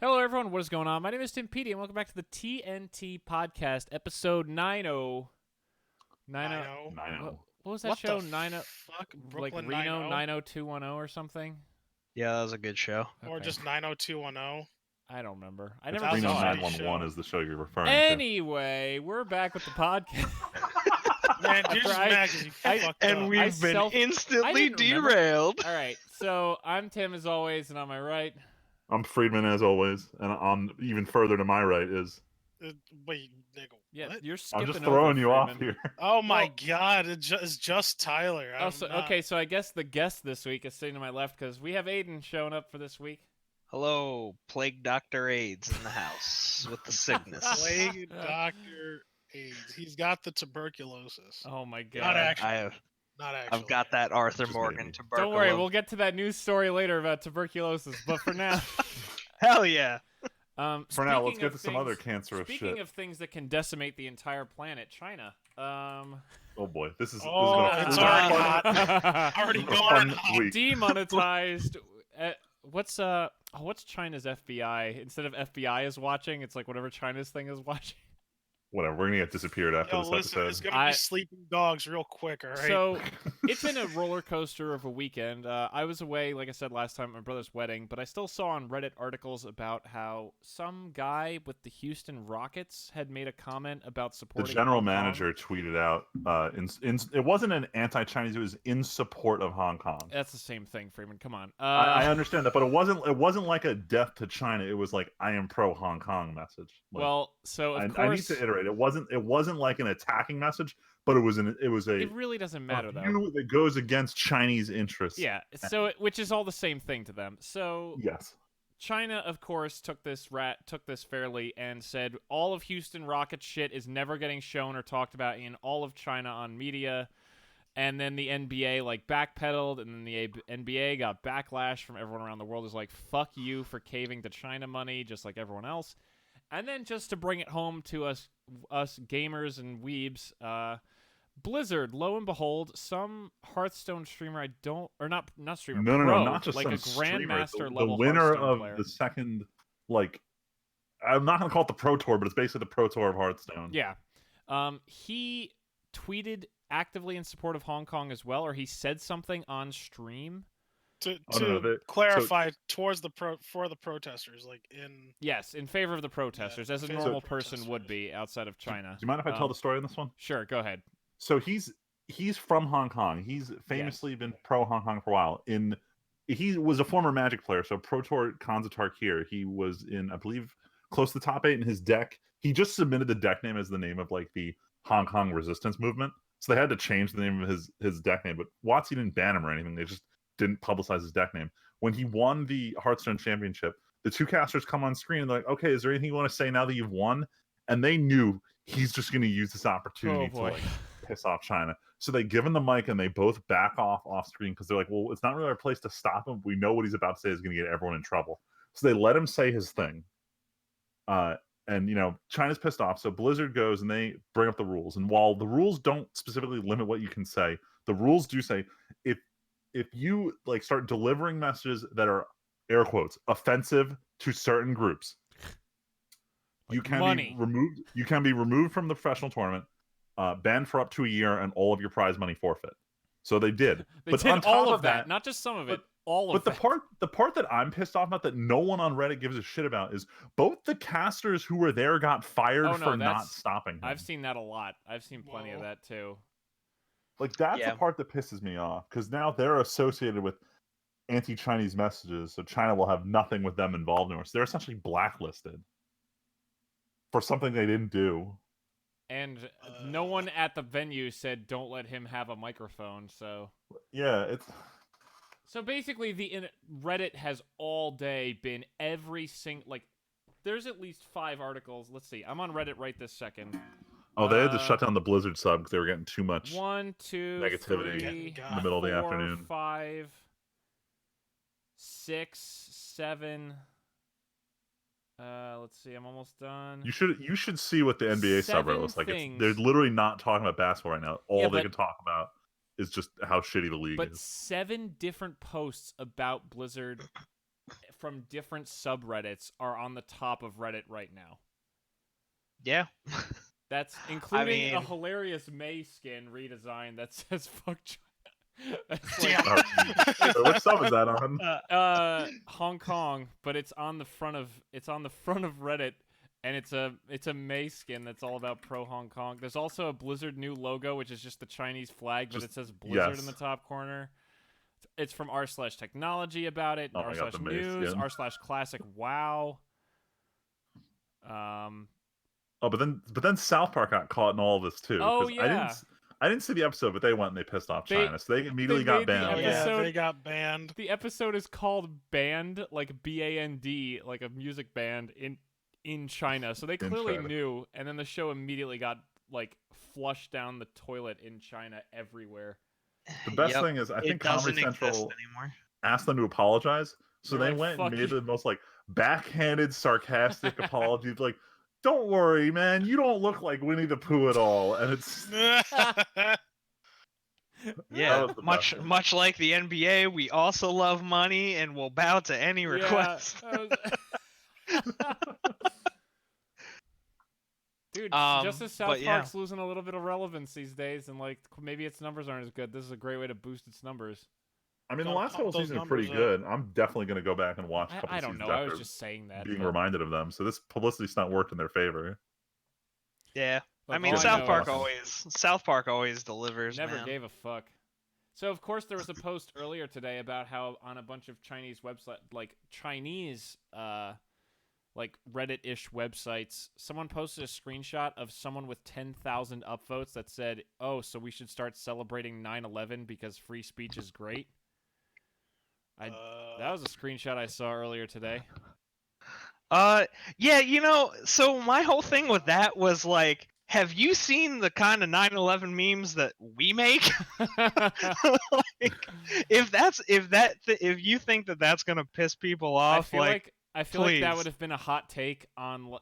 Hello, everyone. What is going on? My name is Timpedia, and welcome back to the TNT Podcast, episode 90. 90. What was that What show? the 90, fuck? like Brooklyn Reno 90? 90210 or something? Yeah, that was a good show. Or Okay. just 90210? I don't remember. I It's never Reno saw it. 911 is the show you're referring Anyway, we're back with the podcast. Man, you're just mad because you fucked And up. we've been I instantly didn't remember. derailed. All right, so I'm Tim as always, and on my right, to. I'm Friedman as always, and on even further to my right is. Wait, nigga, yeah, what? you're skipping I'm just over throwing you off Freeman. here. Oh my god, it's just Tyler. Okay, so I guess the guest this week is sitting to my left because we have Aiden showing up for this week. Hello, Plague Dr. AIDS in the house with the sickness. Plague Dr. AIDS. He's got the tuberculosis. Oh my god. Not actually. I've Not actually. got that Arthur Just Morgan maybe. tuberculosis. Don't worry, we'll get to that news story later about tuberculosis, but for now... Hell yeah. For now, let's speaking get of to some other things- cancerous Speaking shit. of things that can decimate the entire planet, China. Oh boy, this is. Oh, this is it's gonna, already fun, hot. Already a going fun hot. week. Demonetized. What's China's FBI? Instead of FBI is watching, it's like whatever China's thing is watching. Whatever, we're gonna get disappeared after Yo, this listen, episode. it's gonna be sleeping dogs real quick, alright? So it's been a roller coaster of a weekend. I was away, like I said last time, at my brother's wedding, but I still saw on Reddit articles about how some guy with the Houston Rockets had made a comment about The supporting general Hong Kong. manager tweeted out, it wasn't an anti-Chinese; it was in support of Hong Kong. That's the same thing, Freeman. Come on. I understand that, but it wasn't like a death to China. It was like I am pro Hong Kong message. Like, Well, so of I need course, to iterate. It wasn't like an attacking message, but it was a it really doesn't matter though. view that goes against Chinese interests. Yeah, so which is all the same thing to them. So Yes. China, of course, took this fairly and said all of Houston Rockets shit is never getting shown or talked about in all of China on media. And then the NBA like backpedaled, and then the NBA got backlash from everyone around the world. Is like, fuck you for caving to China money, just like everyone else. And then just to bring it home to us gamers and weebs, Blizzard, lo and behold, some Hearthstone streamer not streamer, No, pro, not just like some a streamer. grandmaster The level winner Hearthstone of player. the second, like, I'm not gonna call it the Pro Tour, but it's basically the Pro Tour of Hearthstone. Yeah. He tweeted actively in support of Hong Kong as well, or he said something on stream. To no, clarify, for the protesters, like in... Yes, in favor of the protesters, as a in favor of normal the person would protesters. be outside of China. Do you mind if I tell the story on this one? Sure, go ahead. So he's from Hong Kong. He's famously been pro Hong Kong for a while. He was a former Magic player, so Pro Tour Kanzatar here. He was in, I believe, close to the top 8 in his deck. He just submitted the deck name as the name of like the Hong Kong resistance movement. So they had to change the name of his deck name, but WotC didn't ban him or anything. They just didn't publicize his deck name. When he won the Hearthstone Championship, the two casters come on screen and they're like, okay, is there anything you want to say now that you've won? And they knew he's just going to use this opportunity to like piss off China. So they give him the mic and they both back off screen because they're like, well, it's not really our place to stop him. We know what he's about to say is going to get everyone in trouble. So they let him say his thing. And, you know, China's pissed off. So Blizzard goes and they bring up the rules. And while the rules don't specifically limit what you can say, the rules do say if you like start delivering messages that are air quotes offensive to certain groups, Like you can money. be removed. You can be removed from the professional tournament, banned for up to a year, and all of your prize money forfeit. So they did. They but did on top all of of that, not just some of it, all of But that. the part that I'm pissed off about that no one on Reddit gives a shit about is both the casters who were there got fired Oh, no, for not that's- stopping him. I've seen that a lot. I've seen plenty of that too. Like that's Yeah. the part that pisses me off because now they're associated with anti-Chinese messages, so China will have nothing with them involved anymore. So they're essentially blacklisted for something they didn't do. And no one at the venue said don't let him have a microphone, so... Yeah, it's... So basically, Reddit has all day been every single... Like, there's at least 5 articles. Let's see. I'm on Reddit right this second. Oh, they had to shut down the Blizzard sub because they were getting too much 1, 2, negativity 3, in the middle of the 4, afternoon. 5, 6, 7... let's see. I'm almost done. You should see what the NBA 7 subreddit looks like. things. They're literally not talking about basketball right now. All Yeah, they but- can talk about is just how shitty the league But is. 7 different posts about Blizzard from different subreddits are on the top of Reddit right now. Yeah. That's including a mean- hilarious May skin redesign that says "fuck China." That's Damn. like So which sub is that on? Hong Kong, but it's on the front of Reddit, and it's a May skin that's all about pro Hong Kong. There's also a Blizzard new logo, which is just the Chinese flag, but it says Blizzard in the top corner. It's from r/technology about it, Oh my God, the May r/news, skin. r/classic wow. Oh, but then South Park got caught in all this too. Oh, 'cause yeah. I didn't see the episode, but they went and they pissed off They- China, so they immediately got made the banned. episode- Yeah, they got banned. The episode is called Band, like BAND, like a music band in China. So they clearly China. knew, and then the show immediately got like flushed down the toilet in China everywhere. The best Yep. thing is, I It think doesn't Comedy exist Central anymore. asked them to apologize, so They're they like, went "Fuck and made you." the most like backhanded, sarcastic apology. Like, don't worry, man, you don't look like Winnie the Pooh at all, and it's Yeah, was the much best. much like the NBA, we also love money and will bow to any request. Yeah, Dude, just as South but yeah. Park's losing a little bit of relevance these days, and like maybe its numbers aren't as good, this is a great way to boost its numbers. I mean, the Gotta last pump couple those seasons are pretty numbers good. I'm definitely going to go back and watch a couple I don't seasons know. I was after just saying that. being but- reminded of them. So this publicity stunt worked in their favor. Yeah. Look, I mean, all I South know Park is- always delivers, Never man. gave a fuck. So of course there was a post earlier today about how on a bunch of Chinese website, like Chinese, like Reddit-ish websites, someone posted a screenshot of someone with 10,000 upvotes that said, "Oh, so we should start celebrating 9/11 because free speech is great." That was a screenshot I saw earlier today. Yeah, so my whole thing with that was like, have you seen the kind of 9/11 memes that we make? Like, if you think that that's gonna piss people off, I feel like that please. would have been a hot take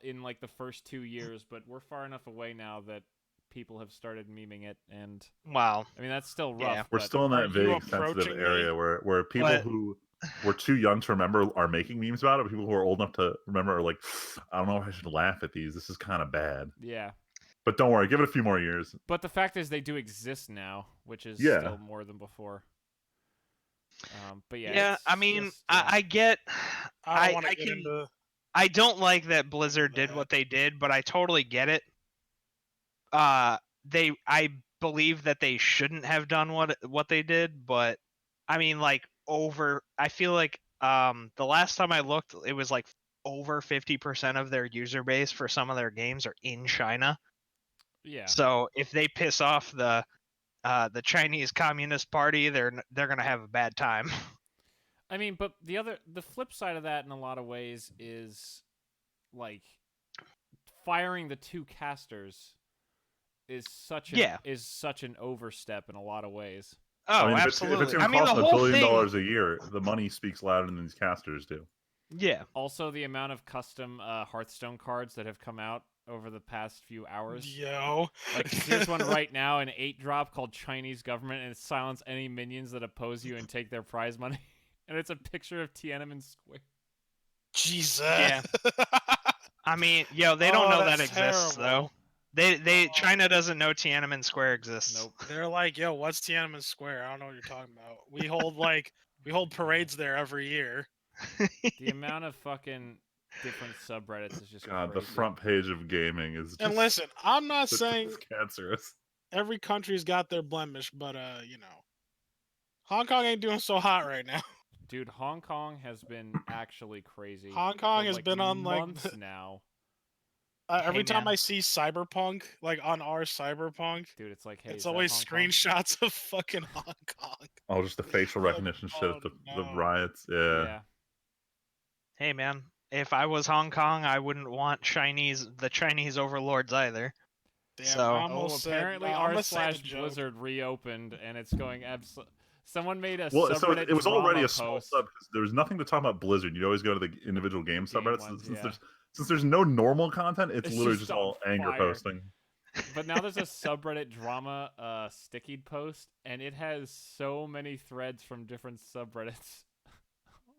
in like the first 2 years, but we're far enough away now that people have started memeing it, and wow. I mean that's still rough. Yeah. We're but- still in Are that you vague, sensitive approaching me? area where people What? who were too young to remember are making memes about it. But people who are old enough to remember are like, I don't know if I should laugh at these. This is kind of bad. yeah. But don't worry, give it a few more years. But the fact is, they do exist now, which is Yeah. still more than before. But yeah. Yeah, it's I mean, just, yeah. I get. I don't want I to get can- into. I don't like that Blizzard did what they did, but I totally get it. I believe that they shouldn't have done what they did, but I mean, like I feel like the last time I looked, it was like over 50% of their user base for some of their games are in China. Yeah. So if they piss off the Chinese Communist Party, they're gonna have a bad time. I mean, but the flip side of that in a lot of ways is like firing the two casters is such an overstep in a lot of ways. Oh, I mean, absolutely. If it's going to cost them $1 billion a year, the money speaks louder than these casters do. Yeah. Also, the amount of custom Hearthstone cards that have come out over the past few hours. Yo. Like, here's one right now, an 8-drop called Chinese Government, and it silence any minions that oppose you and take their prize money. And it's a picture of Tiananmen Square. Jesus. Yeah. I mean, they don't know that that's exists terrible. though. China doesn't know Tiananmen Square exists. Nope. They're like, yo, what's Tiananmen Square? I don't know what you're talking about. We hold parades there every year. The amount of fucking different subreddits is just God, crazy. the front page of gaming is just And listen, I'm not it's saying cancerous. every country's got their blemish, but Hong Kong ain't doing so hot right now. Dude, Hong Kong has been actually crazy. Hong Kong for, has been on like months now. every Hey, time man. I see Cyberpunk, like on our Cyberpunk, Dude, it's like, hey, it's is that always Hong Kong? screenshots of fucking Hong Kong. Oh, just the facial recognition shit, oh, the no. riots. Yeah. Yeah. Hey man, if I was Hong Kong, I wouldn't want the Chinese overlords either. Damn, So- I Oh, almost apparently said, r slash Blizzard reopened, and it's going absolutely. Someone made a Well, so subreddit it was already drama a small post. sub because there was nothing to talk about Blizzard. You always go to the individual game subreddits. ones, since, yeah. since there's no normal content, it's It's literally just just on all anger fire. posting. But now there's a subreddit drama stickied post, and it has so many threads from different subreddits.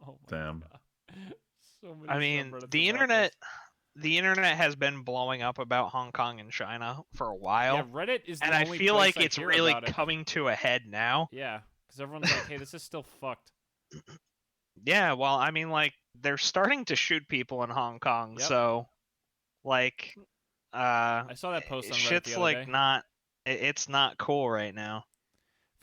Oh my Damn. God. So many I mean, subreddits the about internet, this. the internet has been blowing up about Hong Kong and China for a while, Yeah, Reddit is the and I only feel place like I it's hear really about it. coming to a head now. Yeah, because everyone's like, "Hey, this is still fucked." Yeah, well, I mean, like they're starting to shoot people in Hong Kong, Yep. so like, I saw that post on Reddit shit's the other like day. not, it's not cool right now.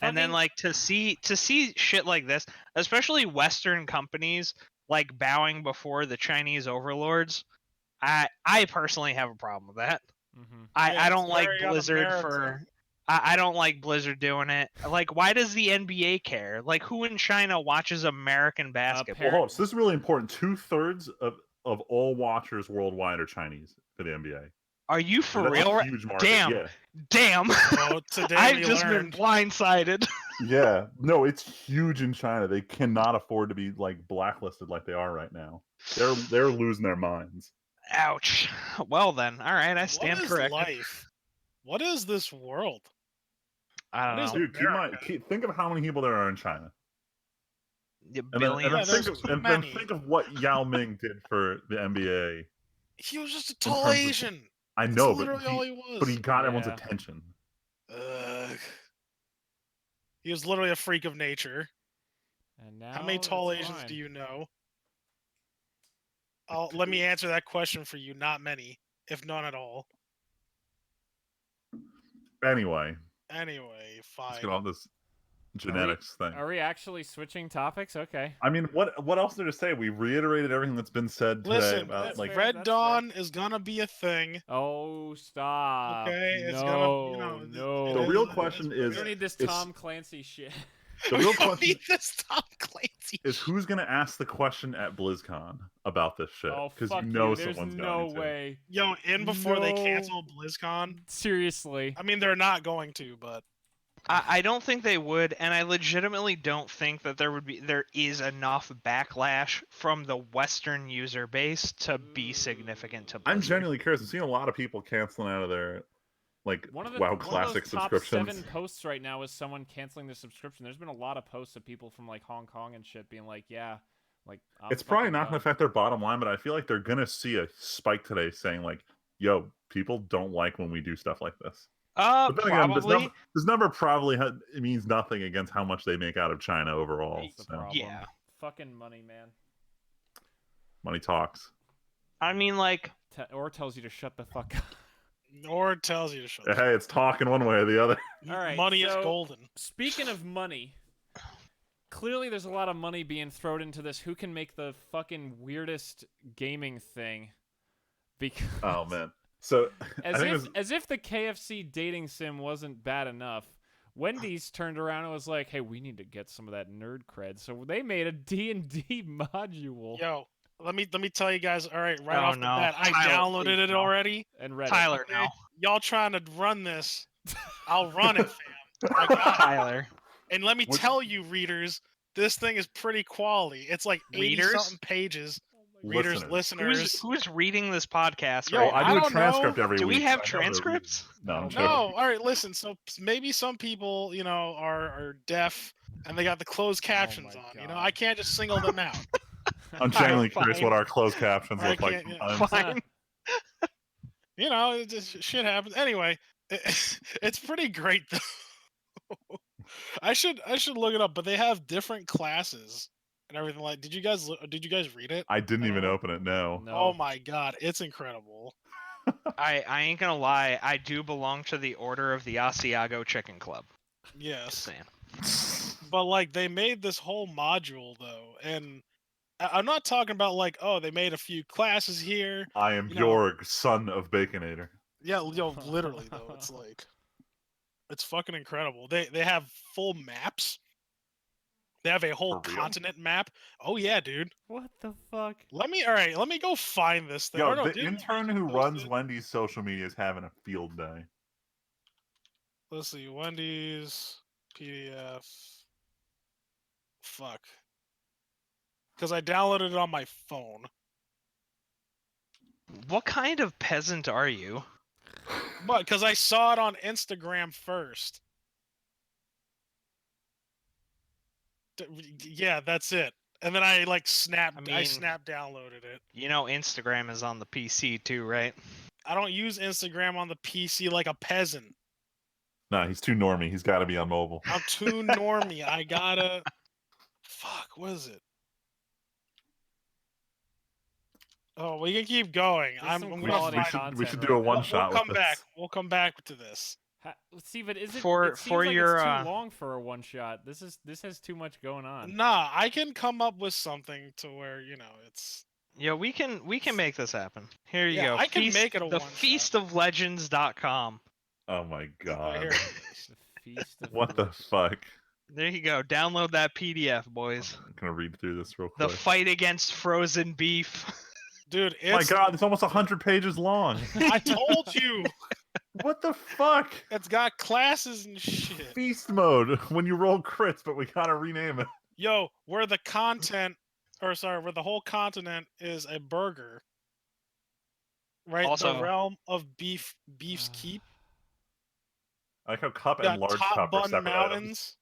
And then Fucking- like to see shit like this, especially Western companies like bowing before the Chinese overlords, I personally have a problem with that. Mhm. I Yeah, it's don't like very Blizzard un-American. for I don't like Blizzard doing it. Like, why does the NBA care? Like, who in China watches American basketball? Well, hold on. So this is really important. 2/3 of all watchers worldwide are Chinese for the NBA. Are you for That's real? a huge market. Damn. Yeah. Damn. Well, today I've we just learned. been blindsided. Yeah. No, it's huge in China. They cannot afford to be like blacklisted like they are right now. They're losing their minds. Ouch. Well then, all right, I What stand is corrected. life? What is this world? I What don't is know. it? Think of how many people there are in China. Yeah, And billions. Yeah, there's then many. think of what Yao Ming did for the NBA. He was just a in tall terms of- Asian. I That's know, but literally all he was. he got everyone's Yeah. attention. Ugh. He was literally a freak of nature. And now How many tall it's Asians fine. do you know? Let me answer that question for you. Not many, if none at all. Anyway, Anyway, let's fine. get on this genetics thing. Are we actually switching topics? Okay. I mean, what else there to say? We reiterated everything that's been said today Listen, about that's like fair. Red Dawn is gonna be a thing. Oh, stop. Okay, it's no, gonna, you know, no. The it real is- question We is don't need this it's- Tom Clancy shit. the We real don't question need this Tom Clancy. is who's gonna ask the question at BlizzCon about this shit? Oh, Because fuck you know There's someone's no going to. way. Yo, in before they No. cancel BlizzCon. Seriously. I mean, they're not going to, but I don't think they would, and I legitimately don't think that there is enough backlash from the Western user base to be significant to Blizzard. I'm genuinely curious. I'm seeing a lot of people canceling out of their like One of WoW Classic those top subscriptions. 7 posts right now is someone canceling their subscription. There's been a lot of posts of people from like Hong Kong and shit being like, yeah, like It's probably not going to affect their bottom line, but I feel like they're going to see a spike today saying like, "Yo, people don't like when we do stuff like this." But then again, Probably. this number probably it means nothing against how much they make out of China overall. That's the So problem. Yeah. Fucking money, man. money talks. I mean, like, Or tells you to shut the fuck up. or it tells you to shut. Hey, it's talking one way or the other. All right, Money is so- golden. Speaking of money, clearly there's a lot of money being thrown into this. Who can make the fucking weirdest gaming thing? Because Oh man. So I think it's, as if the KFC dating sim wasn't bad enough, Wendy's turned around and was like, "Hey, we need to get some of that nerd cred." So they made a D&D module Yo, let me tell you guys. All right, right Oh, off the no. bat, I Tyler, downloaded please it no. already. and read Tyler, Okay, no. Y'all trying to run this? I'll run it, fam. I got it. Tyler. And let me What- tell you, readers, this thing is pretty quality. It's like 80 Readers? something pages. Readers, listeners. Who's reading this podcast Yo, right I now? I do a don't transcript know. every Do week. we have so I know they're transcripts? reading. No, I'm No. joking. No, all right, listen. So maybe some people, you know, are deaf and they got the closed captions my on. You know, God. I can't just single them out. I'm genuinely curious fine. what our closed captions I look like can't- yeah. sometimes. Fine. You know, it just shit happens. Anyway, it's pretty great though. I should look it up, but they have different classes and everything. Like, did you guys read it? I didn't even No. open it. No. No. Oh my god, it's incredible. I ain't gonna lie, I do belong to the Order of the Asiago Chicken Club. Just Yes, saying. but like they made this whole module though, and I'm not talking about like, oh, they made a few classes here. I am You know- Bjorg, son of Baconator. Yeah, yo, literally though, it's like, it's fucking incredible. They have full maps. They have a whole For real? continent map. Oh yeah, dude. What the fuck? Let me go find this thing. Yo, Or no, the didn't intern Wendy who post runs it? Wendy's social media is having a field day. Let's see, Wendy's PDF. Fuck. Because I downloaded it on my phone. What kind of peasant are you? But because I saw it on Instagram first. Yeah, that's it. and then I like I mean- snap downloaded it. You know, Instagram is on the PC too, right? I don't use Instagram on the PC like a peasant. No, he's too normie. He's got to be on mobile. I'm too normie. I gotta. Fuck, what is it? Oh, we can keep going. There's I'm some gonna quality find. we content should right do a now. one We'll shot come with back. this. We'll come back to this. See, but is it For- it seems for like your, it's too long for a one shot. This has too much going on. Nah, I can come up with something to where it's. Yeah, we can make this happen. Here you Yeah, go. I can make it a the one-shot. feastoflegends.com. Oh my Right god. here. The Feast of What the Legends. fuck? There you go. Download that PDF, boys. I'm gonna read through this real The quick. fight against frozen beef. Dude, My it's. god, it's almost 100 pages long. I told you, What the fuck? it's got classes and shit. Feast mode when you roll crits, but we gotta rename it. Yo, where the where the whole continent is a burger. Right, Also- the realm of beef's keep. I like how cup You and got large top cup are bun separate mountains, items.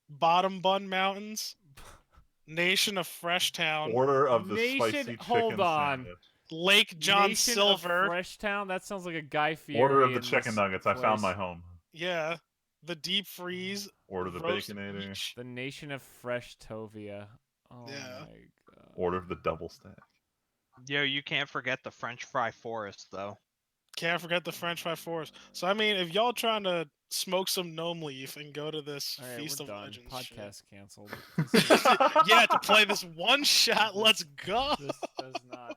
bottom bun mountains, nation of Fresh Town, Order of the Nation- spicy hold chicken on. sandwich. Lake John Nation Silver. of Freshtown. That sounds like a Guy Fieri. Order of the in chicken this nuggets. I found my place. home. Yeah, the deep freeze. Order of the roast baconator. beach. The Nation of Fresh Tovia. Oh Yeah. my god. Order of the double stack. Yo, you can't forget the French fry forest, though. Can't forget the French fry forest. So I mean, if y'all trying to smoke some gnome leaf and go to this All right, Feast we're of done. Legends Podcast canceled. shit. Yeah, to play this one shot. Let's go. This does not.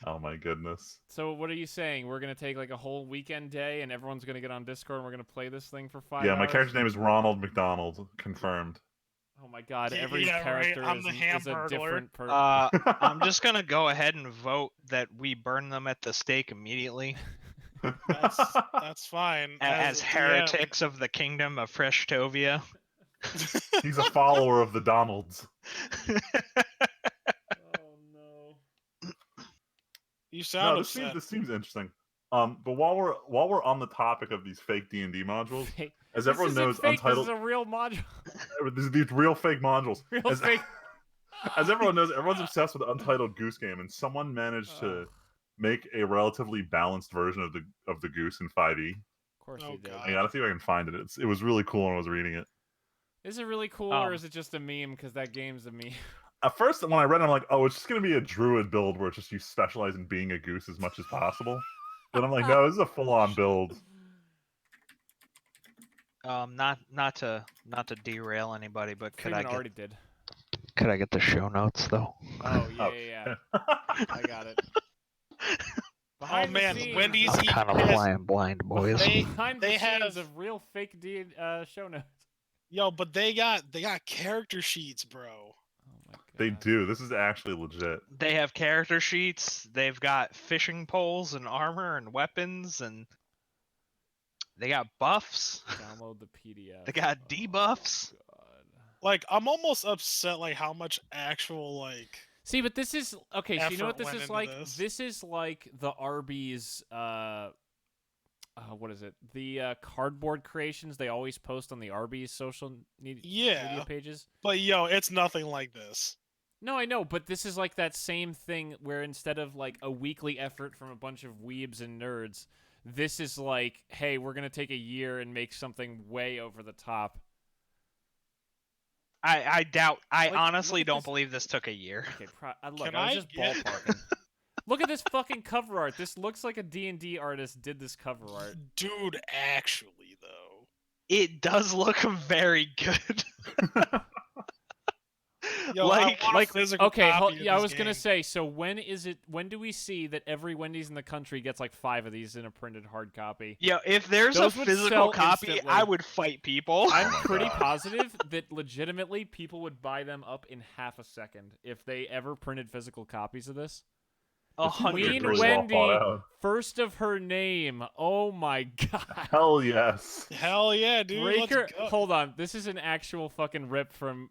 Oh my goodness. So what are you saying? We're gonna take like a whole weekend day, and everyone's gonna get on Discord, and we're gonna play this thing for 5 Yeah, hours? my character's name is Ronald McDonald. Confirmed. Oh my god! Yeah, Every yeah, right, character I'm is, the is a Hamburglar. different person. I'm just gonna go ahead and vote that we burn them at the stake immediately That's fine. as a DM. heretics of the kingdom of Freshtovia. He's a follower of the Donalds. Oh no! You sound No, this upset. seems interesting. But while we're on the topic of these fake D&D modules, Fake- as This everyone isn't knows, fake, Untitled This is a real module. these real fake modules. Real as, fake. as everyone knows, everyone's obsessed with Untitled Goose Game, and someone managed to make a relatively balanced version of the goose in 5e. Of course Oh, he did. God. I gotta see if I can find it. It was really cool when I was reading it. Is it really cool, or is it just a meme? Because that game's a meme. At first, when I read it, I'm like, oh, it's just gonna be a druid build where it's just you specialize in being a goose as much as possible. But I'm like, no, this is a full-on build. Not to derail anybody, but Freeman already did. could I get the show notes though? Oh yeah, Oh. yeah, yeah. I got it. Behind the man, scenes, Wendy's I'm kind of Yes. flying blind, boys. behind the they scenes have- of real fake show notes. Yo, but they got character sheets, bro. Oh my god. They do. This is actually legit. They have character sheets. They've got fishing poles and armor and weapons, and they got buffs. Download the PDF. They got Oh, debuffs. God. Like, I'm almost upset, like how much actual like. See, but this is okay. So you know what Effort this went is into like? this. This is like the Arby's. What is it? The cardboard creations they always post on the Arby's social media Yeah, pages. but yo, it's nothing like this. No, I know, but this is like that same thing where instead of like a weekly effort from a bunch of weebs and nerds, this is like, hey, we're gonna take a year and make something way over the top. I doubt. I Like, honestly look at don't this- believe this took a year. Okay, look, Can I was I just get- ballparking. Look at this fucking cover art. This looks like a D&D artist did this cover art. Dude, actually though. It does look very good. Yo, Like- I want a Like, physical okay, copy of yeah, I this was gonna game. say. So when do we see that every Wendy's in the country gets like 5 of these in a printed hard copy? Yo, if there's Those a would physical sell copy, instantly. I would fight people. I'm my pretty God. positive that legitimately people would buy them up in half a second if they ever printed physical copies of this. This seems like a Queen really well Wendy, thought out. first of her name. Oh my god. Hell yes. Hell yeah, dude. Breaker. Let's go. Hold on. This is an actual fucking rip from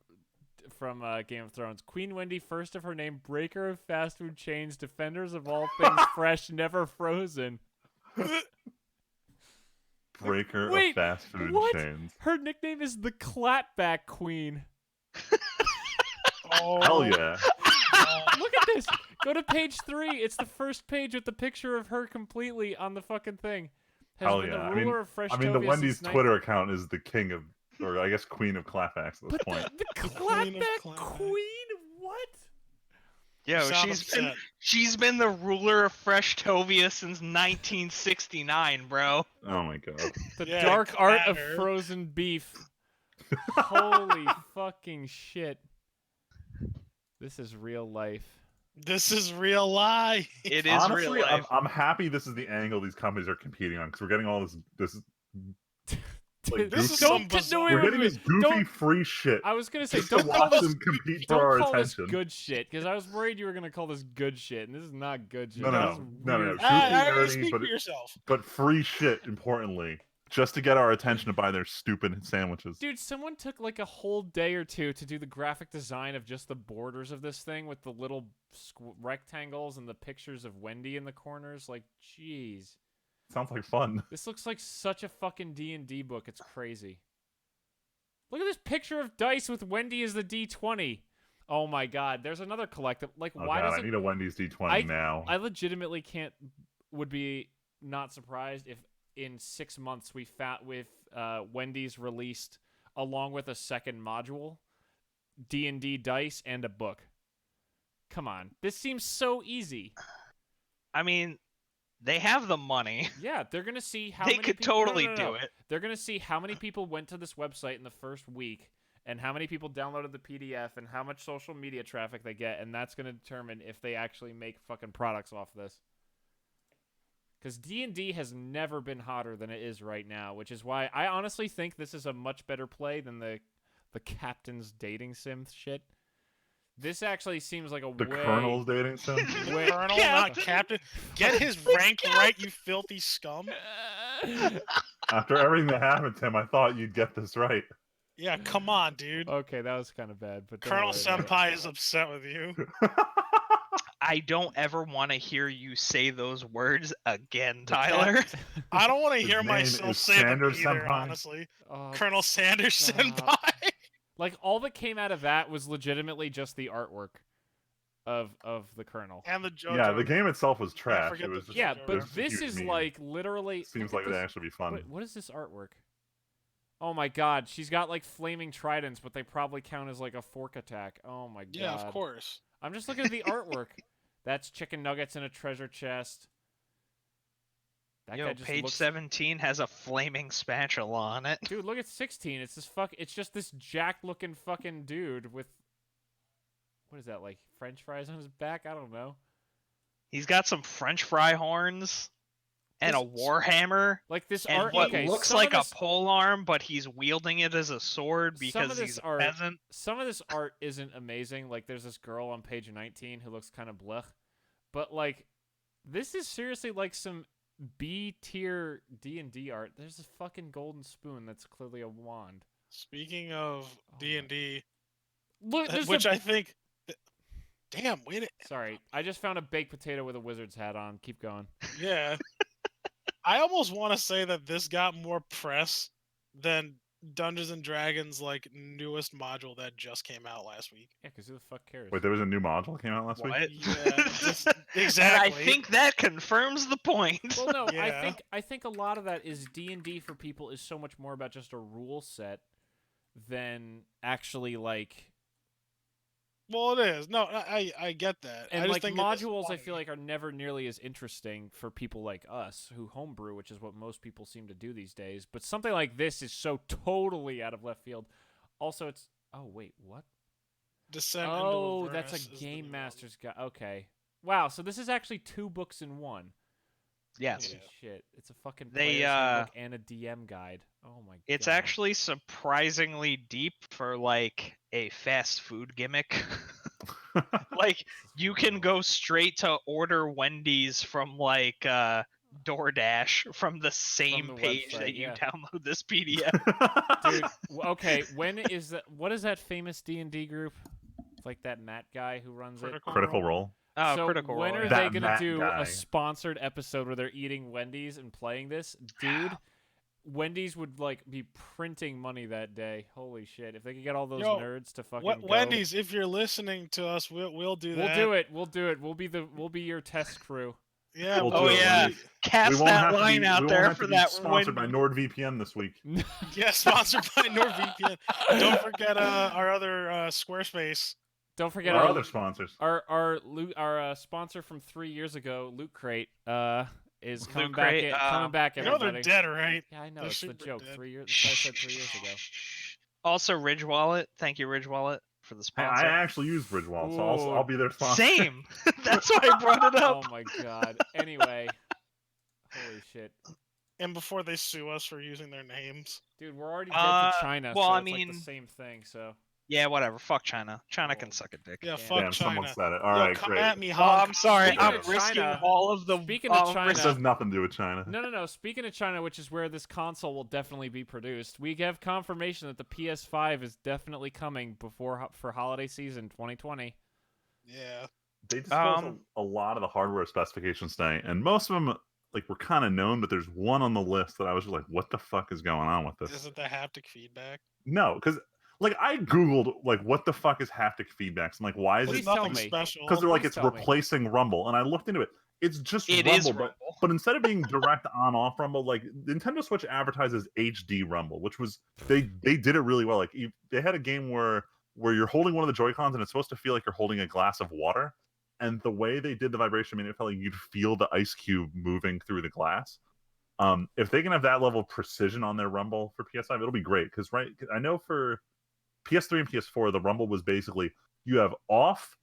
Game of Thrones. Queen Wendy, first of her name, breaker of fast food chains, defenders of all things fresh, never frozen. Breaker Wait, of fast food what? chains. Her nickname is the Clapback Queen. Oh, Hell yeah. Look at this. Go to page 3. It's the first page with the picture of her completely on the fucking thing. Has Hell been yeah. the ruler of I mean, the Freshtovia Wendy's since Twitter account is the king of, or I guess queen of clapbacks at this But point. the queen of clapback clapback. queen? What? Yo, sound she's upset. been the ruler of Freshtovia since 1969, bro. Oh my god. The Yeah, dark come art at of her. frozen beef. Holy fucking shit. This is real life. This is real life. It is Honestly, real life. I'm happy this is the angle these companies are competing on because we're getting all this like This goofy, is Don't some t- bizarre- no, wait, we're wait, getting wait. this goofy Don't- free shit I was gonna say, just to don't call watch this them compete for don't our call attention. this good shit, because I was worried you were gonna call this good shit, and this is not good shit. No, This is no. weird Goofy, nerdy, speak but for yourself. but free shit. Importantly, just to get our attention to buy their stupid sandwiches. Dude, someone took like a whole day or two to do the graphic design of just the borders of this thing with the little rectangles and the pictures of Wendy in the corners. Like, jeez. Sounds like fun. This looks like such a fucking D&D book. It's crazy. Look at this picture of dice with Wendy as the D20. Oh my god. There's another collective. Like, Oh why god, does I it... need a Wendy's D20 now. I legitimately would be not surprised if in 6 months we found with Wendy's released along with a second module, D&D dice and a book. Come on, this seems so easy. I mean, they have the money. Yeah, they're gonna see how They many could people... totally no. do it. They're gonna see how many people went to this website in the first week, and how many people downloaded the PDF, and how much social media traffic they get, and that's gonna determine if they actually make fucking products off this. Because D&D has never been hotter than it is right now, which is why I honestly think this is a much better play than the captain's dating sim shit. This actually seems like a The way... Colonel's dating sim. Colonel, not captain. Get his rank right, you filthy scum. After everything that happened, Tim, I thought you'd get this right. Yeah, come on, dude. Okay, that was kind of bad, but don't Colonel worry about it. Senpai is upset with you. I don't ever want to hear you say those words again, Tyler. I don't want to His hear name myself is say them Sanders either, Senpai. honestly. Oh, Colonel Sanders stop. Senpai. Like, all that came out of that was legitimately just the artwork of the Colonel. And the JoJo. Yeah, the game itself was trash. forget It the was just, Yeah, it but was just a this huge is meme. like literally... Seems look like at it'd this. actually be fun. Wait, what is this artwork? Oh my god, she's got like flaming tridents, but they probably count as like a fork attack. Oh my god. Yeah, of course. I'm just looking at the artwork. That's chicken nuggets in a treasure chest. That guy Yo, just page looks... 17 has a flaming spatula on it. Dude, look at 16. It's this it's just this jacked-looking fucking dude with... What is that, like French fries on his back? I don't know. He's got some French fry horns and a warhammer Like this and art... what okay, looks some like of this... a polearm, but he's wielding it as a sword Some because of this he's a art- peasant. Some of this art isn't amazing. Like, there's this girl on page 19 who looks kind of blech. But, like, this is seriously like some B-tier D&D art. There's this fucking golden spoon that's clearly a wand. Speaking of Oh D&D, Look, there's which a... I think... Damn, wait it. Sorry, I just found a baked potato with a wizard's hat on. Keep going. Yeah. I almost want to say that this got more press than Dungeons and Dragons like newest module that just came out last week. Yeah, because who the fuck cares? Wait, there was a new module that came out last week? What? Yeah, just- And exactly. I think that confirms the point. Well, no, Yeah. I think a lot of that is D&D for people is so much more about just a rule set than actually like... Well, it is. No, I get that. I And just like think it is modules, I funny. feel like are never nearly as interesting for people like us who homebrew, which is what most people seem to do these days. But something like this is so totally out of left field. Also, it's wait, what? Descent Oh, into that's Avernus a is the game new master's guide. Okay, wow. So this is actually 2 books in one. Yes. Holy shit! It's a fucking They, player's handbook and a DM guide. Oh my god. It's actually surprisingly deep for like a fast food gimmick. Like you can go straight to order Wendy's from like DoorDash from the same the page website, that you yeah. download this PDF. Dude, okay, when is that? What is that famous D&D group? It's like that Matt guy who runs it. Critical Role. Oh, So Critical when Role. are yeah. they That gonna Matt do guy. a sponsored episode where they're eating Wendy's and playing this, dude? Wendy's would like be printing money that day. Holy shit! If they could get all those Yo, nerds to fucking go. Wendy's, if you're listening to us, we'll do that. We'll do it. We'll do it. We'll be your test crew. Yeah. We'll Oh do it, yeah, Wendy's. We cast won't that have to line be, out we there won't have for to be that. sponsored by NordVPN this week. Yeah, sponsored by NordVPN. Don't forget our other Squarespace. Don't forget Our other sponsors. our sponsor from 3 years ago, Loot Crate, is coming Loot back. Crate, Coming back, You know everybody. they're dead, right? Yeah, I know. They're It's the super joke. dead. 3 years. That's what I said 3 years ago. Also, Ridge Wallet. Thank you, Ridge Wallet, for the Hey, sponsor. I actually use Bridgewall, so Ooh. I'll be their sponsor. Same. That's why I brought it up. Oh my god. Anyway, holy shit, And before they sue us for using their names. dude, we're already dead to China, well, so I it's like mean- the same thing. So Yeah, whatever. Fuck China. China Oh. can suck a dick. Yeah, Yeah. fuck Damn, someone China. said it. All Yo, right, come great. at me, Oh, Hong I'm sorry. Speaking I'm of risking China- all of the. speaking of China- This has nothing to do with China. no. Speaking of China, which is where this console will definitely be produced, we have confirmation that the PS5 is definitely coming for holiday season 2020. Yeah. They disclosed a lot of the hardware specifications today, and most of them like were kind of known, but there's one on the list that I was just like, "What the fuck is going on with this?" Is it the haptic feedback? No, because like I googled like what the fuck is haptic feedbacks and like why is Please it? tell nothing me. special. Because they're like Please it's tell me. replacing Rumble, and I looked into it. It's just It Rumble, is Rumble. but instead of being direct on-off Rumble, like Nintendo Switch advertises HD Rumble, which was they did it really well. Like they had a game where you're holding one of the Joy-Cons and it's supposed to feel like you're holding a glass of water, and the way they did the vibration, I mean, it felt like you'd feel the ice cube moving through the glass. If they can have that level of precision on their Rumble for PS5, it'll be great. Because I know for PS3 and PS4, the Rumble was basically you have off,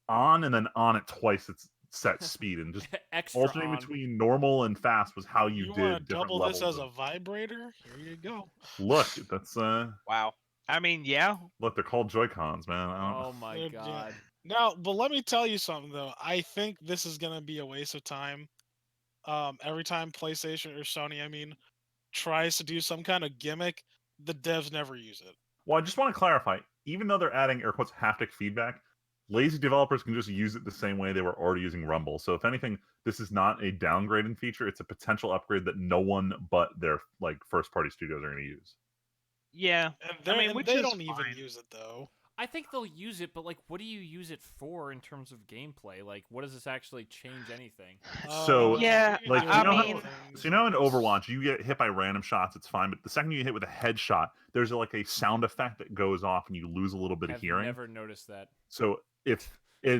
on, and then on at twice its set speed, and just Extra alternating on. between normal and fast was how you want did to different double levels. this as a of- vibrator? Here you go. Look, that's Wow. I mean, yeah. look, they're called Joy-Cons, man. I don't Oh my Yeah. god. Now, but let me tell you something though. I think this is gonna be a waste of time. Every time PlayStation or Sony, I mean, tries to do some kind of gimmick, the devs never use it. Well, I just want to clarify, even though they're adding air quotes haptic feedback, lazy developers can just use it the same way they were already using Rumble. So if anything, this is not a downgrading feature, it's a potential upgrade that no one but their like first party studios are going to use. Yeah. And mean, which they is don't even fine. use it though. I think they'll use it, but like, what do you use it for in terms of gameplay? Like, what does this actually change anything? So, Yeah, you like, do I other mean- things. So you know in Overwatch, you get hit by random shots, it's fine, but the second you get hit with a headshot, there's like a sound effect that goes off and you lose a little bit of I've hearing. never noticed that. So if they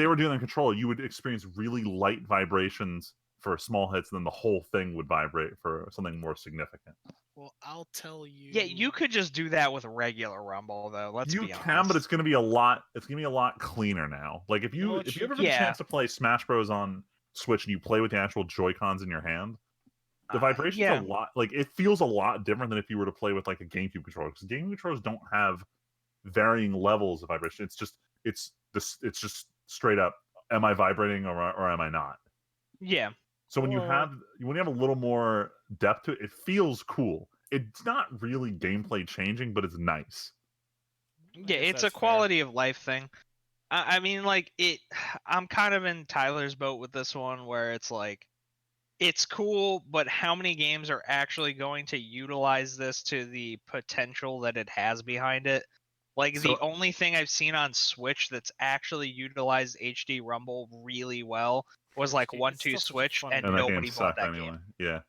were doing it on control, you would experience really light vibrations for small hits, and then the whole thing would vibrate for something more significant. Well, I'll tell you. Yeah, you could just do that with regular Rumble, though. Let's You be can, honest. but it's gonna be a lot. It's gonna be a lot cleaner now. Like if you Well, if you ever get a yeah. chance to play Smash Bros on Switch and you play with the actual Joy Cons in your hand, the vibration's yeah. a lot. Like it feels a lot different than if you were to play with like a GameCube controller. Because GameCube controllers don't have varying levels of vibration. It's just straight up. Am I vibrating or am I not? Yeah. So when you Well- have a little more depth to it, it feels cool. It's not really gameplay changing, but it's nice. I Yeah, guess it's a that's fair. quality of life thing. I mean, like it. I'm kind of in Tyler's boat with this one, where it's like, it's cool, but how many games are actually going to utilize this to the potential that it has behind it? Like So- the only thing I've seen on Switch that's actually utilized HD Rumble really well was like HD, One it's Two still such a Switch, funny and game. And that nobody game bought sucked that anyway. game. Yeah.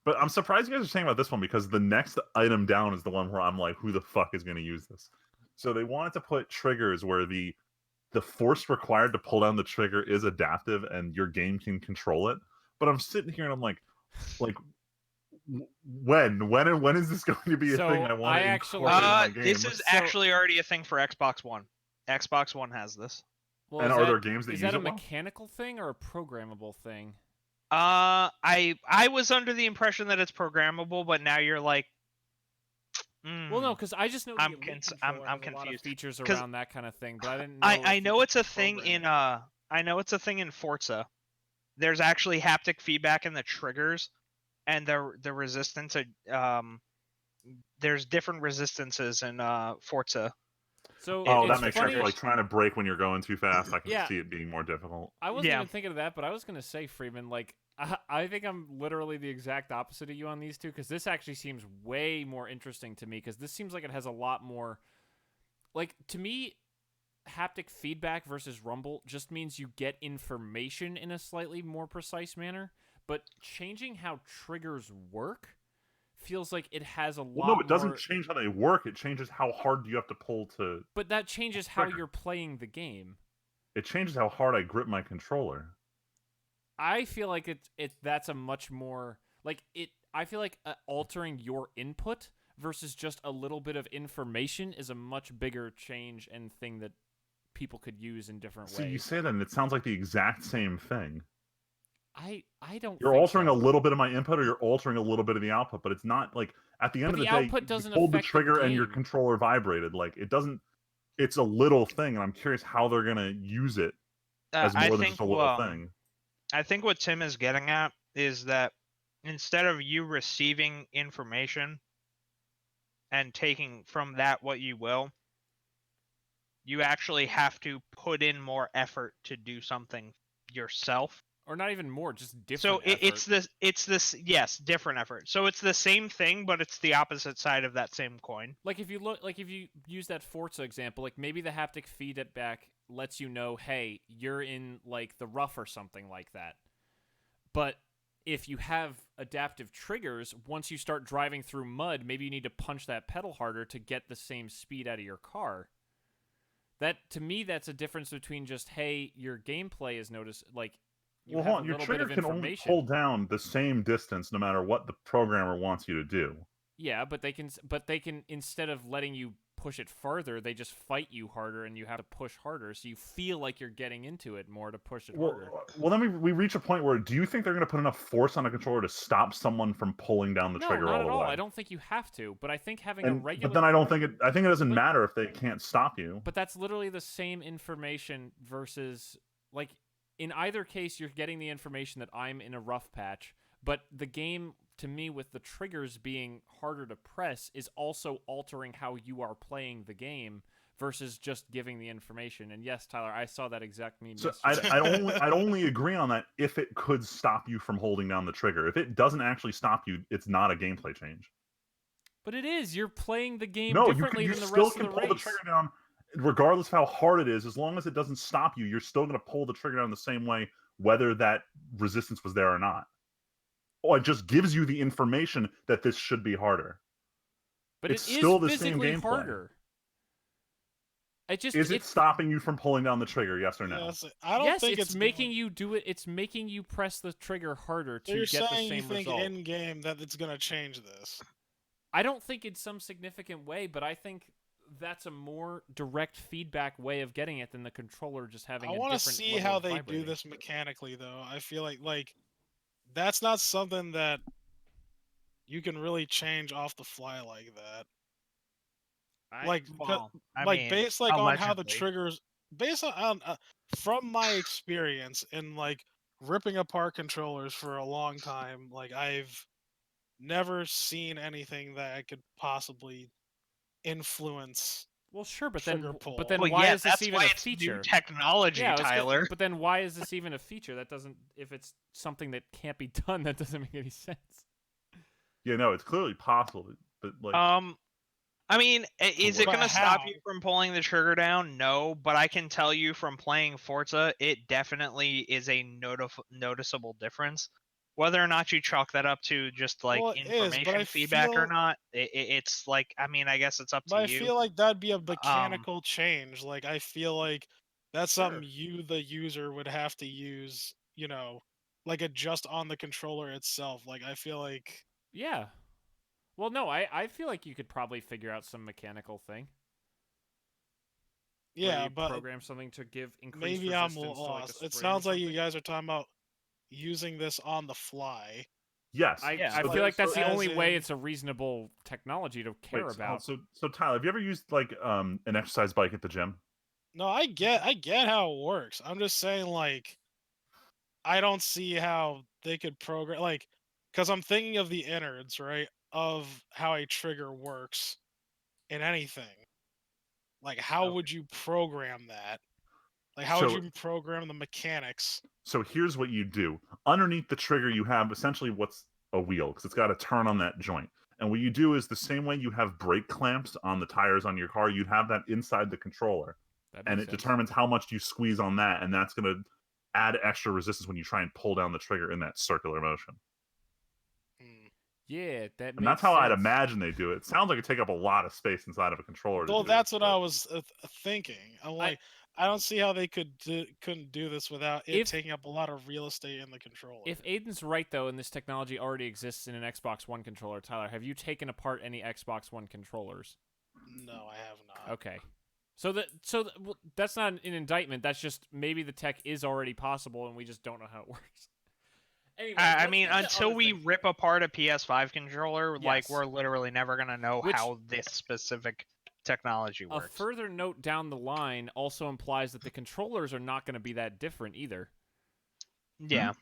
But I'm surprised you guys are saying about this one because the next item down is the one where I'm like, who the fuck is going to use this? So they wanted to put triggers where the force required to pull down the trigger is adaptive and your game can control it. But I'm sitting here and I'm like, when is this going to be a So, thing I want I to actually- incorporate in my game? This is So- actually already a thing for Xbox One. Xbox One has this. Well, And is are that, there games that is use that a it well? mechanical thing or a programmable thing? I was under the impression that it's programmable, but now you're like, Well, no, because I just know the I'm Elite cons- controller I'm has a lot of confused. features 'Cause around that kind of thing, but I didn't know. I if know you it's could a thing program in it. I know it's a thing in Forza. There's actually haptic feedback in the triggers, and the resistance. There's different resistances in Forza. So Oh, it's that makes funny. sense. Like trying to brake when you're going too fast. I can Yeah. see it being more difficult. I wasn't Yeah. even thinking of that, but I was gonna say, Freeman, like I think I'm literally the exact opposite of you on these two, because this actually seems way more interesting to me, because this seems like it has a lot more, like, to me, haptic feedback versus rumble just means you get information in a slightly more precise manner, but changing how triggers work feels like it has a Well, lot no, it doesn't more, change how they work. It changes how hard you have to pull to. but that changes how trigger. you're playing the game. It changes how hard I grip my controller. I feel like that's a much more like it. I feel like altering your input versus just a little bit of information is a much bigger change and thing that people could use in different See, ways. you say that, and it sounds like the exact same thing. I don't. You're think altering so. a little bit of my input, or you're altering a little bit of the output, but it's not like at the end But of the the day, output you doesn't pulled the affect the trigger and your game. controller vibrated. Like it doesn't. It's a little thing, and I'm curious how they're gonna use it as I more than think just a little thing. I think what Tim is getting at is that instead of you receiving information and taking from that what you will, you actually have to put in more effort to do something yourself. Or not even more, just different. So effort. it's this yes, different effort. So it's the same thing, but it's the opposite side of that same coin. Like if you use that Forza example, like maybe the haptic feedback lets you know, hey, you're in like the rough or something like that. But if you have adaptive triggers, once you start driving through mud, maybe you need to punch that pedal harder to get the same speed out of your car. That, to me, that's a difference between just, hey, your gameplay is noticed, like, you Well, have hold on. a Your little bit trigger of can only information. pull down the same distance no matter what the programmer wants you to do. Yeah, but they can instead of letting you push it farther, they just fight you harder, and you have to push harder, so you feel like you're getting into it more to push it harder. Well, then we reach a point where do you think they're going to put enough force on a controller to stop someone from pulling down the No, trigger not all at the all. way? I don't think you have to, but I think having a regular. But then I don't think it. I think it doesn't But- matter if they can't stop you. But that's literally the same information versus, like, in either case, you're getting the information that I'm in a rough patch, but the game, to me, with the triggers being harder to press, is also altering how you are playing the game versus just giving the information. And yes, Tyler, I saw that exact meme So yesterday. I'd only agree on that if it could stop you from holding down the trigger. If it doesn't actually stop you, it's not a gameplay change. But it is. You're playing the game No, differently you than the still rest can of the pull the race. trigger down regardless of how hard it is. As long as it doesn't stop you, you're still going to pull the trigger down the same way, whether that resistance was there or not. Oh, it just gives you the information that this should be harder. But it's it is still the same physically gameplay. harder. Is it stopping you from pulling down the trigger? Yes or no? Yes, I don't think it's making you do it. It's making you press the trigger harder to You're get the saying same you think result. in game that it's gonna change this. I don't think in some significant way, but I think that's a more direct feedback way of getting it than the controller just having. I want to see how they do this mechanically, though. I feel like that's not something that you can really change off the fly like that. Based on how the triggers, based on from my experience in like ripping apart controllers for a long time, like I've never seen anything that could possibly influence. Well, sure, but trigger then, pull. but then Well, why yeah, is this that's even why a it's new feature? technology, Yeah, Tyler. but then why is this even a feature? That doesn't. If it's something that can't be done, that doesn't make any sense. Yeah, no, it's clearly possible, but like, I mean, is it But going to stop how? you from pulling the trigger down? No, but I can tell you from playing Forza, it definitely is a noticeable difference. Whether or not you chalk that up to just like Well, it is, information but I feedback or feel- not, it's like, I mean, I guess it's up to But I you. feel like that'd be a mechanical change. Like I feel like that's something you, the user, would have to use. You know, like adjust on the controller itself. Like I feel like Yeah. Well, no, I feel like you could probably figure out some mechanical thing. Where yeah, you but program something to give increased maybe I'm resistance to like a lost. spring It or sounds like you something. guys are talking about using this on the fly. yes. I So feel like that's the as only way in- it's a reasonable technology to care about. So Tyler, have you ever used like an exercise bike at the gym? No, I get how it works. I'm just saying, like, I don't see how they could program, like, because I'm thinking of the innards, right, of how a trigger works in anything. Like, how would you program that? Like, how would So- you program the mechanics? So here's what you do. Underneath the trigger, you have essentially what's a wheel, because it's got to turn on that joint. And what you do is the same way you have brake clamps on the tires on your car, you'd have that inside the controller. That And makes it sense. determines how much you squeeze on that, and that's going to add extra resistance when you try and pull down the trigger in that circular motion. Hmm. Yeah, that And makes that's how I'd sense. imagine they do it. Sounds like it'd take up a lot of space inside of a controller. Well, to do that's it, what but I was thinking. I'm like, I don't see how they couldn't do this without it If- taking up a lot of real estate in the controller. If Aiden's right, though, and this technology already exists in an Xbox One controller, Tyler, have you taken apart any Xbox One controllers? No, I have not. Okay. Well, that's not an indictment. That's just maybe the tech is already possible, and we just don't know how it works. Anyway, I let's mean, get to until other we things. rip apart a PS5 controller, like Yes. we're literally never gonna know Which- how this specific technology A works. further note down the line also implies that the controllers are not going to be that different either. Yeah.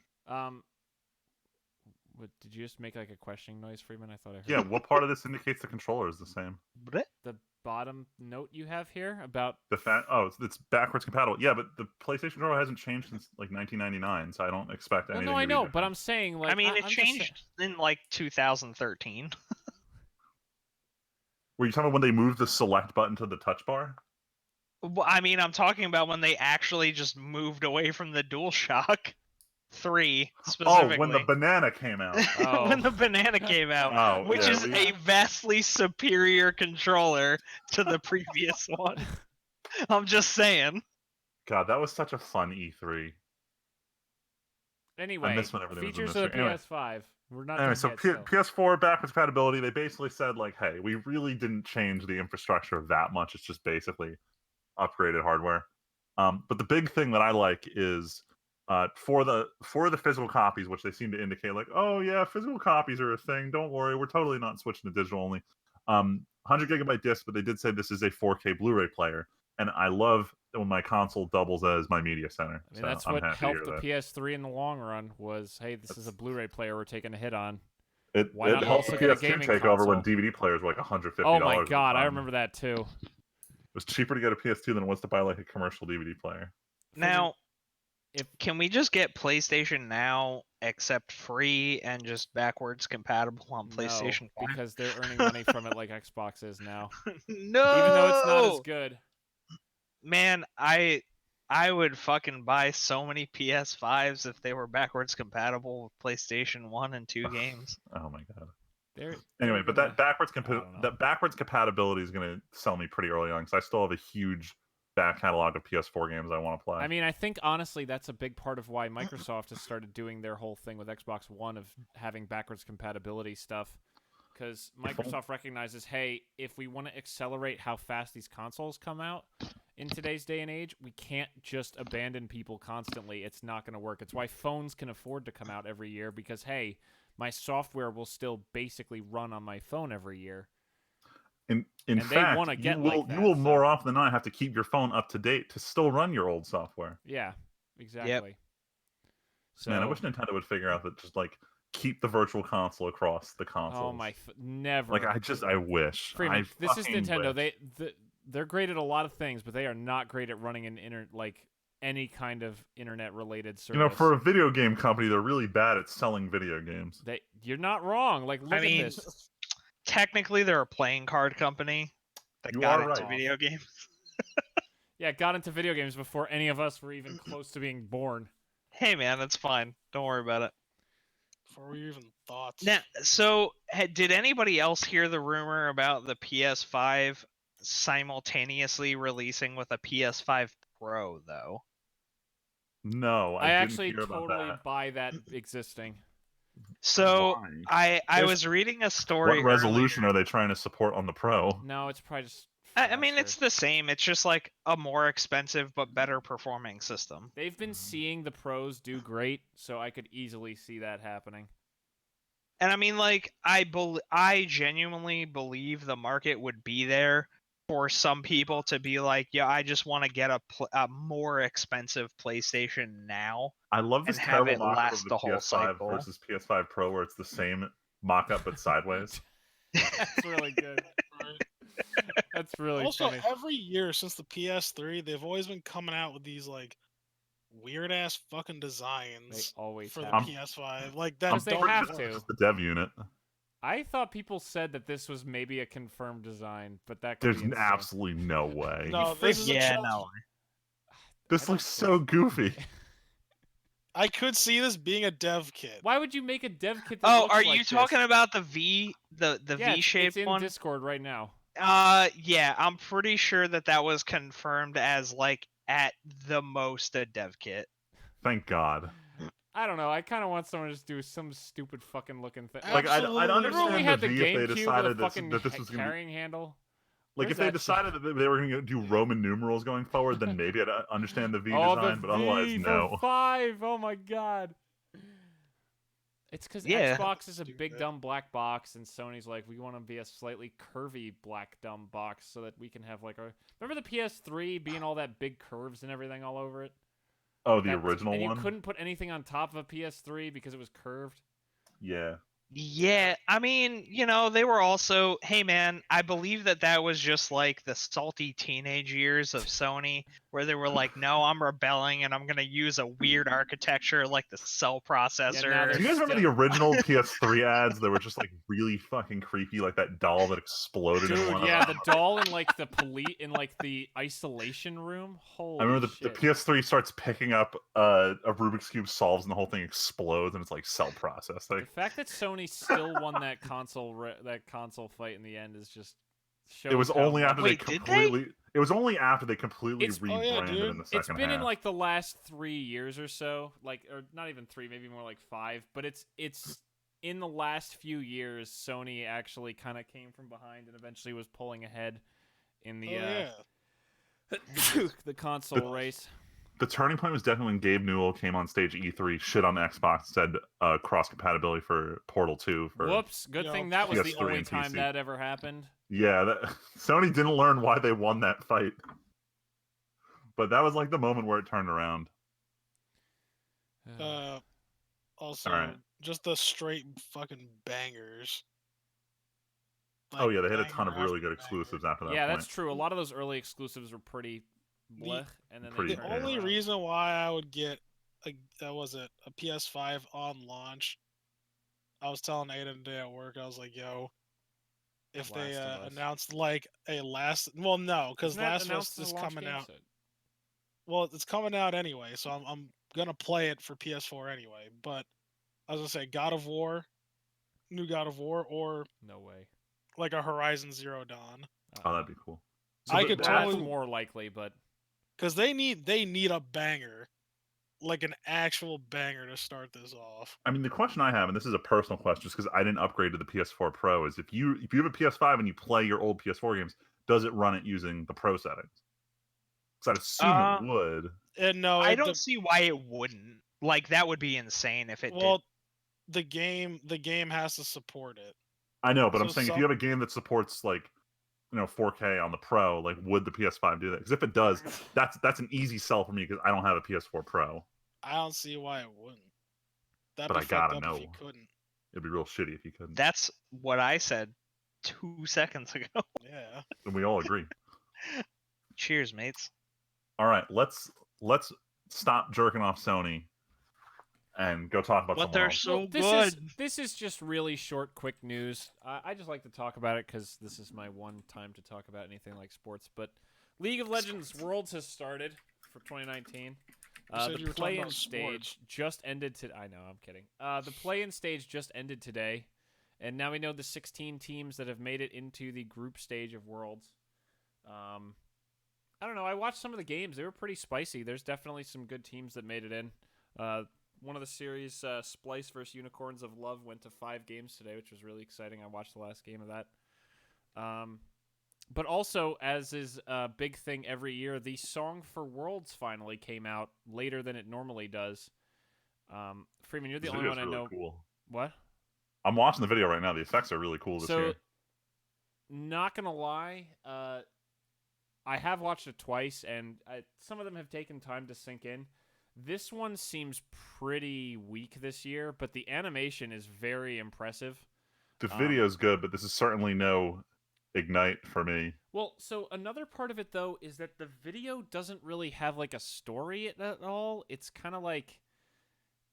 What, did you just make like a questioning noise, Freeman? I thought I heard. yeah, what part of this indicates the controller is the same? The bottom note you have here about The fact, it's backwards compatible. Yeah, but the PlayStation controller hasn't changed since like 1999, so I don't expect well, anything. no, I to be know, but different. I'm saying like I mean, it I'm just saying- changed in like 2013. Were you talking about when they moved the select button to the touch bar? Well, I mean, I'm talking about when they actually just moved away from the DualShock 3 specifically. Oh, when the banana came out. Oh. when the banana came out, Oh, which yeah, is a vastly superior controller to the previous one. I'm just saying. God, that was such a fun E3. Anyway, miss when everything was a features of the mystery. Anyway. PS5. We're not Anyway, done so yet still. PS4 backwards compatibility, they basically said like, hey, we really didn't change the infrastructure that much. It's just basically upgraded hardware. But the big thing that I like is for the physical copies, which they seem to indicate like, oh yeah, physical copies are a thing. Don't worry, we're totally not switching to digital only. 100 gigabyte disc, but they did say this is a 4K Blu-ray player, and I love when my console doubles as my media center. I mean, so that's I'm what happy to helped hear the that. PS3 in the long run was, hey, this is a Blu-ray player we're taking a hit on. It Why not helped the also get a PS2 gaming take over when console? DVD players were like $150. Oh my at the god, I time. remember that too. It was cheaper to get a PS2 than it was to buy like a commercial DVD player. Now, if- can we just get PlayStation Now accept free and just backwards compatible on PlayStation No, 5? because they're earning money from it like Xbox is now. No! Even though it's not as good. Man, I would fucking buy so many PS5s if they were backwards compatible with PlayStation 1 and 2 games. Oh my god. They're Anyway, but gonna- that backwards I don't know. that backwards compatibility is going to sell me pretty early on because I still have a huge back catalog of PS4 games I want to play. I mean, I think honestly that's a big part of why Microsoft has started doing their whole thing with Xbox One of having backwards compatibility stuff. Because Microsoft recognizes, hey, if we want to accelerate how fast these consoles come out in today's day and age, we can't just abandon people constantly. It's not going to work. It's why phones can afford to come out every year because, hey, my software will still basically run on my phone every year. in and they fact, wanna get you will like that, you will so- more often than not have to keep your phone up to date to still run your old software. Yeah, exactly. So, Man, I wish Nintendo would figure out that just like keep the virtual console across the consoles. oh my, never. Like I wish. Freeman, I this is fucking Nintendo. wish. They're great at a lot of things, but they are not great at running an any kind of internet related service. You know, for a video game company, they're really bad at selling video games. You're not wrong. Like, look I at mean, this. Technically, they're a playing card company that You got are into right. video games. Yeah, got into video games before any of us were even close to being born. Hey, man, that's fine. Don't worry about it. Before we even thought. Now, so did anybody else hear the rumor about the PS5 simultaneously releasing with a PS5 Pro, though? No, I didn't actually hear about totally that. buy that existing. So Why? I There's- was reading a story. What resolution earlier. are they trying to support on the Pro? No, it's probably just. I mean, it's faster. the same. It's just like a more expensive but better performing system. They've been seeing the pros do great, so I could easily see that happening. And I mean, like, I genuinely believe the market would be there for some people to be like, yeah, I just want to get a more expensive PlayStation now. I love this And have terrible it mock-up last of the the whole PS5 cycle. versus PS5 Pro, where it's the same mock-up but sideways. That's really good. That's really Also, funny. every year since the PS3, they've always been coming out with these like weird ass fucking They designs always for the have. PS5. Like that Because they don't have work. to. Just the dev unit. I thought people said that this was maybe a confirmed design, but that could There's be insane. absolutely no way. No, this is a Yeah, trilogy. no. This I don't looks so think goofy. I could see this being a dev kit. Why would you make a dev kit that Oh, looks are like you talking this? about the V, the Yeah, V-shaped it's in one? Discord right now. Yeah, I'm pretty sure that was confirmed as like at the most a dev kit. Thank God. I don't know. I kind of want someone to just do some stupid fucking looking thing. Like, I'd Absolutely. Remember when we understand had the the V if they GameCube with a decided fucking that this was going to be... carrying handle? Like, Where's if they that decided that they were going to do Roman numerals going forward, then maybe I'd understand the V Oh, design, the but otherwise, V no. for 5. Oh my god. It's because Yeah. Xbox is a big Stupid. dumb black box, and Sony's like, we want to be a slightly curvy black dumb box so that we can have like a. Remember the PS3 being all that big curves and everything all over it? Oh, the That- original and one? you couldn't put anything on top of a PS3 because it was curved. Yeah. Yeah, I mean, they were also, hey man, I believe that was just like the salty teenage years of Sony, where they were like, no, I'm rebelling and I'm gonna use a weird architecture like the cell processor. Do you guys remember the original PS3 ads that were just like really fucking creepy, like that doll that exploded in Dude, one yeah, of the them? doll in like the isolation room. Holy I remember the shit. PS3 starts picking up a Rubik's Cube, solves, and the whole thing explodes, and it's like cell processing. The fact that Sony still won that console fight in the end is just shows It was how only much- after Wait, they did they? completely. It was only after they completely It's- oh, yeah, rebranded dude. in the second It's been half. in like the last 3 years or so, or not even 3, maybe more like 5. But it's in the last few years, Sony actually kind of came from behind and eventually was pulling ahead in the yeah. the console race. The turning point was definitely when Gabe Newell came on stage at E3, shit on Xbox, said cross compatibility for Portal 2. For Whoops! Good Yeah, thing that was the PS3 only and time PC. that ever happened. Yeah, Sony didn't learn why they won that fight, but that was like the moment where it turned around. Also, Alright. just the straight fucking bangers. Oh yeah, they had a banger ton of really after good banger. exclusives after that Yeah, point. that's true. A lot of those early exclusives were pretty blech, and then Pretty they The turned it only around. reason why I would get a PS5 on launch, I was telling Aiden today at work, I was like, yo, if they Last of Us. announced like a no, because Isn't that Last of Us announced as is a launch coming game? out. So- Well, it's coming out anyway, so I'm gonna play it for PS4 anyway. But I was gonna say God of War, new God of War, or No way. like a Horizon Zero Dawn, Oh, that'd be cool. I the- could the That's totally- more likely, but because they need a banger, like an actual banger to start this off. I mean, the question I have, and this is a personal question, just because I didn't upgrade to the PS4 Pro, is if you have a PS5 and you play your old PS4 games, does it run it using the Pro settings? Because I'd assume it would. And no, I don't see why it wouldn't. Like that would be insane if it well, the game has to support it. I know, but I'm So saying if some- you have a game that supports like 4K on the Pro, like would the PS5 do that? Because if it does, that's an easy sell for me because I don't have a PS4 Pro. I don't see why it wouldn't. That'd But be I fucked gotta up know. if you couldn't. It'd be real shitty if you couldn't. That's what I said 2 seconds ago. Yeah. And we all agree. Cheers, mates. All right, let's stop jerking off Sony and go talk about But something they're else. so this good. this is just really short, quick news. I just like to talk about it because this is my one time to talk about anything like sports. But League of Legends Worlds has started for 2019. said The you were talking play-in about stage sports. just ended. I know, I'm kidding. The play-in stage just ended today, and now we know the 16 teams that have made it into the group stage of Worlds. I don't know. I watched some of the games. They were pretty spicy. There's definitely some good teams that made it in. One of the series, Splice versus Unicorns of Love, went to 5 games today, which was really exciting. I watched the last game of that. But also, as is a big thing every year, the Song for Worlds finally came out later than it normally does. Freeman, you're the This only one video's I really know. cool. What? I'm watching the video right now. The effects are really cool this year. Not gonna lie, I have watched it twice, and some of them have taken time to sink in. This one seems pretty weak this year, but the animation is very impressive. The video's good, but this is certainly no Ignite for me. Well, so another part of it though is that the video doesn't really have like a story at all. It's kind of like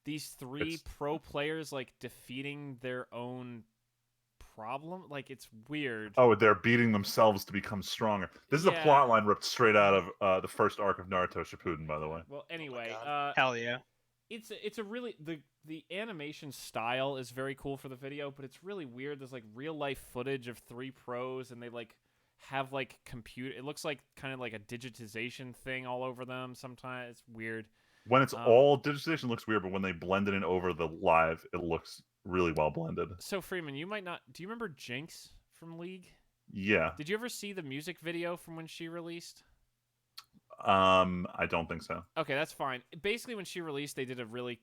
these three It's- pro players like defeating their own problem. Like it's weird. Oh, they're beating themselves to become stronger. This is a Yeah. plot line ripped straight out of the first arc of Naruto Shippuden, by the way. Well, anyway, God. Hell yeah. it's a really the animation style is very cool for the video, but it's really weird. There's like real life footage of three pros, and they like have like computer. It looks like kind of like a digitization thing all over them. Sometimes it's weird. When it's all digitization, it looks weird, but when they blend it in over the live, it looks really well blended. So Freeman, you might not. Do you remember Jinx from League? Yeah. Did you ever see the music video from when she released? I don't think so. Okay, that's fine. Basically, when she released, they did a really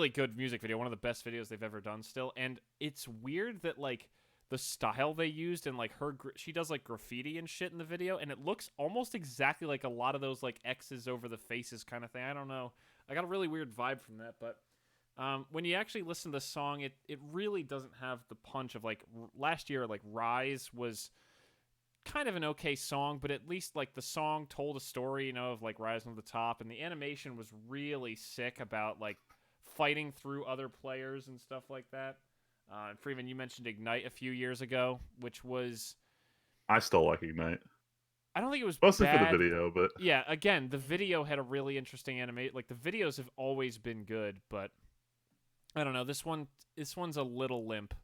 good music video, one of the best videos they've ever done still. And it's weird that like the style they used and like she does like graffiti and shit in the video, and it looks almost exactly like a lot of those like X's over the faces kind of thing. I don't know. I got a really weird vibe from that, but when you actually listen to the song, it really doesn't have the punch of like last year. Like Rise was kind of an okay song, but at least like the song told a story, you know, of like rising to the top, and the animation was really sick about like fighting through other players and stuff like that. And Freeman, you mentioned Ignite a few years ago, which was I still like Ignite. I don't think it was Mostly bad. for the video, but Yeah, again, the video had a really interesting animate. Like the videos have always been good, but I don't know. This one's a little limp.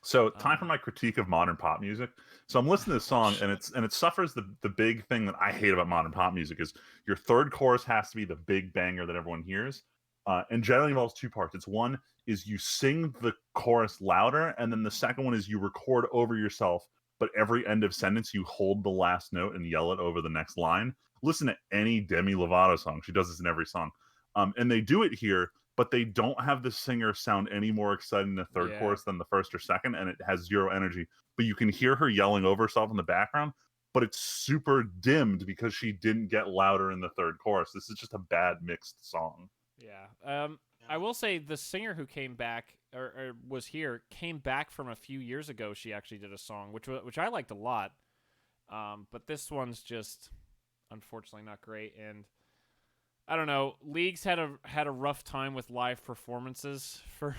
So, time for my critique of modern pop music. So, I'm listening to this song, and it suffers the big thing that I hate about modern pop music is your third chorus has to be the big banger that everyone hears, and generally involves two parts. It's one is you sing the chorus louder, and then the second one is you record over yourself, but every end of sentence you hold the last note and yell it over the next line. Listen to any Demi Lovato song; she does this in every song, and they do it here. But they don't have the singer sound any more exciting in the third chorus than the first or second, and it has zero energy. But you can hear her yelling over herself in the background, but it's super dimmed because she didn't get louder in the third chorus. This is just a bad mixed song. Yeah. I will say the singer who came back or was here came back from a few years ago. She actually did a song which I liked a lot. But this one's just unfortunately not great, and I don't know. League's had a rough time with live performances for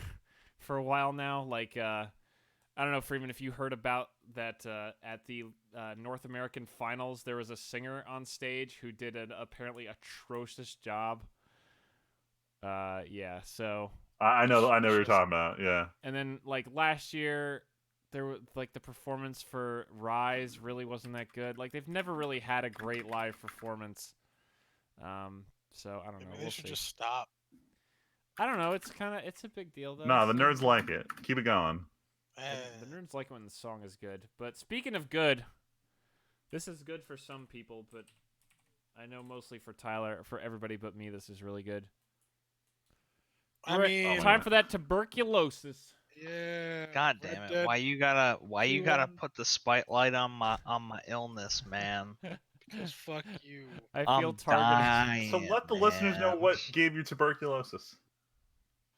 a while now. Like I don't know, Freeman, if you heard about that at the North American Finals, there was a singer on stage who did an apparently atrocious job. Yeah. So I know what you're talking about. Yeah. And then like last year, there was like the performance for Rise really wasn't that good. Like they've never really had a great live performance. So I don't know. Maybe We'll they should see. just stop. I don't know. It's a big deal though. No, the so- nerds like it. Keep it going. The nerds like it when the song is good. But speaking of good, this is good for some people, but I know mostly for Tyler, for everybody but me, this is really good. I Alright, mean, time for that tuberculosis. yeah. God Red damn it! Dead Why you gotta 2, put the spotlight on my illness, man? Because fuck you. I I'm feel targeted. dying, So let the listeners know man. what gave you tuberculosis.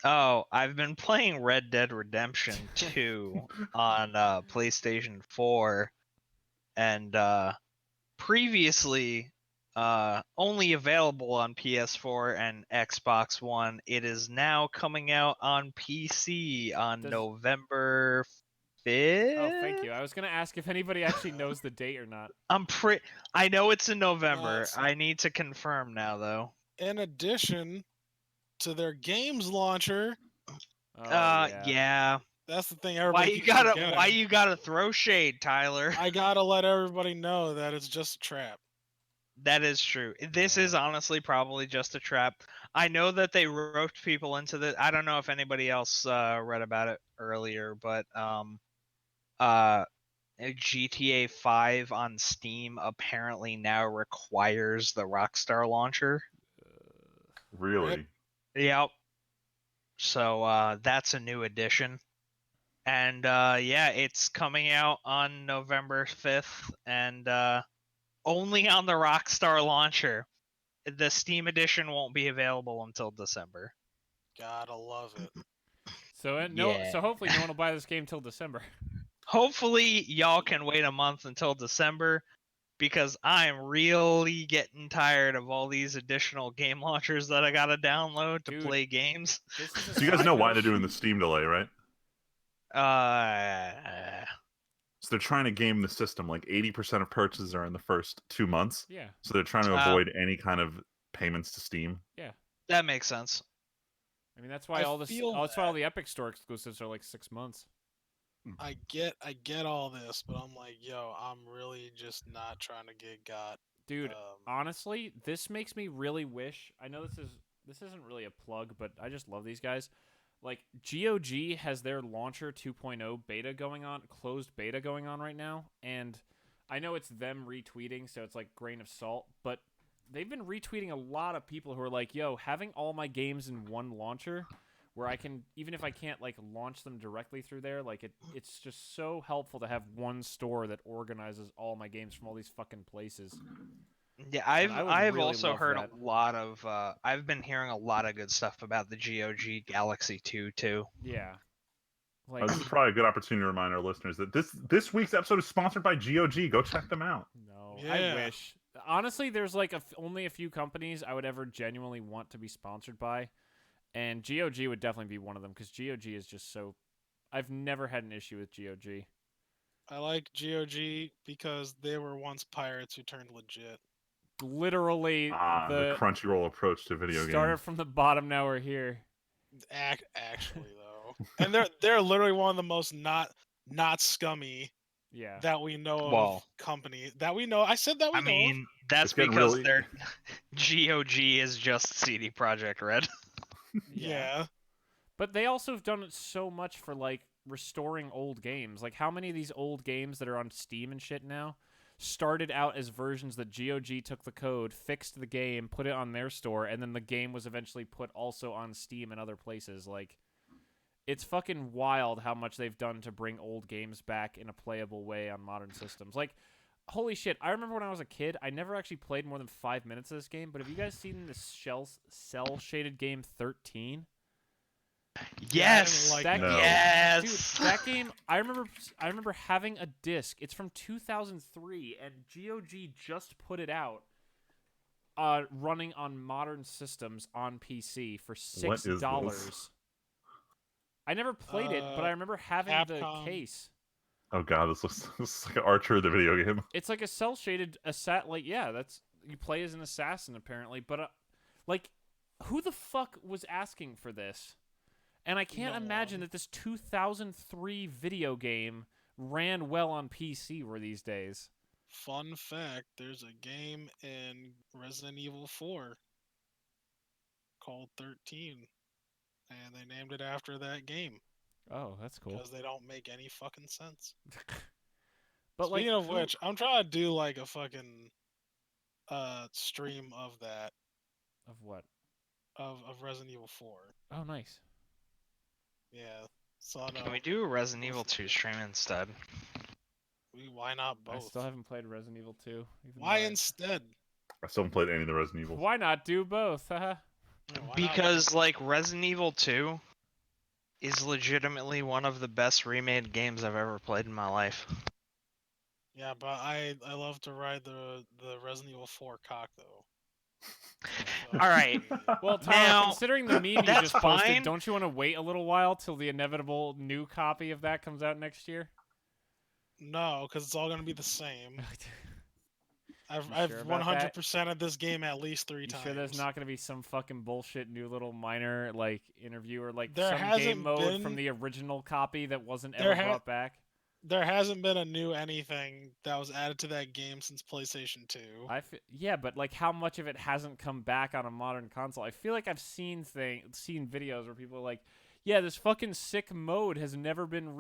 Oh, I've been playing Red Dead Redemption 2 on PlayStation 4, and previously only available on PS4 and Xbox One. It is now coming out on PC on Does- November 5th. Oh, thank you. I was gonna ask if anybody actually knows the date or not. I know it's in November. it's- I need to confirm now, though. In addition to their games launcher, Oh, Yeah. that's the thing. Why Everybody you keeps gotta forgetting. throw shade, Tyler? I gotta let everybody know that it's just a trap. That is true. This is honestly probably just a trap. I know that they roped people into the. I don't know if anybody else read about it earlier, but GTA 5 on Steam apparently now requires the Rockstar launcher. Really? Yep. So that's a new addition. And yeah, it's coming out on November 5th and only on the Rockstar launcher. The Steam edition won't be available until December. Gotta love it. So Yeah. So hopefully no one will buy this game till December. hopefully y'all can wait a month until December, because I'm really getting tired of all these additional game launchers that I gotta download to Dude, play games. This is a So you guys side know why note. they're doing the Steam delay, right? So they're trying to game the system. Like 80% of purchases are in the first 2 months. Yeah, So they're trying to avoid any kind of payments to Steam. yeah. that makes sense. I mean, that's why I all this. feel That's why all the Epic Store exclusives are like 6 months. I get all this, but I'm like, yo, I'm really just not trying to get got. Dude, honestly, this makes me really wish. I know this isn't really a plug, but I just love these guys. Like GOG has their launcher 2.0 beta going on, closed beta going on right now, and I know it's them retweeting, so it's like grain of salt, but they've been retweeting a lot of people who are like, "Yo, having all my games in one launcher where I can, even if I can't like launch them directly through there, like it's just so helpful to have one store that organizes all my games from all these fucking places." Yeah, And I would I've really also love heard that. a lot of I've been hearing a lot of good stuff about the GOG Galaxy 2 too. Yeah. Like This is probably a good opportunity to remind our listeners that this week's episode is sponsored by GOG. Go check them out. no, Yeah. I wish. Honestly, there's like only a few companies I would ever genuinely want to be sponsored by, and GOG would definitely be one of them because GOG is just so. I've never had an issue with GOG. I like GOG because they were once pirates who turned legit. Literally, The Crunchyroll approach to video started games. from the bottom. Now we're here. Actually, though, and they're literally one of the most not scummy Yeah. that we know Well, of company that we know. I said that we I know. mean, that's It's getting because really- their GOG is just CD Projekt Red. Yeah. But they also have done it so much for like restoring old games. Like how many of these old games that are on Steam and shit now started out as versions that GOG took the code, fixed the game, put it on their store, and then the game was eventually put also on Steam and other places. Like it's fucking wild how much they've done to bring old games back in a playable way on modern systems. Like holy shit, I remember when I was a kid, I never actually played more than 5 minutes of this game, but have you guys seen this cell shaded game 13? Yes. like that No. game, Yes. dude, that game. I remember having a disc. It's from 2003, and GOG just put it out, running on modern systems on PC for What is this? $6. I never played it, but I remember having the Capcom. case. Oh god, this looks like an Archer the video game. It's like a cell shaded like yeah, that's you play as an assassin apparently, but like who the fuck was asking for this? And I can't No imagine one. that this 2003 video game ran well on PC were these days. Fun fact: there's a game in Resident Evil 4 called 13, and they named it after that game Oh, that's cool. because they don't make any fucking sense. But Speaking like of which, I'm trying to do like a fucking stream of that of what? of Resident Evil 4. Oh, nice. Yeah. So I Can know we do a Resident Evil 2 stream instead? why not I both? still haven't played Resident Evil 2. even Why though instead? I still haven't played any of the Resident Evils. Why not do both? Haha. Yeah, why not Because like Resident Evil 2 is legitimately one of the best remade games I've ever played in my life. Yeah, but I love to ride the Resident Evil 4 cock though. So, All right. Well, Tyler, Now, considering the meme you that's just posted, fine. don't you want to wait a little while till the inevitable new copy of that comes out next year? No, because it's all gonna be the same. I've You I've sure about that? 100% of this game at least 3 You times. sure there's not going to be some fucking bullshit new little minor like interview or like There some game hasn't mode from been- the original copy that wasn't There ever ha- brought back? There hasn't been a new anything that was added to that game since PlayStation 2. Yeah, but like how much of it hasn't come back on a modern console? I feel like I've seen videos where people are like, yeah, this fucking sick mode has never been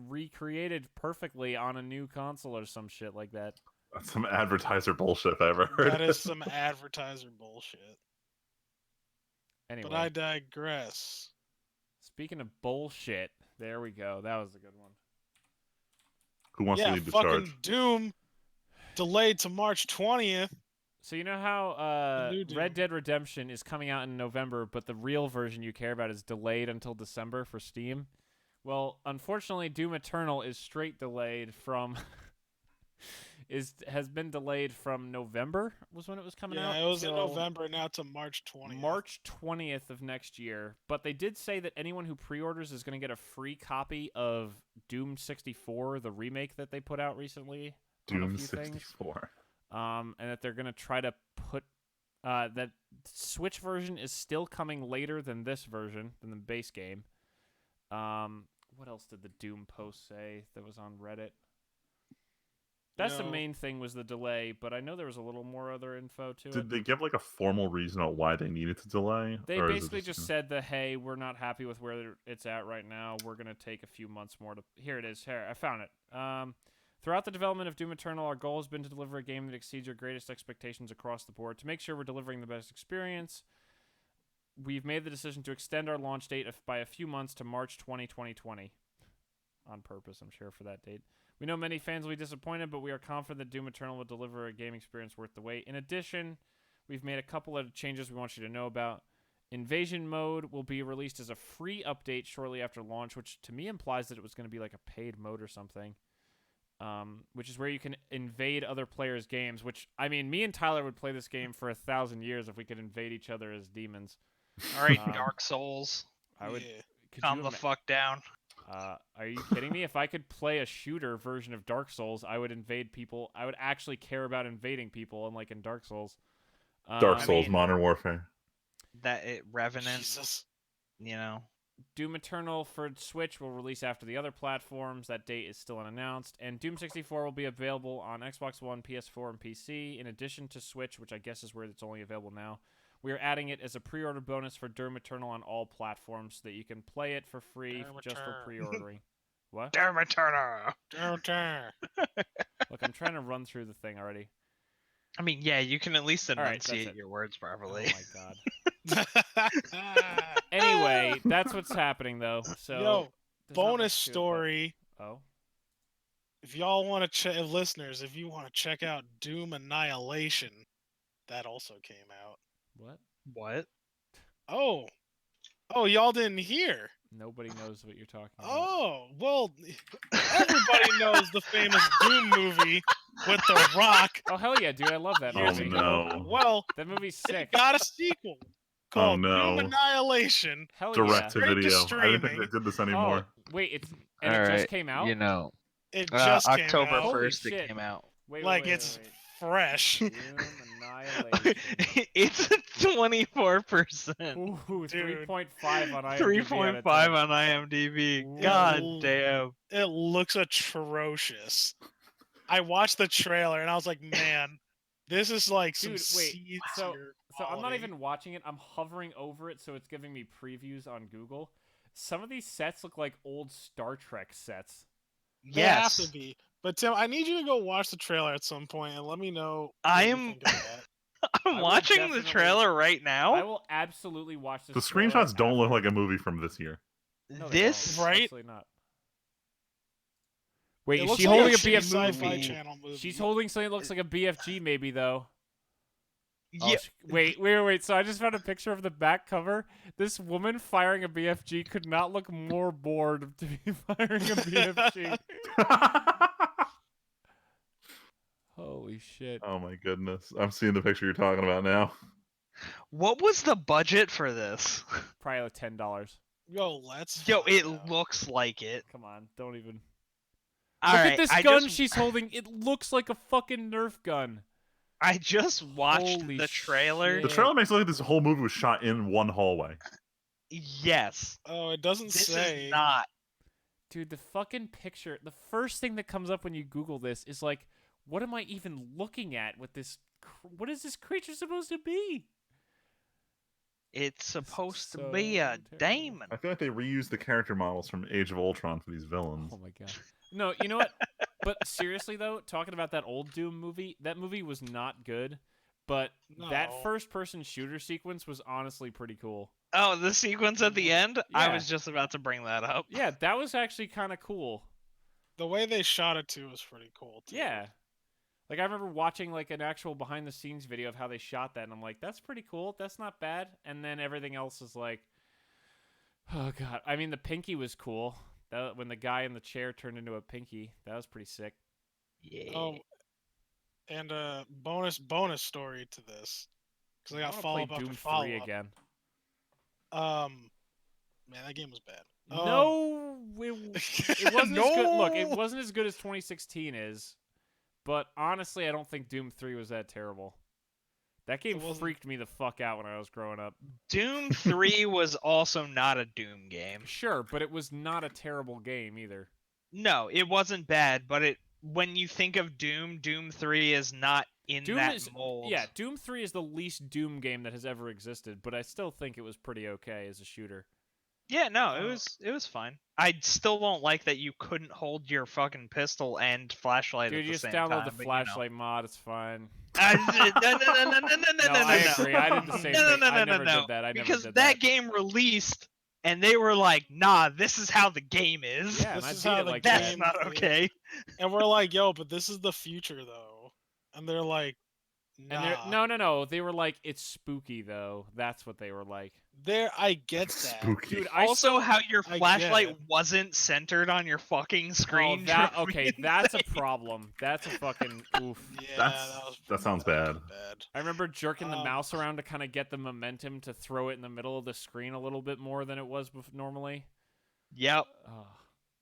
recreated perfectly on a new console or some shit like that. That's some advertiser bullshit if I ever heard. That is some advertiser bullshit. Anyway, But I digress. speaking of bullshit, there we go. That was a good one. Who wants to Yeah, lead the fucking charge? Doom delayed to March 20th. So you know how The new Doom. Red Dead Redemption is coming out in November, but the real version you care about is delayed until December for Steam? Well, unfortunately, Doom Eternal is straight delayed from has been delayed from November was when it was coming out. Yeah, it was in till November, now to March 20th. March 20th of next year. But they did say that anyone who pre-orders is going to get a free copy of Doom 64, the remake that they put out recently. Doom 64. And that they're going to try to put that Switch version is still coming later than this version, than the base game. What else did the Doom post say that was on Reddit? That's the main thing, was the delay, but I know there was a little more other info to it. Did they give like a formal reason on why they needed to delay? They or is it basically just said that, hey, we're not happy with where it's at right now. We're going to take a few months more to... Here it is. Here, I found it. Throughout the development of Doom Eternal, our goal has been to deliver a game that exceeds your greatest expectations across the board. To make sure we're delivering the best experience, we've made the decision to extend our launch date by a few months to March 2020. On purpose, I'm sure, for that date. We know many fans will be disappointed, but we are confident that Doom Eternal will deliver a game experience worth the wait. In addition, we've made a couple of changes we want you to know about. Invasion Mode will be released as a free update shortly after launch, which to me implies that it was going to be like a paid mode or something. Which is where you can invade other players' games, which, I mean, me and Tyler would play this game for 1,000 years if we could invade each other as demons. All right, Dark Souls. I would... Yeah. Calm the fuck down. Are you kidding me? If I could play a shooter version of Dark Souls, I would invade people. I would actually care about invading people, unlike in Dark Souls. Dark Souls, Modern Warfare. Revenant, Jesus. you know. Doom Eternal for Switch will release after the other platforms. That date is still unannounced. And Doom 64 will be available on Xbox One, PS4, and PC, in addition to Switch, which I guess is where it's only available now. We are adding it as a pre-order bonus for Doom Eternal on all platforms so that you can play it for free just for pre-ordering. What? Doom Eternal. Look, I'm trying to run through the thing already. I mean, yeah, you can at least right, enunciate your words properly. Oh my god. Anyway, that's what's happening though. So, Yo, there's not bonus much to it, story. but- Oh. If y'all want to check, listeners, if you want to check out Doom Annihilation, that also came out. What? What? Oh, y'all didn't hear. Nobody knows what you're talking about. Oh, well, everybody knows the famous Doom movie with The Rock. Oh, hell yeah, dude. I love that Years movie. ago. no. Well, That movie's they sick. got a sequel called no. Doom Annihilation. Hell Direct to Straight to video. I didn't think streaming. they did this yeah. anymore. Oh, wait, it just Alright, came out? You know, It just came October out. Holy 1st it shit. came out. Wait, Like wait, it's wait. fresh. Doom Annihilation. It's a 24%. Ooh, Dude. 3.5 on IMDb. 3.5 on IMDb. God Ooh. damn. It looks atrocious. I watched the trailer and I was like, man, this is like some Dude, wait, so C-tier I'm not quality. even watching it. I'm hovering over it, so it's giving me previews on Google. Some of these sets look like old Star Trek sets. They have Yes. to be. But Tim, I need you to go watch the trailer at some point and let me know. I what you am- think of that. I I'm will watching the definitely- trailer right I now. will absolutely watch this. The trailer screenshots don't look after- like a movie from this year. No, they This don't. Right? Absolutely not. Wait, It is looks she like holding a shitty BFG? Sci-Fi Channel movie. She's holding something that looks like a BFG, maybe though. Oh, Yeah, wait. So I just found a picture of the back cover. This woman firing a BFG could not look more bored to be firing a BFG. Holy shit. Oh my goodness. I'm seeing the picture you're talking about now. what was the budget for this? Probably like $10. Yo, let's. Yo, find it out. looks like it. Come on, don't even. All Look right, at this I gun just, she's holding. It looks like a fucking Nerf gun. I just watched Holy the trailer. The shit. trailer makes it look like this whole movie was shot in one hallway. Yes. Oh, it doesn't This say. is not. Dude, the fucking picture, the first thing that comes up when you Google this is like, what am I even looking at with this? What is this creature supposed to be? It's supposed to so be a terrible. demon. I feel like they reused the character models from Age of Ultron for these villains. Oh my god. No, you know what? But seriously though, talking about that old Doom movie, that movie was not good. But that No. first-person shooter sequence was honestly pretty cool. Oh, the sequence at the end? I Yeah. was just about to bring that up. Yeah, that was actually kind of cool. The way they shot it too was pretty cool too. Yeah. Like I remember watching like an actual behind the scenes video of how they shot that and I'm like, that's pretty cool. That's not bad. And then everything else is like, oh god. I mean, the Pinky was cool, That when the guy in the chair turned into a pinky, that was pretty sick. Yeah. Oh, and bonus story to this, because I got wanna follow play up after Doom follow 3 up. again. Man, that game was bad. No, it wasn't as good. Look, it wasn't as good as 2016 is, but honestly, I don't think Doom 3 was that terrible. That game freaked me the fuck out when I was growing up. Doom 3 was also not a Doom game. Sure, but it was not a terrible game either. No, it wasn't bad, but when you think of Doom, Doom 3 is not in that mold. Yeah, Doom 3 is the least Doom game that has ever existed, but I still think it was pretty okay as a shooter. Yeah, no, it was fine. I still don't like that you couldn't hold your fucking pistol and flashlight Dude, at you the just same download time. the flashlight mod, it's fine. No, I agree. I did the same thing. I never did that. Because that game released, and they were like, "Nah, this is how the game is. Yeah, and This I is beat how it the like game That's that. not okay." And we're like, yo, but this is the future though. And they're like, nah. And no. They were like, it's spooky though. That's what they were like. I get that. Spooky. Dude, Also, how your I get flashlight it. wasn't centered on your fucking screen. Oh, drove me okay, that's a insane. problem. That's a fucking oof. Yeah, that sounds bad. I remember jerking the mouse around to kind of get the momentum to throw it in the middle of the screen a little bit more than it was normally. Yep.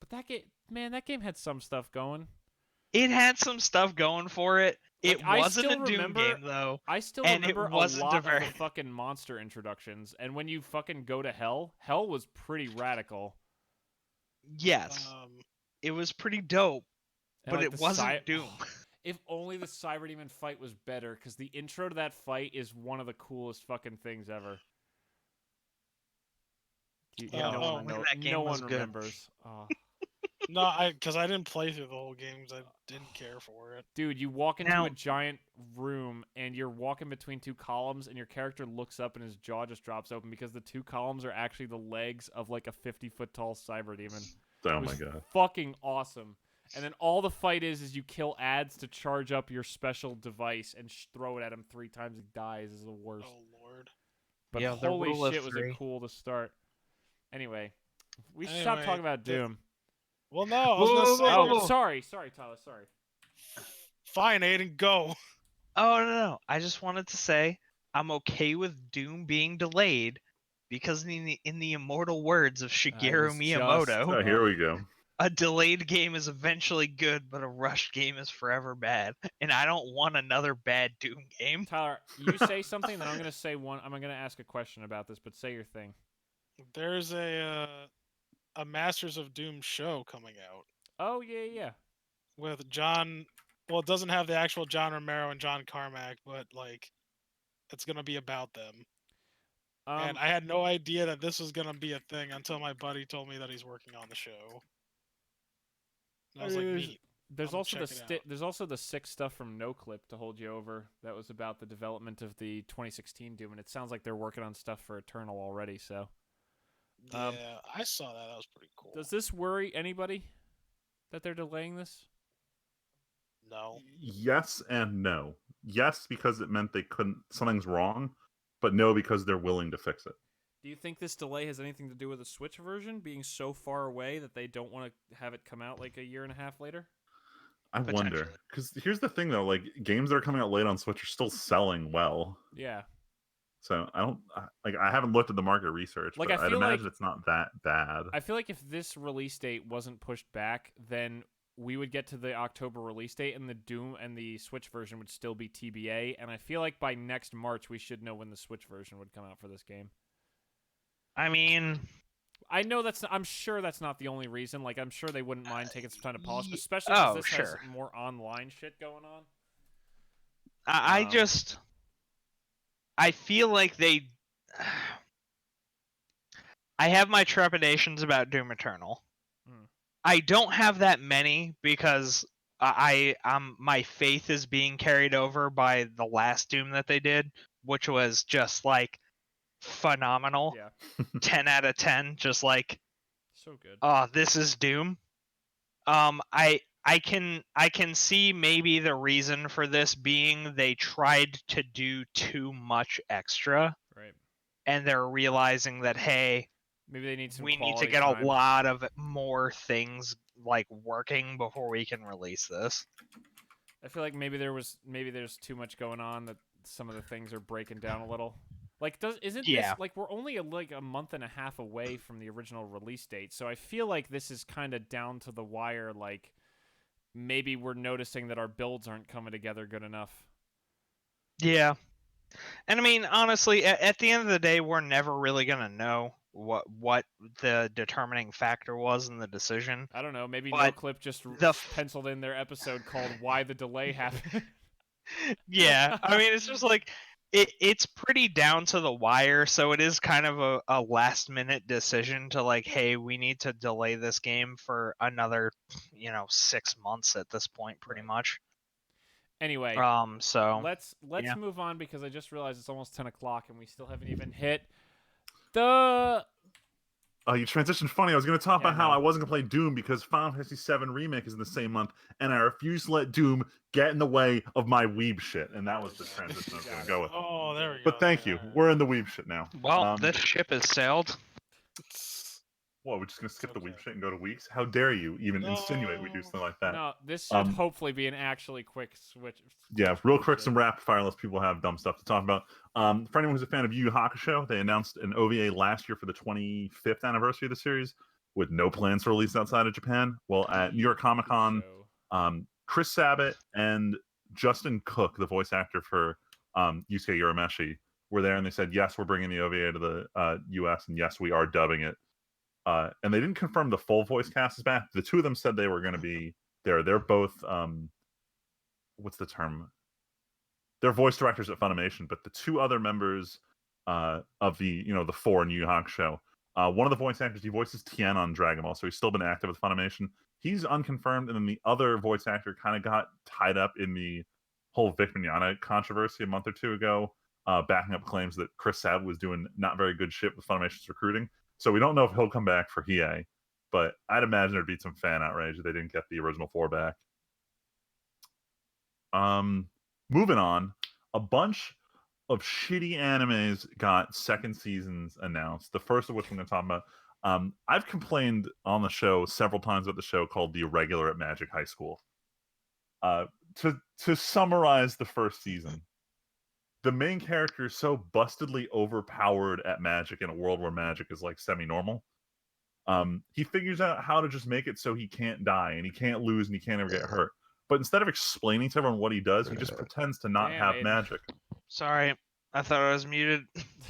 But that game had some stuff going. It had some stuff going for it. Like, It wasn't a Doom game though. I still and remember it a wasn't lot of the very- fucking monster introductions, and when you fucking go to hell was pretty radical. Yes, it was pretty dope, And, but like, it wasn't Doom. If only the Cyberdemon fight was better, because the intro to that fight is one of the coolest fucking things ever. No one remembers. No, because I didn't play through the whole game because I didn't care for it. Dude, you walk into a giant room and you're walking between two columns, and your character looks up and his jaw just drops open because the two columns are actually the legs of like a 50-foot tall Cyberdemon. Oh my god! Fucking awesome. And then all the fight is you kill ads to charge up your special device and throw it at him 3 times. He dies. Is the worst. Oh lord! But yeah, holy shit, was it cool to start. Anyway, we should stop talking about Doom. Well, no, I was gonna say. Oh, sorry, Tyler. Sorry. Fine, Aiden, go. Oh no! I just wanted to say I'm okay with Doom being delayed because in the immortal words of Shigeru Miyamoto, here we go. A delayed game is eventually good, but a rushed game is forever bad. And I don't want another bad Doom game. Tyler, you say something, then I'm gonna say one. I'm gonna ask a question about this, but say your thing. There's a Masters of Doom show coming out. Oh yeah. With John. Well, it doesn't have the actual John Romero and John Carmack, but like, it's gonna be about them. And I had no idea that this was gonna be a thing until my buddy told me that he's working on the show. And I was like, neat. There's also the sick stuff from NoClip to hold you over. That was about the development of the 2016 Doom, and it sounds like they're working on stuff for Eternal already. So. Yeah, I saw that. That was pretty cool. Does this worry anybody that they're delaying this? No. Yes and no. Yes, because it meant something's wrong, but no, because they're willing to fix it. Do you think this delay has anything to do with the Switch version being so far away that they don't want to have it come out like a year and a half later? I wonder. Because here's the thing, though. Like, games that are coming out late on Switch are still selling well. Yeah. So I haven't looked at the market research, like, but I'd imagine it's not that bad. I feel like if this release date wasn't pushed back, then we would get to the October release date, and the Doom and the Switch version would still be TBA. And I feel like by next March, we should know when the Switch version would come out for this game. I mean, I know I'm sure that's not the only reason. Like, I'm sure they wouldn't mind taking some time to polish, especially because this has more online shit going on. I feel like I have my trepidations about Doom Eternal. I don't have that many because my faith is being carried over by the last Doom that they did, which was just like phenomenal. Yeah. 10 out of 10, just like so good. This is Doom. I can see maybe the reason for this being they tried to do too much extra. Right. And they're realizing that, hey, Maybe they need some. We need to quality get time. a lot of more things like working before we can release this. I feel like maybe there's too much going on that some of the things are breaking down a little. Like, isn't Yeah. this like we're only like a month and a half away from the original release date? So I feel like this is kind of down to the wire. Like, maybe we're noticing that our builds aren't coming together good enough. Yeah. And I mean, honestly, at the end of the day, we're never really gonna know what the determining factor was in the decision. I don't know. Maybe But NoClip just the penciled in their episode called "Why the Delay Happened." Yeah, I mean, it's just like it's pretty down to the wire, so it is kind of a last minute decision to like, hey, we need to delay this game for another, 6 months at this point, pretty much. Anyway, So let's yeah. move on because I just realized it's almost 10 o'clock and we still haven't even hit the. You transitioned funny. I was going to talk Yeah, about how no. I wasn't going to play Doom because Final Fantasy VII Remake is in the same month, and I refuse to let Doom get in the way of my Weeb shit. And that was the transition I was going to go with. Oh, there we go. But thank you. We're in the Weeb shit now. Well, this ship has sailed. What, we're just going to skip the Weeb shit and go to Weeks? How dare you even insinuate we do something like that? No, this should hopefully be an actually quick switch. Yeah, real quick, some rapid fire unless people have dumb stuff to talk about. For anyone who's a fan of Yu Yu Hakusho, they announced an OVA last year for the 25th anniversary of the series with no plans for release outside of Japan. Well, at New York Comic Con, Chris Sabat and Justin Cook, the voice actor for Yusuke Urameshi, were there, and they said, yes, we're bringing the OVA to the US, and yes, we are dubbing it. And they didn't confirm the full voice cast is back. The two of them said they were going to be there. They're both, what's the term? They're voice directors at Funimation, but the two other members of the four in Yu Yu Hakusho, one of the voice actors, he voices Tien on Dragon Ball, so he's still been active with Funimation. He's unconfirmed, and then the other voice actor kind of got tied up in the whole Vic Mignogna controversy a month or two ago, backing up claims that Chris Sabat was doing not very good shit with Funimation's recruiting. So we don't know if he'll come back for Hiei, but I'd imagine there'd be some fan outrage if they didn't get the original four back. Moving on, a bunch of shitty animes got second seasons announced. The first of which I'm going to talk about. I've complained on the show several times about the show called The Irregular at Magic High School. To summarize the first season, the main character is so bustedly overpowered at magic in a world where magic is like semi-normal. He figures out how to just make it so he can't die and he can't lose and he can't ever get hurt. But instead of explaining to everyone what he does, he just pretends to not have magic. Sorry, I thought I was muted.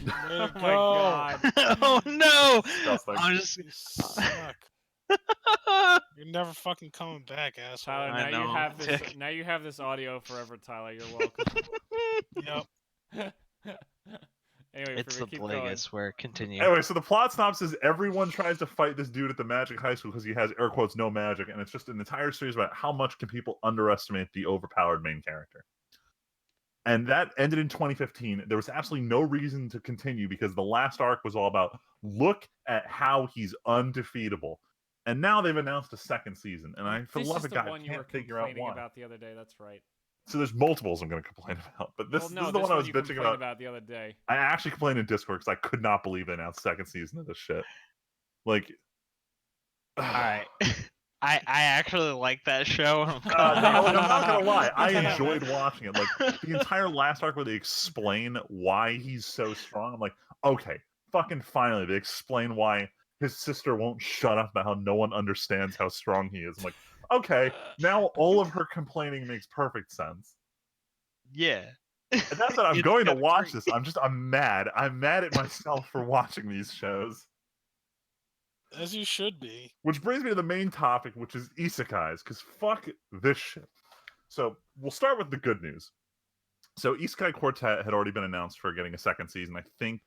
Oh my god! Oh no! Disgusting. I'm just. You suck. You're never fucking coming back, asshole. Tyler, I now you know. have this. Now you have this audio forever, Tyler. You're welcome. Yep. Anyway, It's the keep plague, going. I swear. Continue. Anyway, so the plot synopsis is everyone tries to fight this dude at the magic high school because he has, air quotes, no magic, and it's just an entire series about how much can people underestimate the overpowered main character. And that ended in 2015. There was absolutely no reason to continue because the last arc was all about look at how he's undefeatable. And now they've announced a second season, and I, for the love of God, can't figure out why. About the other day. That's right. So there's multiples I'm going to complain about, but this is the one I was bitching about the other day. I actually complained in Discord because I could not believe they announced second season of this shit. Like, All right. I actually like that show. I'm not gonna lie, I enjoyed watching it. Like the entire last arc where they explain why he's so strong. I'm like, okay, fucking finally they explain why his sister won't shut up about how no one understands how strong he is. I'm like, okay, now all of her complaining makes perfect sense. Yeah. And that's what I'm going to watch this. I'm mad. I'm mad at myself for watching these shows. As you should be. Which brings me to the main topic, which is isekais, because fuck this shit. So we'll start with the good news. So Isekai Quartet had already been announced for getting a second season, I think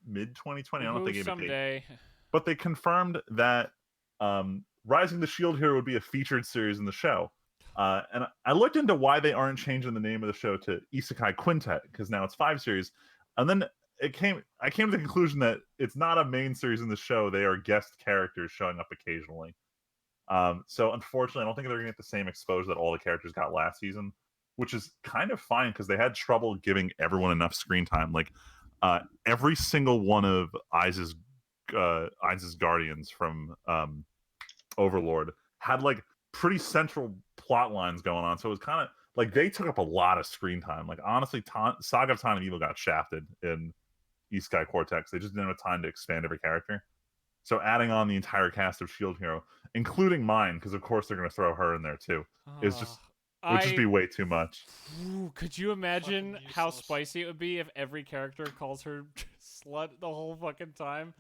mid-2020. I don't know if they gave a date. But they confirmed that Rising the Shield Hero would be a featured series in the show. And I looked into why they aren't changing the name of the show to Isekai Quintet, because now it's 5 series. And then I came to the conclusion that it's not a main series in the show. They are guest characters showing up occasionally. So unfortunately, I don't think they're going to get the same exposure that all the characters got last season, which is kind of fine because they had trouble giving everyone enough screen time. Like every single one of Aiza's Ainz's Guardians from Overlord had like pretty central plot lines going on, so it was kind of like they took up a lot of screen time. Like honestly, Saga of Time and Evil got shafted in Isekai Cortex. They just didn't have time to expand every character. So adding on the entire cast of Shield Hero, including mine, because of course they're going to throw her in there too, is just would just be way too much. Could you imagine Fucking how useless. spicy it would be if every character calls her slut the whole fucking time?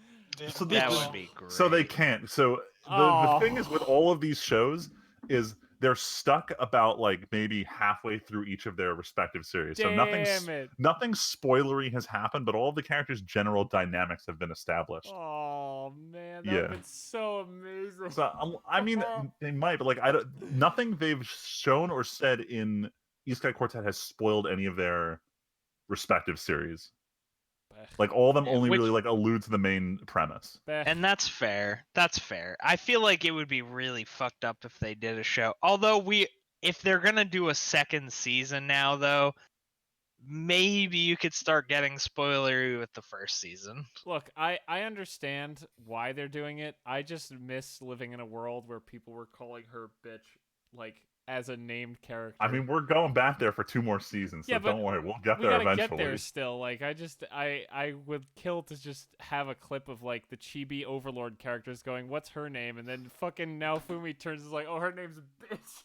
So That they- would be great. So they can't. So the thing is with all of these shows is they're stuck about like maybe halfway through each of their respective series. So nothing spoilery has happened, but all of the characters' general dynamics have been established. Oh man, that Yeah. would have been so amazing. So I mean, they might, but like nothing they've shown or said in Isekai Quartet has spoiled any of their respective series. Like all of them only really like allude to the main premise. And that's fair. That's fair. I feel like it would be really fucked up if they did a show. Although if they're gonna do a second season now, though, maybe you could start getting spoilery with the first season. Look, I understand why they're doing it. I just miss living in a world where people were calling her bitch like as a named character. I mean, we're going back there for 2 more seasons, so Yeah, but don't worry, we'll get we there gotta eventually. get there still. Like I would kill to just have a clip of like the chibi Overlord characters going, "What's her name?" and then fucking Naofumi turns is like, "Oh, her name's bitch."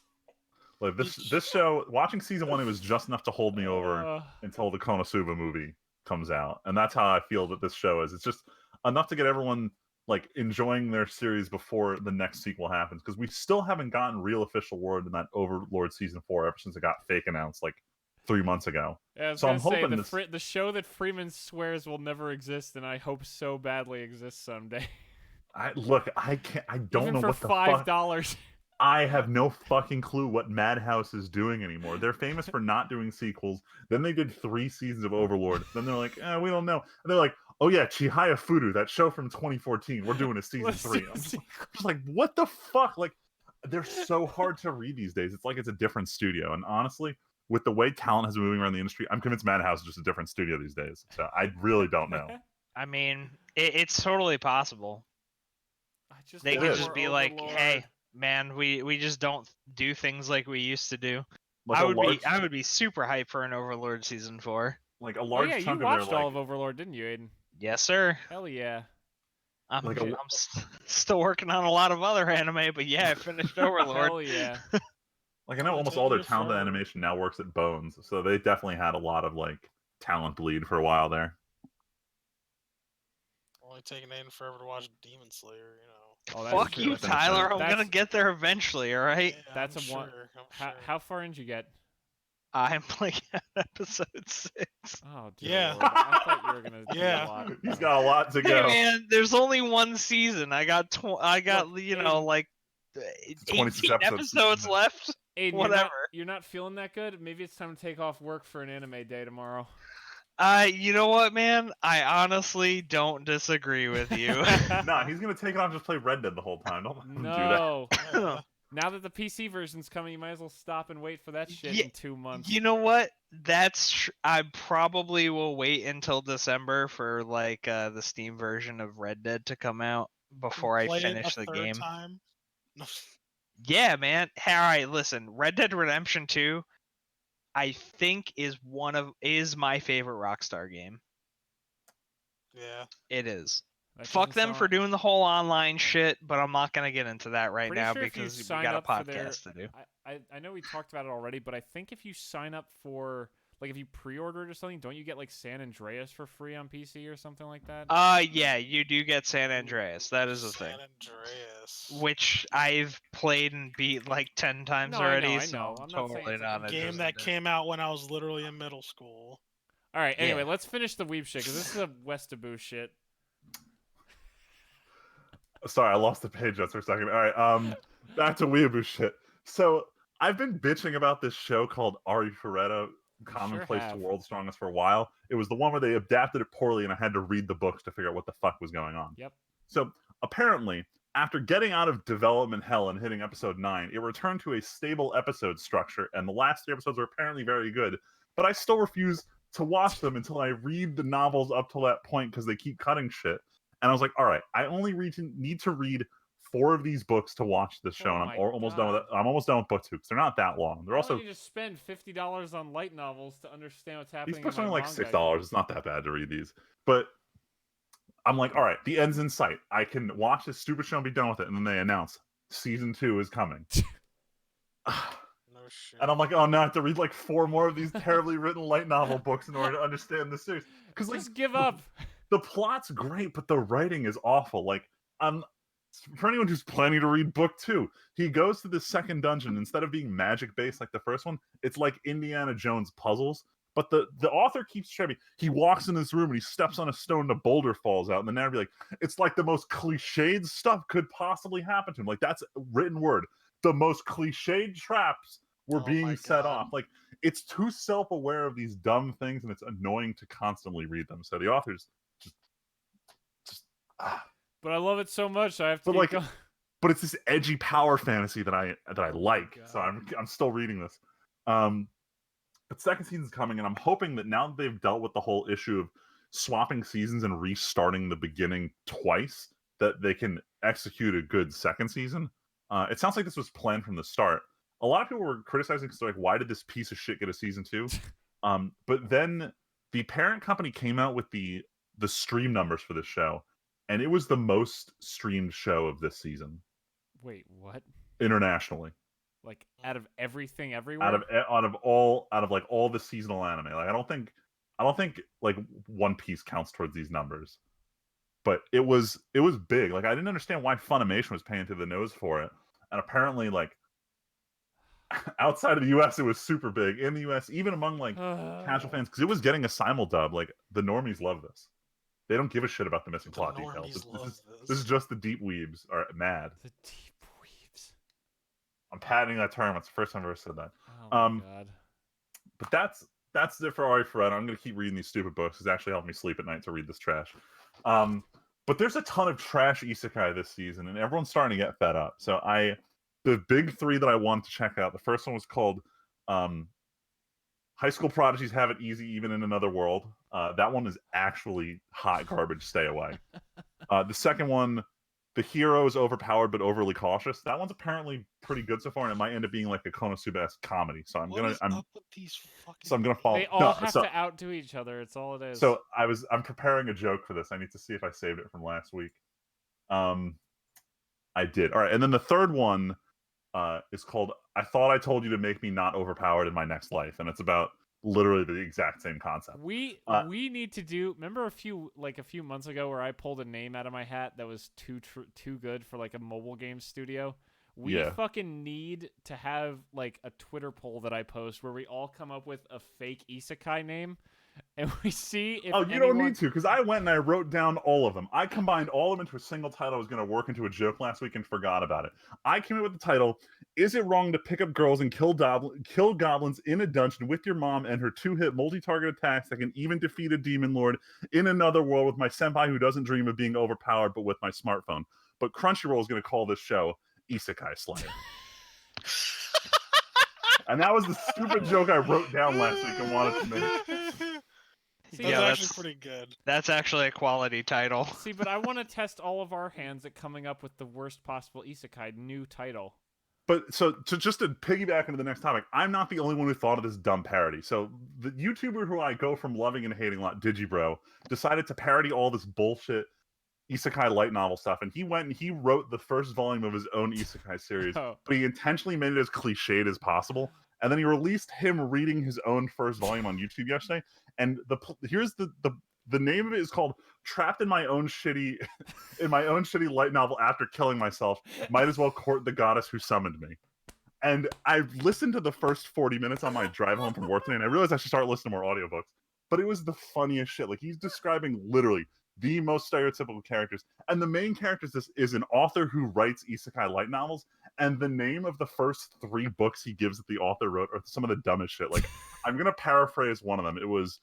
Like this show, watching season 1, it was just enough to hold me over until the Konosuba movie comes out, and that's how I feel that this show is. It's just enough to get everyone like enjoying their series before the next sequel happens, because we still haven't gotten real official word in that Overlord season 4 ever since it got fake announced like 3 months ago. Yeah, I was So gonna I'm say hoping the show that Freeman swears will never exist, and I hope so badly exists someday. I don't Even know for what the fuck. $5. I have no fucking clue what Madhouse is doing anymore. They're famous for not doing sequels. Then they did 3 seasons of Overlord. Then they're like, we don't know. And they're like, oh yeah, Chihaya Furu, that show from 2014. We're doing a season Let's 3. do a I'm just sequel. like, what the fuck? Like, they're so hard to read these days. It's like it's a different studio. And honestly, with the way talent has been moving around the industry, I'm convinced Madhouse is just a different studio these days. So I really don't know. I mean, it's totally possible. They It could is. just be like, "Hey, man, we just don't do things like we used to do." Like I would be super hyped for an Overlord season 4. Like a Oh large yeah, you chunk of watched their all like of Overlord, didn't you, Aiden? Yes, sir. Hell yeah. I'm Like still working on a lot of other anime, but yeah, I finished Overlord. Hell yeah. Like I know almost all their talented animation now works at Bones, so they definitely had a lot of like talent bleed for a while there. Only taking Aiden forever to watch Demon Slayer, you know. Oh, that's Fuck true. you, That's Tyler. I'm That's- gonna get there eventually. All right. Yeah, That's I'm a one. sure, I'm sure. How far in did you get? I'm like at episode 6. Oh, dear Yeah. Lord. I thought you were gonna do Yeah. a lot. He's got a lot to Hey go. man, there's only one season. I got Look, you know Aiden- like 26 18 episodes. episodes left. Aiden, Whatever. You're not feeling that good? Maybe it's time to take off work for an anime day tomorrow. You know what, man? I honestly don't disagree with you. Nah, he's gonna take it on and just play Red Dead the whole time. Don't let him do that. No. Yeah. Now that the PC version's coming, you might as well stop and wait for that shit Yeah, in 2 months. You know what? I probably will wait until December for like the Steam version of Red Dead to come out before I Play it finish a the third game. time? No. Yeah, man. All right, listen. Red Dead Redemption 2, I think is my favorite Rockstar game. Yeah. It is. That Fuck doesn't them for sound- doing the whole online shit, but I'm not gonna get into that right Pretty now sure if you because we sign got a up for their- podcast to do. I know we talked about it already, but I think if you sign up for, like, if you pre-order it or something, don't you get like San Andreas for free on PC or something like that? Yeah, you do get San Andreas. That is a thing. San Andreas. Which I've played and beat like 10 times No, I already, know, I so know. I'm I'm not saying totally it's like a not A game interested that in it. came out when I was literally in middle school. All right. Anyway, Yeah. let's finish the Weeb shit because this is a Westaboo shit. Sorry, I lost the page just for a second. All right, back to weeaboo shit. So I've been bitching about this show called Ari Ferretta, Commonplace to have. World's Strongest for a while. It was the one where they adapted it poorly, and I had to read the books to figure out what the fuck was going on. Yep. So apparently, after getting out of development hell and hitting episode 9, it returned to a stable episode structure, and the last 3 episodes are apparently very good. But I still refuse to watch them until I read the novels up to that point because they keep cutting shit. And I was like, all right, I only need to read 4 of these books to watch this show, Oh and I'm my almost done with it. God. I'm almost done with book 2 because they're not that long. They're Why also don't you just spend $50 on light novels to understand what's happening these books in are my only like manga? $6. It's not that bad to read these, but I'm like, all right, the end's in sight. I can watch this stupid show and be done with it. And then they announce season 2 is coming. No shit. And I'm like, oh no, I have to read like 4 more of these terribly written light novel books in order to understand the series. Because like, Just give up. the plot's great, but the writing is awful. Like, for anyone who's planning to read book 2, he goes to the second dungeon. Instead of being magic based like the first one, it's like Indiana Jones puzzles. But the author keeps sharing. He walks in this room and he steps on a stone, and a boulder falls out, and the narrator be like, it's like the most cliched stuff could possibly happen to him. Like, that's written word. The most cliched traps were Oh being my set God. off. Like, it's too self-aware of these dumb things, and it's annoying to constantly read them. So the author's just But I love it so much, I have to But, keep like, going. but it's this edgy power fantasy that I like. So God. I'm still reading this. But second season's coming, and I'm hoping that now that they've dealt with the whole issue of swapping seasons and restarting the beginning twice, that they can execute a good second season. It sounds like this was planned from the start. A lot of people were criticizing, because they're like, why did this piece of shit get a season 2? But then the parent company came out with the stream numbers for this show, and it was the most streamed show of this season Wait, what? internationally. Like, out of everything everywhere? Out of all the seasonal anime. Like, I don't think like One Piece counts towards these numbers. But it was big. Like, I didn't understand why Funimation was paying through the nose for it. And apparently, like, outside of the US, it was super big. In the US, even among like casual fans, because it was getting a simuldub. Like, the normies love this. They don't give a shit about the missing plot details. This is just the deep weebs are mad. The deep weaves. I'm patenting that term. It's the first time I've ever said that. Oh my God. But that's it for Ari Ferretta. I'm gonna keep reading these stupid books. It's actually helped me sleep at night to read this trash. But there's a ton of trash isekai this season, and everyone's starting to get fed up. So the big 3 that I wanted to check out. The first one was called High School Prodigies Have It Easy Even in Another World. That one is actually hot garbage. Stay away. The second one, The Hero is Overpowered but Overly Cautious. That one's apparently pretty good so far, and it might end up being like a Konosuba-esque comedy. So I'm gonna follow. They all have to outdo each other. It's all it is. So I'm preparing a joke for this. I need to see if I saved it from last week. I did. All right, and then the third one is called I Thought I Told You to Make Me Not Overpowered in My Next Life, and it's about literally the exact same concept. We need to do. Remember a few months ago where I pulled a name out of my hat that was too good for like a mobile game studio. We fucking need to have like a Twitter poll that I post where we all come up with a fake isekai name, and we see if. Oh, you don't need to, because I went and I wrote down all of them. I combined all of them into a single title. I was going to work into a joke last week and forgot about it. I came up with the title, Is It Wrong to Pick Up Girls and Kill Goblins in a Dungeon with Your Mom and Her 2-Hit Multi-Target Attacks that Can Even Defeat a Demon Lord in Another World with My Senpai Who Doesn't Dream of Being Overpowered But With My Smartphone? But Crunchyroll is going to call this show Isekai Slayer. And that was the stupid joke I wrote down last week and wanted to make. See, That's actually pretty good. That's actually a quality title. See, but I want to test all of our hands at coming up with the worst possible isekai new title. But so just to piggyback into the next topic, I'm not the only one who thought of this dumb parody. So the YouTuber who I go from loving and hating a lot, Digibro, decided to parody all this bullshit isekai light novel stuff, and he went and he wrote the first volume of his own isekai series, but he intentionally made it as cliched as possible. And then he released him reading his own first volume on YouTube yesterday. And here's the name of it is called Trapped in My Own Shitty Light Novel After Killing Myself. Might as well court the goddess who summoned me. And I listened to the first 40 minutes on my drive home from work today, and I realized I should start listening to more audiobooks. But it was the funniest shit. Like, he's describing literally the most stereotypical characters. And the main character is an author who writes isekai light novels, and the name of the first 3 books he gives that the author wrote are some of the dumbest shit. Like, I'm going to paraphrase one of them. It was,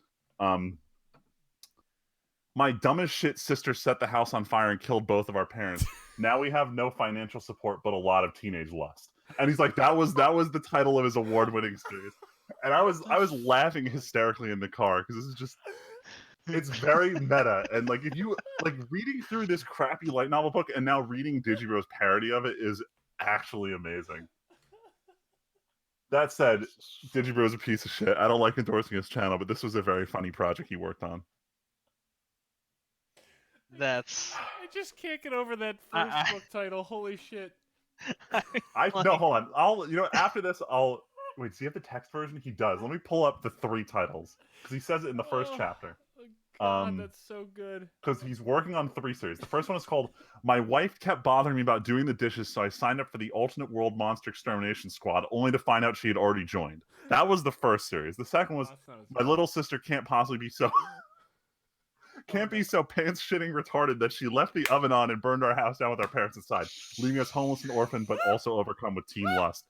my dumbest shit sister set the house on fire and killed both of our parents. Now we have no financial support, but a lot of teenage lust. And he's like, that was the title of his award-winning series. And I was laughing hysterically in the car, because this is just... It's very meta, and like if you like reading through this crappy light novel book and now reading Digibro's parody of it is actually amazing. That said, Digibro is a piece of shit. I don't like endorsing his channel, but this was a very funny project he worked on. That's I just can't get over that I- first book title. Holy shit. No, hold on. After this, wait. Does he have the text version? He does. Let me pull up the 3 titles because he says it in the first chapter. God, that's so good. Because he's working on 3 series. The first one is called "My Wife Kept Bothering Me About Doing the Dishes, so I signed up for the Alternate World Monster Extermination Squad, only to find out she had already joined." That was the first series. The second was "My Little Sister Can't Possibly Be So." Can't be so pants shitting retarded that she left the oven on and burned our house down with our parents inside, leaving us homeless and orphaned, but also overcome with teen lust.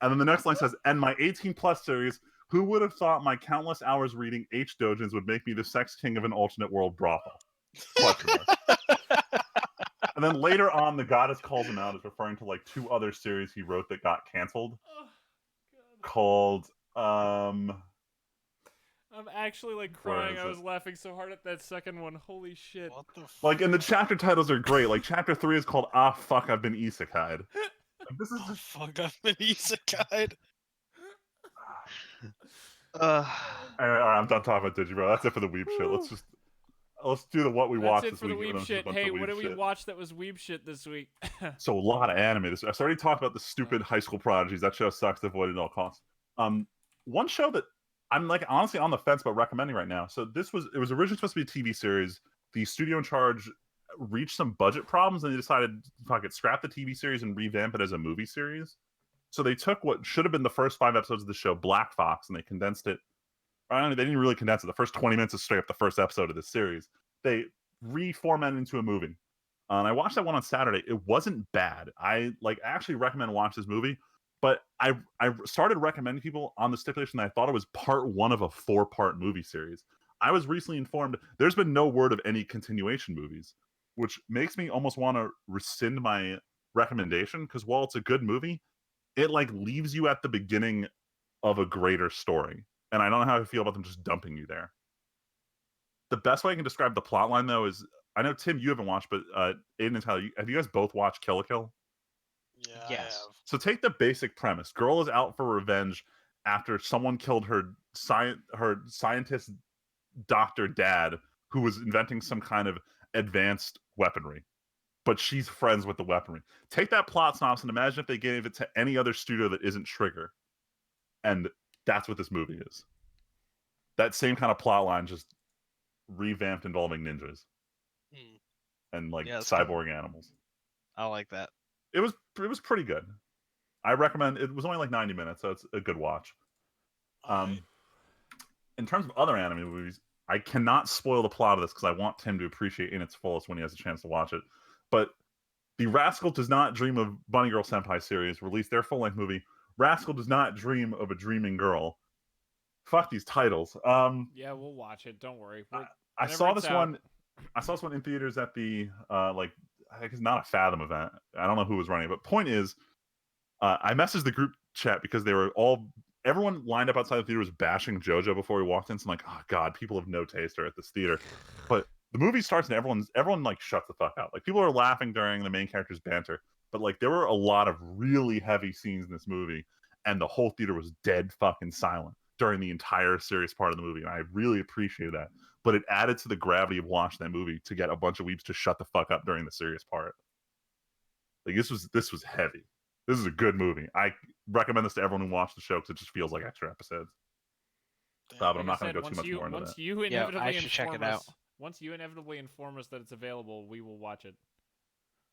And then the next line says, "And my 18+ series, who would have thought my countless hours reading H. Dojins would make me the sex king of an alternate world brothel?" And then later on, the goddess calls him out as referring to like 2 other series he wrote that got canceled. Called I'm actually like crying. I was laughing so hard at that second one. Holy shit. What the like, and the chapter titles are great. Like chapter 3 is called "Ah Fuck, I've Been Isekai'd." Like, this is Oh, just fuck, I've been isekai'd. all right, I'm done talking about Digibro. That's it for the Weeb shit. Let's do the what we watched That's it this for the week. Weeb shit. Hey, what did we watch that was Weeb shit this week? So a lot of anime. I already talked about the stupid high school prodigies. That show sucks. Avoid it at all costs. One show that I'm like honestly on the fence about recommending right now. So it was originally supposed to be a TV series. The studio in charge reached some budget problems and they decided to fuck it, scrap the TV series and revamp it as a movie series. So they took what should have been the first 5 episodes of the show, Black Fox, and they condensed it. I don't know, they didn't really condense it. The first 20 minutes is straight up the first episode of this series. They reformatted into a movie. And I watched that one on Saturday. It wasn't bad. I actually recommend watch this movie, but I started recommending people on the stipulation that I thought it was part 1 of a 4-part movie series. I was recently informed there's been no word of any continuation movies, which makes me almost want to rescind my recommendation because while it's a good movie, it like leaves you at the beginning of a greater story. And I don't know how I feel about them just dumping you there. The best way I can describe the plot line, though, is I know, Tim, you haven't watched, but Aiden and Tyler, have you guys both watched Kill la Kill? Yeah, Yes. I have. So take the basic premise. Girl is out for revenge after someone killed her scientist doctor dad who was inventing some kind of advanced weaponry. But she's friends with the weaponry. Take that plot synopsis and imagine if they gave it to any other studio that isn't Trigger. And that's what this movie is. That same kind of plot line, just revamped involving ninjas and like cyborg animals. I like that. It was pretty good. I recommend. It was only like 90 minutes, so it's a good watch. In terms of other anime movies, I cannot spoil the plot of this because I want Tim to appreciate it in its fullest when he has a chance to watch it. But the Rascal Does Not Dream of Bunny Girl Senpai series released their full-length movie. Rascal Does Not Dream of a Dreaming Girl. Fuck these titles. Yeah, we'll watch it. Don't worry. I saw this one. I saw this one in theaters at the I think it's not a Fathom event. I don't know who was running it, but point is, I messaged the group chat because everyone lined up outside the theater was bashing JoJo before we walked in. So I'm like, oh god, people have no taste at this theater. But the movie starts and everyone like shuts the fuck up. Like people are laughing during the main character's banter, but like there were a lot of really heavy scenes in this movie, and the whole theater was dead fucking silent during the entire serious part of the movie, and I really appreciated that. But it added to the gravity of watching that movie to get a bunch of weeps to shut the fuck up during the serious part. Like this was heavy. This is a good movie. I recommend this to everyone who watched the show because it just feels like extra episodes. But I'm not going to go too much more into that. Once you inevitably check it out. Once you inevitably inform us that it's available, we will watch it.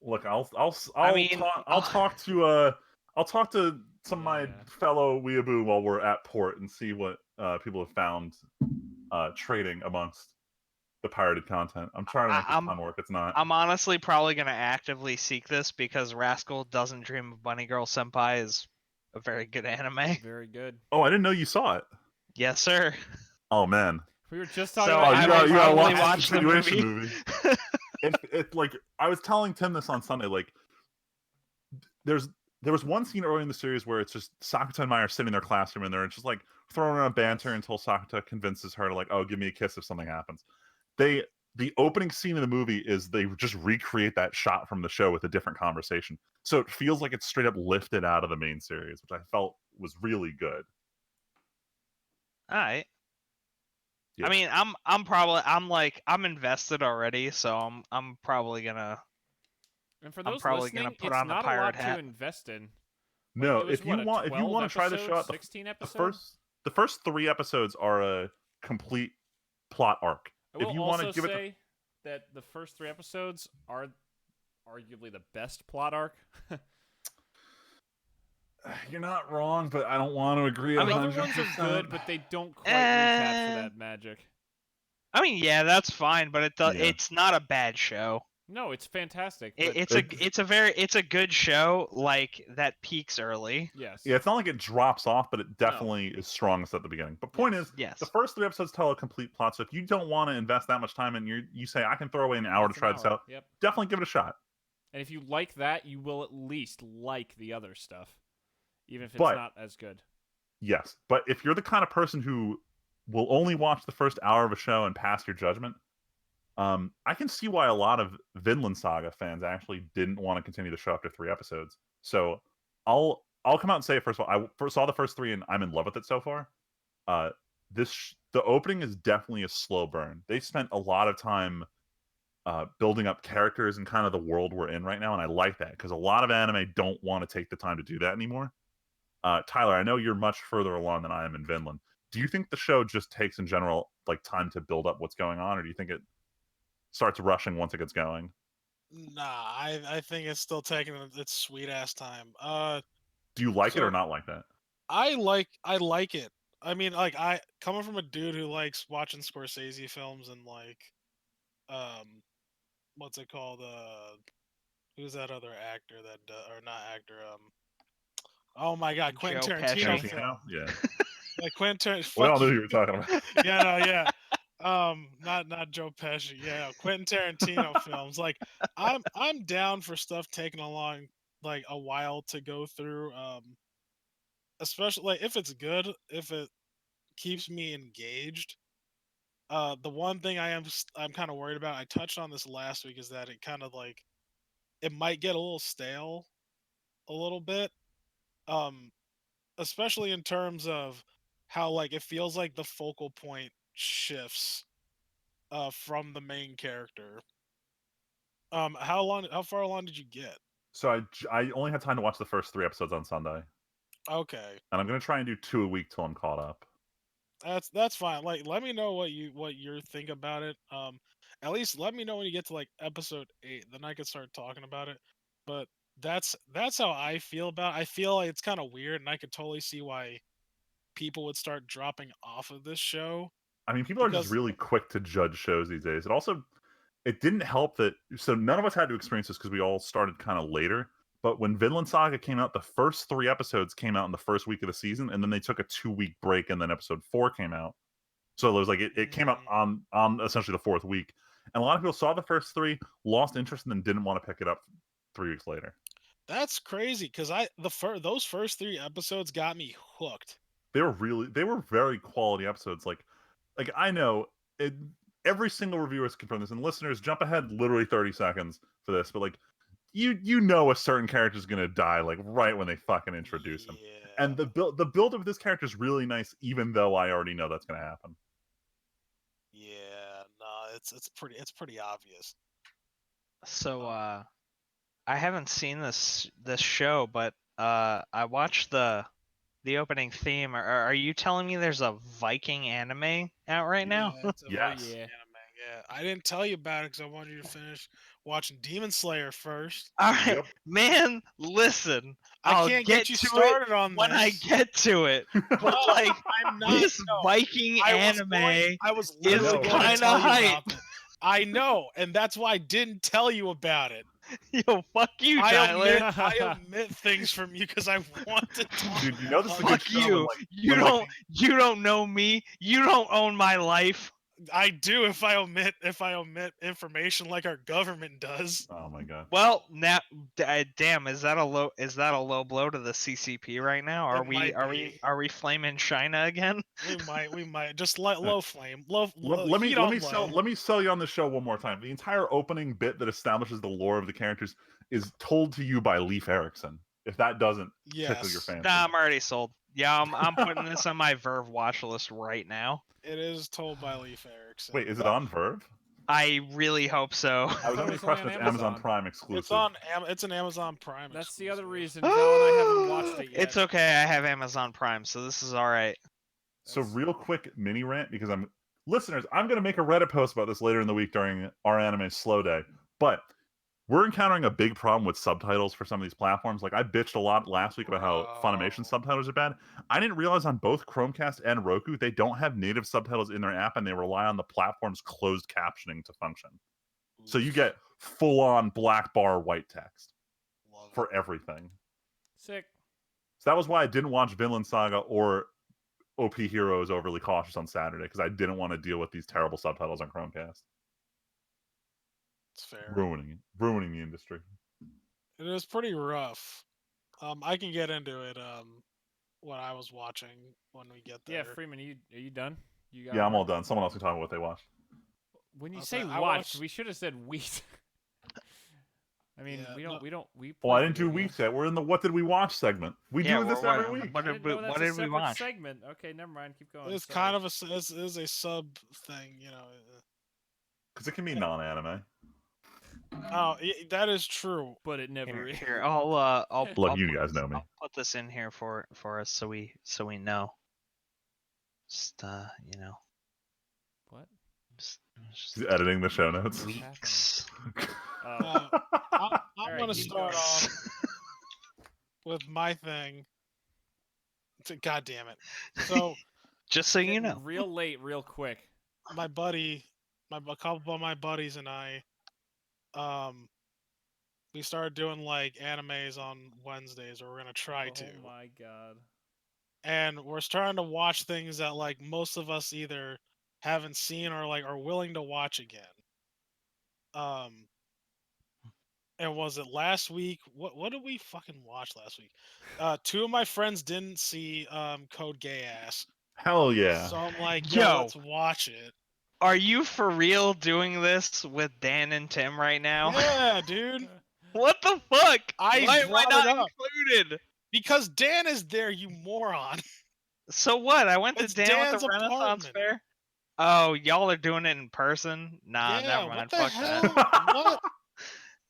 Look, I'll talk to some of my fellow weeaboo while we're at port and see what people have found trading amongst the pirated content. I'm trying to make this fun work. It's not. I'm honestly probably going to actively seek this because Rascal Doesn't Dream of Bunny Girl Senpai is a very good anime. Very good. Oh, I didn't know you saw it. Yes, sir. Oh man. We were just talking So about you gotta watch the movie. It's like I was telling Tim this on Sunday. Like, there was one scene early in the series where it's just Sakuta and Mai are sitting in their classroom and they're just like throwing around banter until Sakuta convinces her to like, oh, give me a kiss if something happens. the opening scene of the movie is they just recreate that shot from the show with a different conversation. So it feels like it's straight up lifted out of the main series, which I felt was really good. All right. Yeah. I mean, I'm invested already, so I'm probably gonna And for I'm those probably gonna listening, put it's on the not a pirate lot hat. to invest in. No, it was, if you want to try the show out, 16 the episodes? first 3 episodes are a complete plot arc. I will If you want to also give it say that the first 3 episodes are arguably the best plot arc. You're not wrong, but I don't want to agree. I mean, Other ones are good, but they don't quite recapture that magic. I mean, yeah, that's fine, but Yeah. it's not a bad show. No, it's fantastic. But It's a good show, like that peaks early. yes. Yeah, it's not like it drops off, but it definitely is strongest at the beginning. But point is, Yes. the first 3 episodes tell a complete plot. So if you don't want to invest that much time and you say I can throw away an hour to It's an try this hour, out, Yep. definitely give it a shot. And if you like that, you will at least like the other stuff, even if it's But- not as good. Yes, but if you're the kind of person who will only watch the first hour of a show and pass your judgment, I can see why a lot of Vinland Saga fans actually didn't want to continue the show after 3 episodes. So I'll come out and say it first of all. I saw the first 3 and I'm in love with it so far. The opening is definitely a slow burn. They spent a lot of time building up characters and kind of the world we're in right now, and I like that because a lot of anime don't want to take the time to do that anymore. Tyler, I know you're much further along than I am in Vinland. Do you think the show just takes in general like time to build up what's going on, or do you think it starts rushing once it gets going? Nah, I think it's still taking its sweet ass time. Do you like it or So- not like that? I like it. I mean, like I coming from a dude who likes watching Scorsese films and like, what's it called? Who's that other actor that or not actor? Oh my God, Quentin Joe Tarantino Pesci. film. Yeah. Like Quentin. We Fuck all knew you. you were talking about. Yeah, no, yeah. Not Joe Pesci. Yeah, Quentin Tarantino films. Like, I'm down for stuff taking like a while to go through. Especially like if it's good, if it keeps me engaged. The one thing I'm kind of worried about. I touched on this last week is that it kind of like it might get a little stale, a little bit. Especially in terms of how like it feels like the focal point shifts from the main character. How far along did you get? So I only had time to watch the first 3 episodes on Sunday, Okay, and I'm gonna try and do 2 a week till I'm caught up. that's fine. Like, let me know what you think about it. At least let me know when you get to like episode 8, then I can start talking about it. But that's how I feel about it. I feel like it's kind of weird, and I could totally see why people would start dropping off of this show. I mean, people are just Because- really quick to judge shows these days. It didn't help that so none of us had to experience this because we all started kind of later. But when Vinland Saga came out, the first 3 episodes came out in the first week of the season, and then they took a 2-week break, and then episode 4 came out. So it was like it came out on essentially the 4th week, and a lot of people saw the first 3, lost interest, and then didn't want to pick it up 3 weeks later. That's crazy because those first 3 episodes got me hooked. They were very quality episodes. Like I know every single reviewer has confirmed this, and listeners, jump ahead literally 30 seconds for this, but like you know a certain character is gonna die like right when they fucking introduce him. Yeah. And the build of this character is really nice, even though I already know that's gonna happen. Yeah, no, it's pretty obvious. So I haven't seen this show, but I watched the opening theme. Are you telling me there's a Viking anime out right now? Yeah, it's a Yes. Viking anime, yeah. I didn't tell you about it because I wanted you to finish watching Demon Slayer first. All right, Yep. man. Listen, I I'll can't get get you to started on it when I this. get to it. But like I'm not. this no, Viking anime, I was is literally going to kinda tell you hype. about it. I know, and that's why I didn't tell you about it. yo, fuck you, Tyler. I omit things from you because I want to talk. Dude, you know this is a about good Fuck show you. when, like, You when, don't. like, You don't know me. You don't own my life. I do if I omit information like our government does. Oh my god. Well, now, damn, is that a low blow to the CCP right now? Are It we might are be. we flaming China again? We might just low flame, Let me heat let on me low. sell you on the show one more time. The entire opening bit that establishes the lore of the characters is told to you by Leif Erikson. If that doesn't tickle your Yes, fancy. Nah, I'm already sold. Yeah, I'm putting this on my Verve watch list right now. it is told by Leif Erikson. Wait, is it on Verve? I really hope so. I was thought it under the was only impression on it's Amazon Amazon. Prime exclusive. It's an Amazon Prime. That's the other exclusive. reason Joe and I haven't watched it yet. It's okay. I have Amazon Prime, so this is all right. So real quick mini rant because listeners, I'm going to make a Reddit post about this later in the week during our anime slow day. But we're encountering a big problem with subtitles for some of these platforms. Like I bitched a lot last week about how Funimation subtitles are bad. I didn't realize on both Chromecast and Roku they don't have native subtitles in their app and they rely on the platform's closed captioning to function. So you get full-on black bar white text Love for everything. Sick. So that was why I didn't watch Vinland Saga or OP Heroes Overly Cautious on Saturday because I didn't want to deal with these terrible subtitles on Chromecast. It's fair. Ruining the industry. It is pretty rough. I can get into it. What I was watching when we get there. Yeah, Freeman, are you done? You got Yeah, I'm more? all done. Someone else can talk about what they watched. When you I'll say say, watched, I watched- we should have said wheat. I mean, Yeah, we don't. We. Well, I play didn't do video weeks games. yet. We're in the what did we watch segment. We Yeah, do this what- every week. What I did didn't we, know that's what a did we separate watch? segment. Okay, never mind. Keep going. It's Sorry. kind of is a sub thing, you know. Because it can be non-anime. Oh, that is true. but it never Here, is. here, I'll Look, I'll you put guys this- know me. I'll put this in here for us so we know. Just you know, What? just He's editing the show notes. weeks. Oh. I'm Alright, gonna keep start going. off with my thing. God damn it! So Just so you Getting know. real late, real quick. my buddy, a couple of my buddies and I, we started doing like animes on Wednesdays, or we're gonna try to. Oh my god. And we're starting to watch things that like most of us either haven't seen or like are willing to watch again. And was it last week? What did we fucking watch last week? Two of my friends didn't see Code Geass, Hell yeah. so I'm like, Yo. let's watch it. Are you for real doing this with Dan and Tim right now? Yeah, dude. What the fuck? I Why am I brought not it up. included? Because Dan is there, you moron. So what? I went to It's Dan Dan's with the Renaissance apartment. Fair. Oh, y'all are doing it in person? Nah, Yeah, never what mind. the Fuck hell? that. What?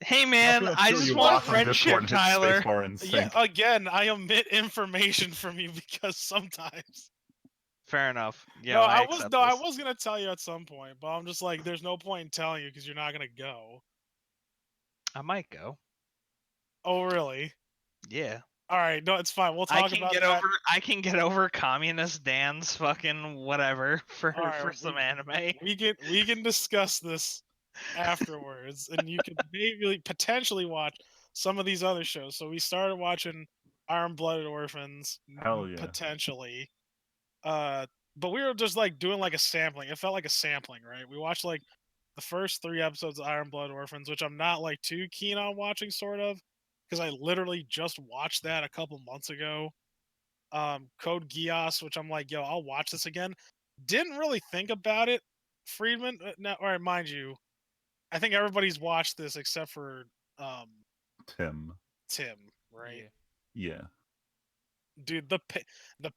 Hey man, I just want friendship, Tyler. Yeah, again, I omit information from you because sometimes. Fair enough. Yeah, No, I I was gonna tell you at some point, but I'm just like, there's no point in telling you because you're not gonna go. I might go. Oh, really? Yeah. All right, no, it's fine. We'll talk about that. I can get over communist Dan's fucking whatever for All right, some anime. We can discuss this afterwards, and you can maybe potentially watch some of these other shows. So we started watching Iron Blooded Orphans. Hell yeah. Potentially. But we were just like doing like a sampling. It felt like a sampling, right? We watched like the first 3 episodes of Iron Blooded Orphans, which I'm not like too keen on watching, sort of, because I literally just watched that a couple months ago. Code Geass, which I'm like, yo, I'll watch this again. Didn't really think about it, Friedman. Now, all right, mind you, I think everybody's watched this except for Tim, right? Yeah. Dude, the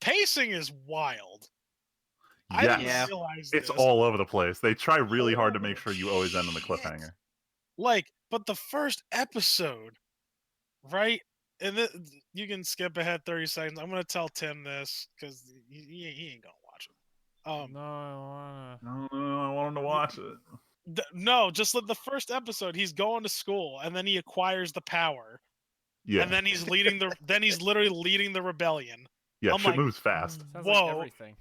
pacing is wild. I Yes. didn't realize It's this. all over the place. They try really hard to make sure you always end on the cliffhanger. Like, but the first episode, right? And you can skip ahead 30 seconds. I'm gonna tell Tim this because he ain't gonna watch it. No, I No, I want him to watch it. No, just the first episode. He's going to school, and then he acquires the power. Yeah. And then he's leading he's literally leading the rebellion. Yeah, I'm shit like, moves fast. Sounds whoa. like everything.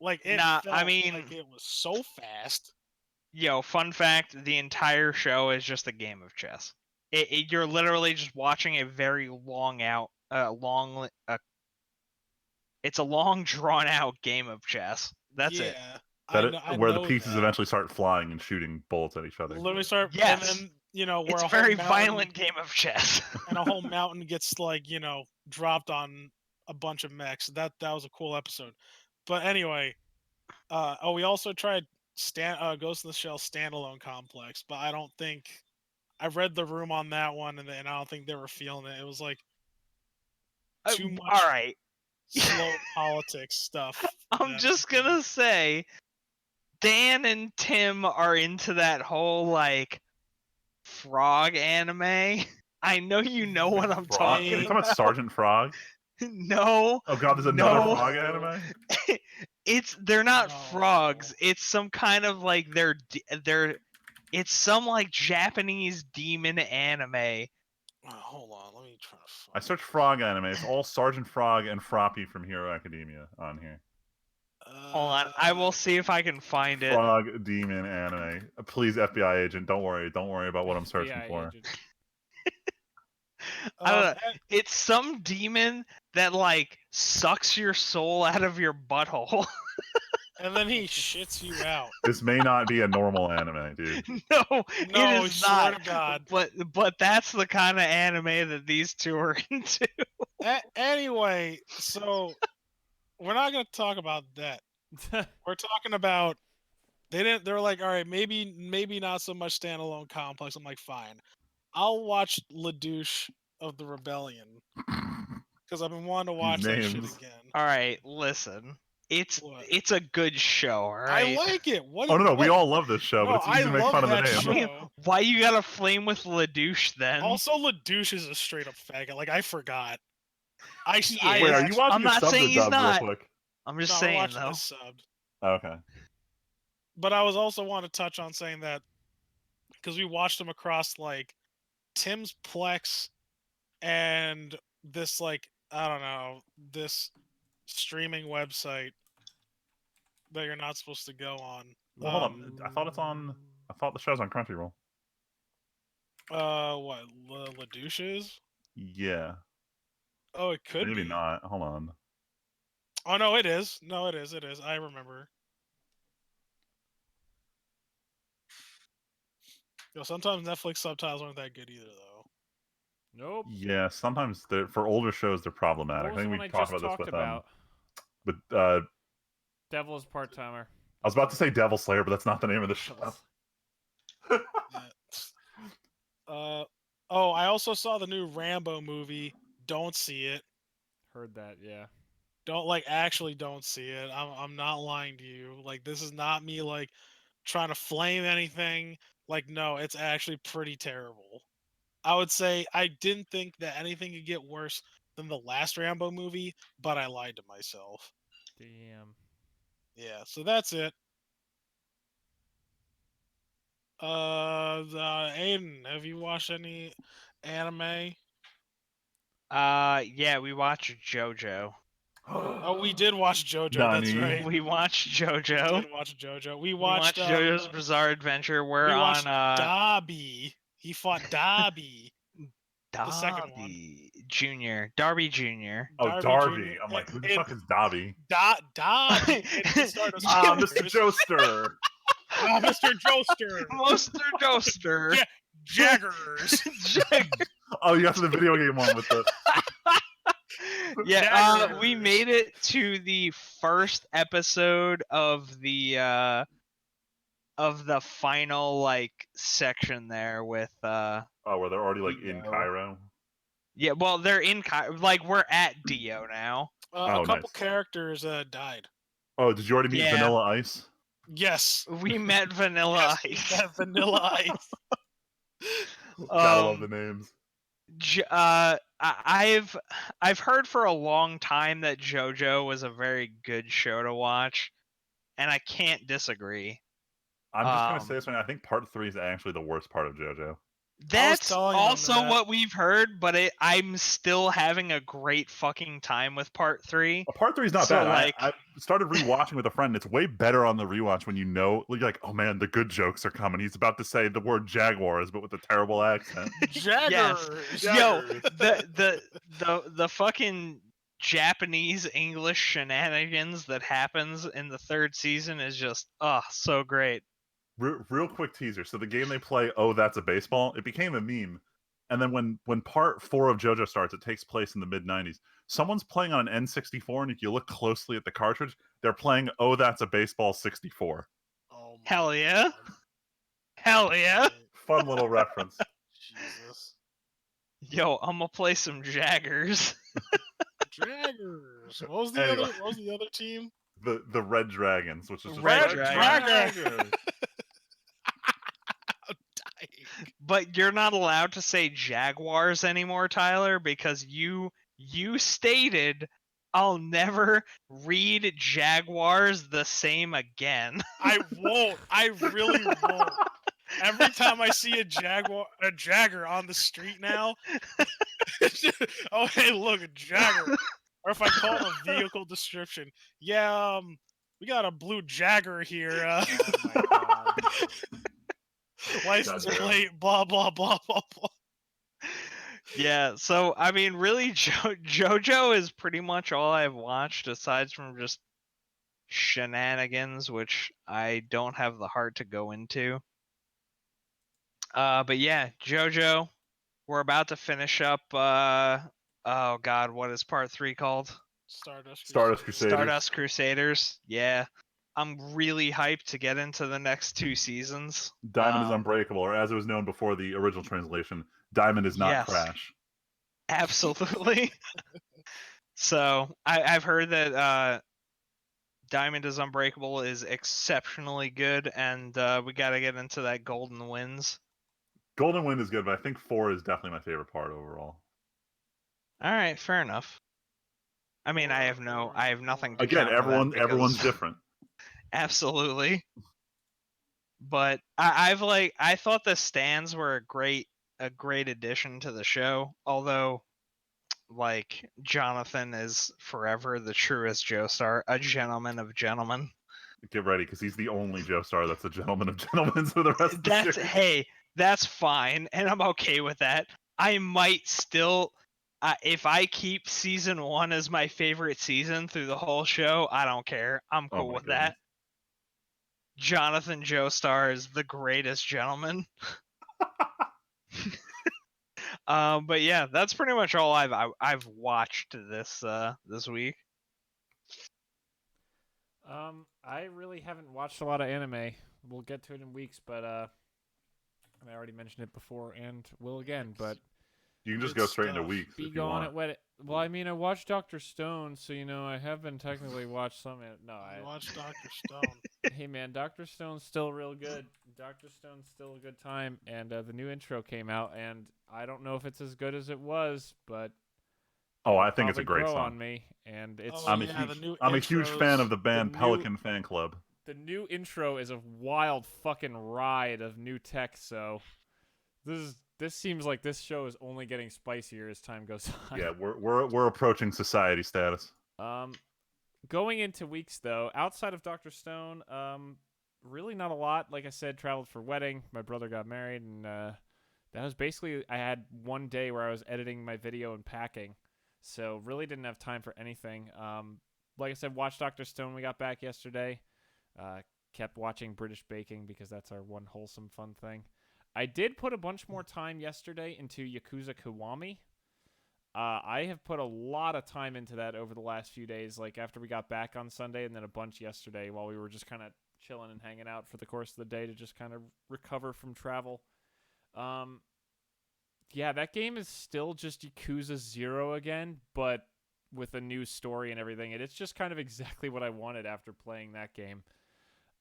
Like it Nah, felt I mean- like it was so fast. Yo, fun fact: the entire show is just a game of chess. You're literally just watching a very it's a long drawn out game of chess. That's it. where the know pieces that. eventually start flying and shooting bullets at each other. Literally start, Yes. and then where It's a a whole very mountain, violent game of chess. and a whole mountain gets dropped on a bunch of mechs. That was a cool episode. But anyway, we also tried Ghost in the Shell standalone complex, but I don't think I read the room on that one, and I don't think they were feeling it. It was like too much All right. slow politics stuff. I'm just gonna say, Dan and Tim are into that whole like frog anime. I know you know what I'm Frog? Are you talking talking about Sergeant Frog? No. Oh god, there's another No. frog anime? They're not No. frogs. It's some kind of like it's some like Japanese demon anime. Hold on, let me try to find. I searched frog anime. It's all Sergeant Frog and Froppy from Hero Academia on here. Hold on, I will see if I can find it. Frog demon anime. Please, FBI agent, don't worry about what I'm searching FBI for. agent. I don't know. It's some demon that like sucks your soul out of your butthole. And then he shits you out. This may not be a normal anime, dude. No, No, it is swear not. to God. But that's the kind of anime that these two are into. Anyway, so we're not gonna talk about that. We're talking about they're like, all right, maybe not so much standalone complex. I'm like, fine. I'll watch LaDouche of the Rebellion. Because I've been wanting to watch that shit names. again. All right, listen. It's What? a good show, all right? I like it. What? Oh no, we what- all love this show, No, but it's easy I to make love fun of the that name. show. I mean, why you gotta flame with LaDouche then? Also, LaDouche is a straight up faggot. Like I forgot. He I Wait, are actually- you watching I'm it not subbed saying or he's dubbed not. real quick? I'm just No, I'm saying watching though. this subbed. Okay. But I was also want to touch on saying that because we watched them across like Tim's Plex and this like I don't know this streaming website that you're not supposed to go on. Well, hold on. I thought the show's on Crunchyroll. What LaDouche is? Yeah. Oh, it could Maybe be. not. Hold on. Oh no, it is. No, it is. It is. I remember. Yo, sometimes Netflix subtitles aren't that good either, though. Nope. Yeah, sometimes for older shows they're problematic. What was I the think one we I talked just about this talked with about? But Devil's part-timer. I was about to say Devil Slayer, but that's not the name of the show. Oh, I also saw the new Rambo movie. Don't see it. Heard that, yeah. Actually don't see it. I'm not lying to you. Like this is not me like trying to flame anything. Like no, it's actually pretty terrible. I would say I didn't think that anything could get worse than the last Rambo movie, but I lied to myself. Damn. Yeah, so that's it. Aiden, have you watched any anime? Yeah, we watched JoJo. Oh, we did watch JoJo. That's Nani? right. We watched We JoJo. did watch JoJo. We We watched, JoJo's Bizarre Adventure. We're we on watched Dobby. He fought Dobby. The second one. Darby Jr. Darby Jr. Oh, Darby. I'm like, who the fuck is Dobby? Dobby. Mr. Joester. Oh, Mr. Joester. Mr. Joester. Yeah. Jaggers. Oh, you got to the video game one with the. Yeah, we Jaggers. made it to the first episode of the final like section there with Oh, where they're already like in Dio. Cairo. Yeah, well they're in like we're at Dio now. A Oh, couple nice. characters died. Oh, did you already meet Yeah. Vanilla Ice? Yes. We met Vanilla Yes, Ice. yeah, Vanilla Ice. Gotta love the names. I've heard for a long time that JoJo was a very good show to watch, and I can't disagree. I'm just gonna say this right now. I think part 3 is actually the worst part of JoJo. That's telling them also that. what we've heard, but I'm still having a great fucking time with part 3. Part 3 is not So, bad. like- I started rewatching with a friend. It's way better on the rewatch when you know, you're like, oh man, the good jokes are coming. He's about to say the word jaguars, but with a terrible accent. Jaggers. Yo, the fucking Japanese English shenanigans that happens in the 3rd season is just so great. Real quick teaser. So the game they play, Oh, That's a Baseball, it became a meme. And then when part 4 of JoJo starts, it takes place in the mid-90s. Someone's playing on an N64, and if you look closely at the cartridge, they're playing Oh, That's a Baseball 64. Oh my Hell yeah. God. Hell yeah. Fun little reference. Jesus. Yo, I'm gonna play some Jaggers. Draggers. What was the Anyway. other? What was the other team? The Red Dragons, which is just Red Dragons. I'm dying. But you're not allowed to say Jaguars anymore, Tyler, because you stated I'll never read Jaguars the same again. I won't. I really won't. Every time I see a Jagger on the street now, oh hey, look, a Jagger. Or if I call it a vehicle description, yeah, we got a blue Jagger here. Oh my god. License Goddamn. plate, blah blah blah blah blah. Yeah, so I mean, really, JoJo is pretty much all I've watched, aside from just shenanigans, which I don't have the heart to go into. But yeah, JoJo, we're about to finish up. Oh God, what is part 3 called? Stardust Crusaders. Stardust Crusaders. Yeah, I'm really hyped to get into the next 2 seasons. Diamond is Unbreakable, or as it was known before the original translation, Diamond is not Yes. Crash. Absolutely. So I've heard that Diamond is Unbreakable is exceptionally good, and we got to get into that Golden Winds. Golden Wind is good, but I think 4 is definitely my favorite part overall. All right, fair enough. I mean, I have nothing to Again, counter that everyone's because- different. Absolutely. But I thought the stands were a great addition to the show, although like Jonathan is forever the truest Joestar, a gentleman of gentlemen. Get ready, because he's the only Joestar that's a gentleman of gentlemen for the rest of the series. That's fine, and I'm okay with that. I might still, if I keep season 1 as my favorite season through the whole show, I don't care. I'm Oh cool my with goodness. that. Jonathan Joestar is the greatest gentleman. But yeah, that's pretty much all I've watched this week. I really haven't watched a lot of anime. We'll get to it in weeks, but I already mentioned it before and will again. But You can just Good go straight into stuff. weeks be if you gone want. at what? Well, I mean, I watched Dr. Stone, so I have been technically watched some. No, I watched Dr. Stone. Hey man, Dr. Stone's still real good. Dr. Stone's still a good time, and the new intro came out, and I don't know if it's as good as it was, but Oh, it'll I think it's a probably great grow song. on me, and it's Oh, I'm yeah, the a new huge fan intros, of the band the new- Pelican Fan Club. the new intro is a wild fucking ride of new tech. So this seems like this show is only getting spicier as time goes on. Yeah, we're approaching society status. Going into weeks though, outside of Dr. Stone, really not a lot. Like I said, traveled for wedding. My brother got married, and that was basically, I had one day where I was editing my video and packing, so really didn't have time for anything. Like I said, watched Dr. Stone. We got back yesterday. Kept watching British Baking because that's our one wholesome fun thing. I did put a bunch more time yesterday into Yakuza Kiwami. I have put a lot of time into that over the last few days, like after we got back on Sunday and then a bunch yesterday while we were just kind of chilling and hanging out for the course of the day to just kind of recover from travel. Yeah, that game is still just Yakuza 0 again, but with a new story and everything, and it's just kind of exactly what I wanted after playing that game.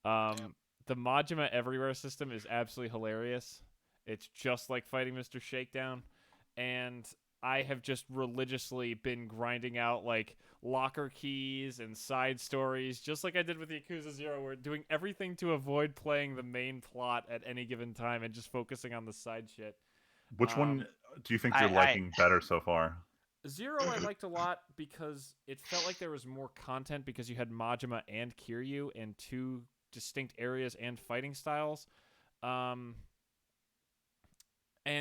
The Majima Everywhere system is absolutely hilarious. It's just like fighting Mr. Shakedown, and I have just religiously been grinding out like locker keys and side stories, just like I did with Yakuza 0. We're doing everything to avoid playing the main plot at any given time and just focusing on the side shit. Which one do you think you're liking better so far? 0 I liked a lot because it felt like there was more content because you had Majima and Kiryu in two distinct areas and fighting styles. And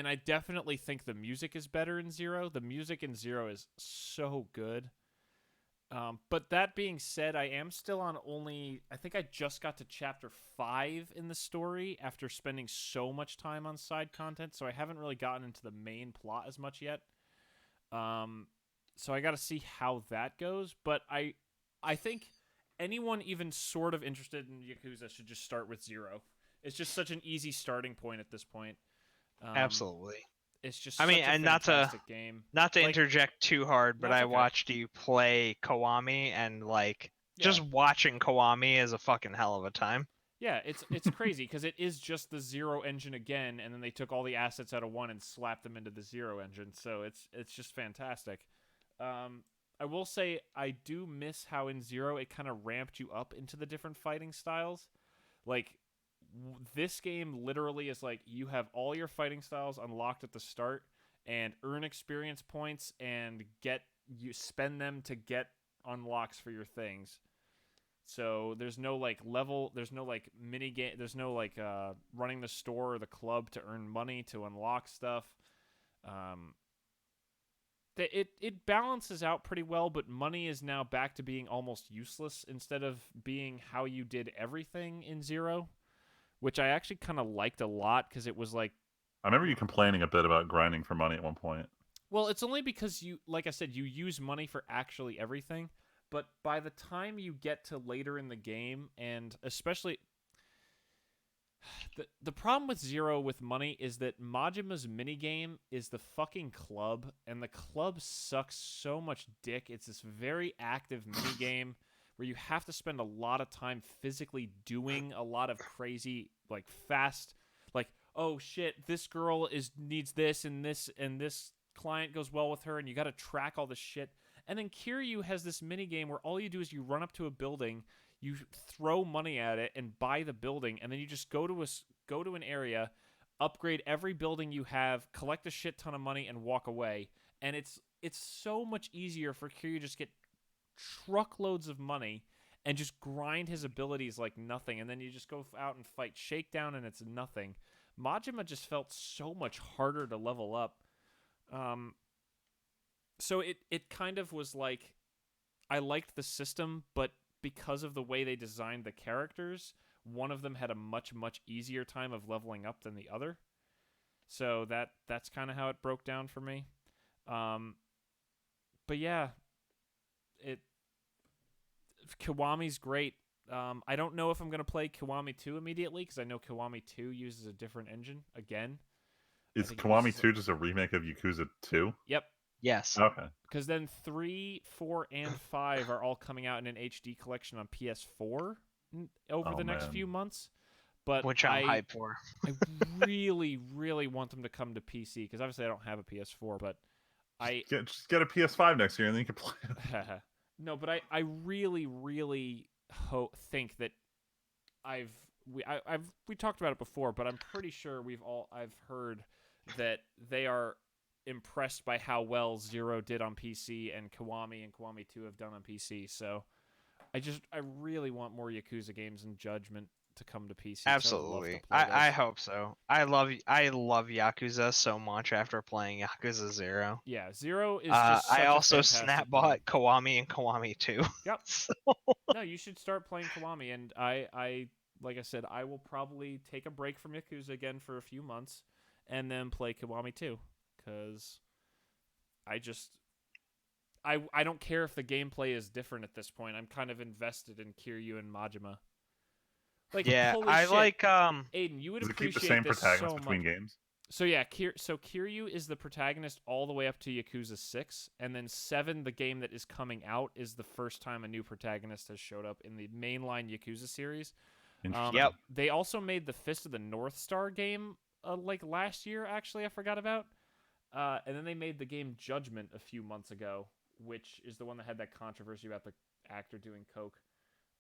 I definitely think the music is better in 0. The music in 0 is so good. But that being said, I am still on I think I just got to chapter 5 in the story after spending so much time on side content, so I haven't really gotten into the main plot as much yet. So I got to see how that goes, but I think anyone even sort of interested in Yakuza should just start with 0. It's just such an easy starting point at this point. Absolutely. It's just I mean, such a and fantastic game. Not to Like, interject too hard, but no, it's I okay. watched you play Kiwami, and like Yeah. just watching Kiwami is a fucking hell of a time. Yeah, it's crazy because it is just the 0 engine again, and then they took all the assets out of 1 and slapped them into the 0 engine. So it's just fantastic. I will say I do miss how in 0 it kind of ramped you up into the different fighting styles. Like this game literally is like you have all your fighting styles unlocked at the start and earn experience points and you spend them to get unlocks for your things. So there's no like level, there's no like mini game, there's no like running the store or the club to earn money to unlock stuff. It balances out pretty well, but money is now back to being almost useless instead of being how you did everything in 0, which I actually kind of liked a lot because it was like, I remember you complaining a bit about grinding for money at one point. well, it's only because you, like I said, you use money for actually everything. But by the time you get to later in the game, and especially the problem with 0 with money is that Majima's minigame is the fucking club, and the club sucks so much dick. It's this very active minigame where you have to spend a lot of time physically doing a lot of crazy, like fast, like, oh shit, this girl needs this, and this client goes well with her, and you got to track all this shit. And then Kiryu has this minigame where all you do is you run up to a building, you throw money at it and buy the building, and then you just go to an area, upgrade every building you have, collect a shit ton of money, and walk away. And it's so much easier for Kiryu to just get truckloads of money and just grind his abilities like nothing, and then you just go out and fight Shakedown, and it's nothing. Majima just felt so much harder to level up. So it kind of was like, I liked the system, but because of the way they designed the characters, one of them had a much, much easier time of leveling up than the other. So that's kind of how it broke down for me. But yeah, Kiwami's great. I don't know if I'm going to play Kiwami 2 immediately, because I know Kiwami 2 uses a different engine again. Is Kiwami 2 just a remake of Yakuza 2? Yep. Yes. Okay. Because then 3, 4, and 5 are all coming out in an HD collection on PS4 over the next few months. But which I'm hyped for. I really, really want them to come to PC, because obviously I don't have a PS4, but just get a PS5 next year and then you can play it. No, but I really, really think that we talked about it before, but I'm pretty sure I've heard that they are impressed by how well 0 did on PC and Kiwami 2 have done on PC. So I really want more Yakuza games and Judgment to come to PC. Absolutely. I hope so. I love Yakuza so much after playing Yakuza 0. Yeah, 0 is just such I also a fantastic snap bought game. Kiwami and Kiwami 2. Yep. So... No, you should start playing Kiwami, and I like I said, I will probably take a break from Yakuza again for a few months and then play Kiwami 2, because I don't care if the gameplay is different at this point. I'm kind of invested in Kiryu and Majima. Like, yeah, holy I shit. like Aiden, you would Does it appreciate keep the same this protagonist so between much. games? So yeah, Kiryu is the protagonist all the way up to Yakuza 6, and then 7, the game that is coming out, is the first time a new protagonist has showed up in the mainline Yakuza series. Yep. They also made the Fist of the North Star game like last year, actually, I forgot about. And then they made the game Judgment a few months ago, which is the one that had that controversy about the actor doing coke.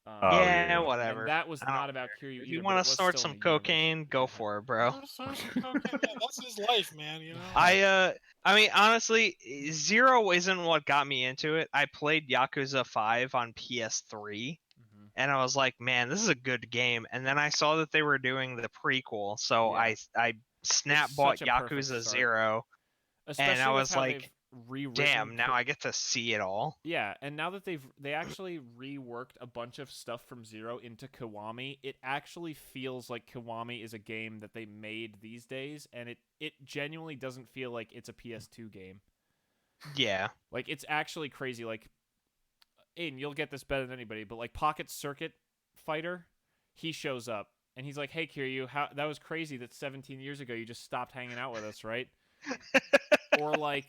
Yeah, whatever. And that was not about Kiryu either. If you want to snort some cocaine, go for it, bro. That's his life, man. You know. I mean, honestly, 0 isn't what got me into it. I played Yakuza 5 on PS3, and I was like, man, this is a good game. And then I saw that they were doing the prequel, so I snap bought Yakuza 0, Especially and I was like, rewritten. Damn, now I get to see it all. Yeah, and now that they actually reworked a bunch of stuff from Zero into Kiwami, it actually feels like Kiwami is a game that they made these days, and it genuinely doesn't feel like it's a PS2 game. Yeah. Like, it's actually crazy. Like, Aiden, you'll get this better than anybody, but like Pocket Circuit Fighter, he shows up and he's like, "Hey, Kiryu, that was crazy that 17 years ago you just stopped hanging out with us, right?" Or like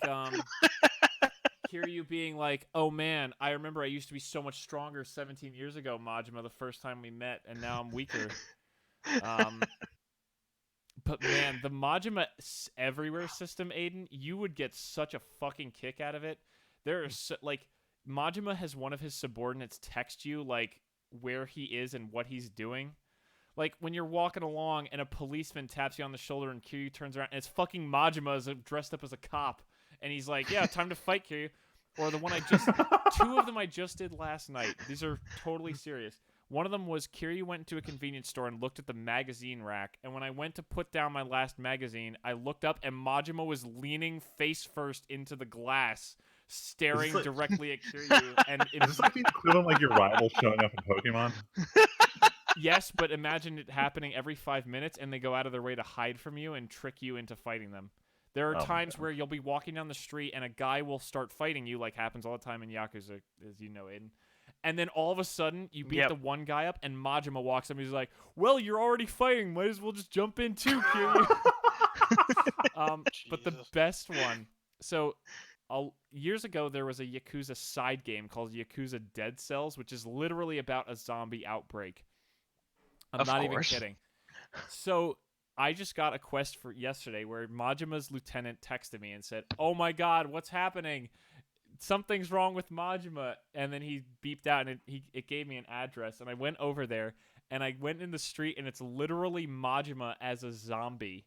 Kiryu being like, "Oh man, I remember I used to be so much stronger 17 years ago, Majima, the first time we met, and now I'm weaker." But man, the Majima Everywhere system, Aiden, you would get such a fucking kick out of it. There are like Majima has one of his subordinates text you like where he is and what he's doing. Like when you're walking along and a policeman taps you on the shoulder and Kiryu turns around and it's fucking Majima dressed up as a cop and he's like, "Yeah, time to fight, Kiryu." Or the one two of them I just did last night. These are totally serious. One of them was Kiryu went into a convenience store and looked at the magazine rack, and when I went to put down my last magazine, I looked up and Majima was leaning face first into the glass, staring directly at Kiryu. And Is this like the equivalent like your rival showing up in Pokemon? Yes, but imagine it happening every 5 minutes, and they go out of their way to hide from you and trick you into fighting them. There are times where you'll be walking down the street and a guy will start fighting you, like happens all the time in Yakuza, as you know, Aiden. And then all of a sudden, you beat the one guy up, and Majima walks up and he's like, "Well, you're already fighting. Might as well just jump in too, Kiryu." But the best one, so years ago, there was a Yakuza side game called Yakuza Dead Cells, which is literally about a zombie outbreak. I'm not even kidding. So I just got a quest for yesterday where Majima's lieutenant texted me and said, "Oh my god, what's happening? Something's wrong with Majima." And then he beeped out and it gave me an address, and I went over there and I went in the street and it's literally Majima as a zombie.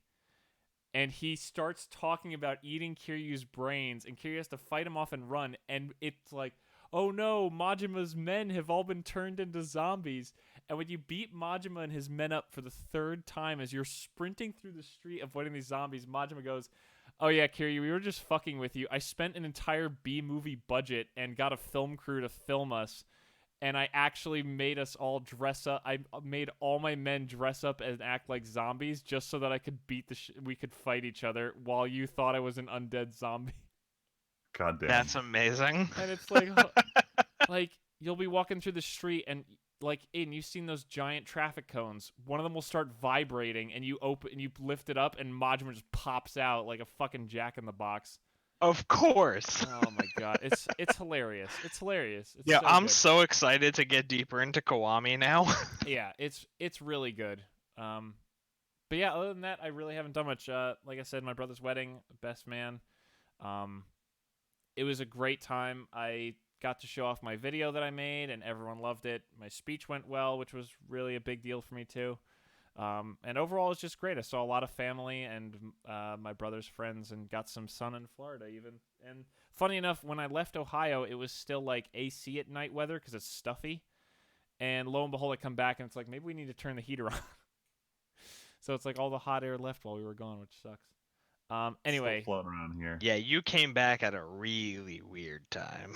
And he starts talking about eating Kiryu's brains, and Kiryu has to fight him off and run, and it's like, "Oh no, Majima's men have all been turned into zombies." And when you beat Majima and his men up for the third time as you're sprinting through the street avoiding these zombies, Majima goes, "Oh yeah, Kiryu, we were just fucking with you. I spent an entire B-movie budget and got a film crew to film us, and I actually made us all dress up. I made all my men dress up and act like zombies just so that I could beat we could fight each other while you thought I was an undead zombie." God damn. That's amazing. And it's like, like you'll be walking through the street and like, Aiden, you've seen those giant traffic cones. One of them will start vibrating, and you lift it up, and Majima just pops out like a fucking Jack in the Box. Of course. Oh my god, it's hilarious. It's hilarious. It's Yeah, I'm good. so excited to get deeper into Kiwami now. Yeah, it's really good. But yeah, other than that, I really haven't done much. Like I said, my brother's wedding, best man. It was a great time. I got to show off my video that I made, and everyone loved it. My speech went well, which was really a big deal for me too. And overall, it's just great. I saw a lot of family and my brother's friends, and got some sun in Florida even. And funny enough, when I left Ohio, it was still like AC at night weather because it's stuffy. And lo and behold, I come back and it's like, maybe we need to turn the heater on. So it's like all the hot air left while we were gone, which sucks. Anyway, still floating around here. Yeah, you came back at a really weird time.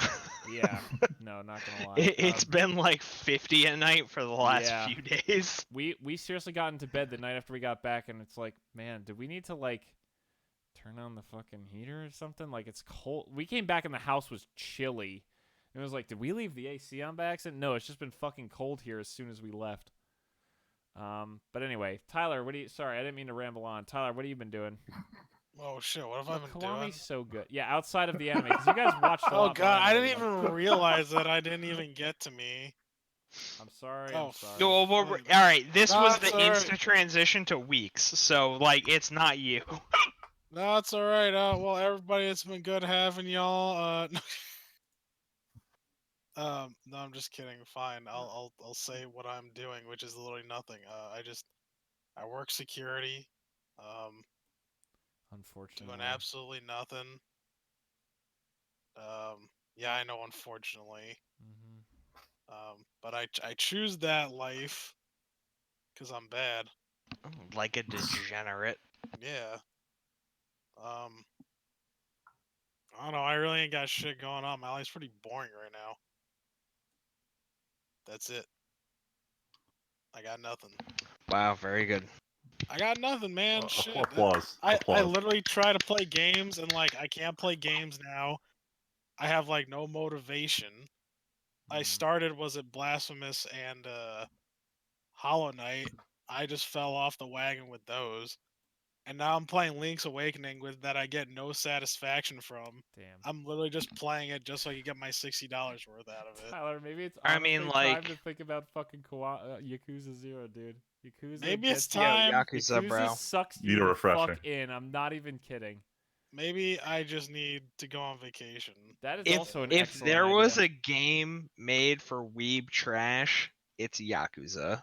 Yeah, no, not gonna lie. It's been like 50 at night for the last few days. We seriously got into bed the night after we got back, and it's like, man, do we need to like turn on the fucking heater or something? Like, it's cold. We came back and the house was chilly. And it was like, did we leave the AC on by accident? No, it's just been fucking cold here as soon as we left. But anyway, Tyler, sorry, I didn't mean to ramble on. Tyler, what have you been doing? Oh shit, what have I been doing? Kiwami's so good. Yeah, outside of the anime, because you guys watched a lot. Oh god, I didn't more even realize that I didn't even get to me. I'm sorry. Oh, I'm sorry. No, all right, this No, was it's the all right. insta transition to weeks, so like it's not you. No, it's alright. Well, everybody, it's been good having y'all. No, I'm just kidding. Fine, I'll say what I'm doing, which is literally nothing. I work security. Unfortunately. Doing absolutely nothing. Yeah, I know, unfortunately. But I choose that life because I'm bad. Like a degenerate. Yeah. I don't know. I really ain't got shit going on. My life's pretty boring right now. That's it. I got nothing. Wow, very good. I got nothing, man. Shit. Applause. I Applause. literally try to play games and like I can't play games now. I have like no motivation. I started was it Blasphemous and Hollow Knight. I just fell off the wagon with those. And now I'm playing Link's Awakening with that I get no satisfaction from. Damn. I'm literally just playing it just so I can get my $60 worth out of it. Tyler, maybe it's I honestly mean, time like- to think about fucking Yakuza 0, dude. Yakuza Maybe it's gets- time. Yakuza, bro. sucks Need you a the refresher. fuck in. I'm not even kidding. Maybe I just need to go on vacation. That is If also an if excellent there was idea. a game made for weeb trash, it's Yakuza.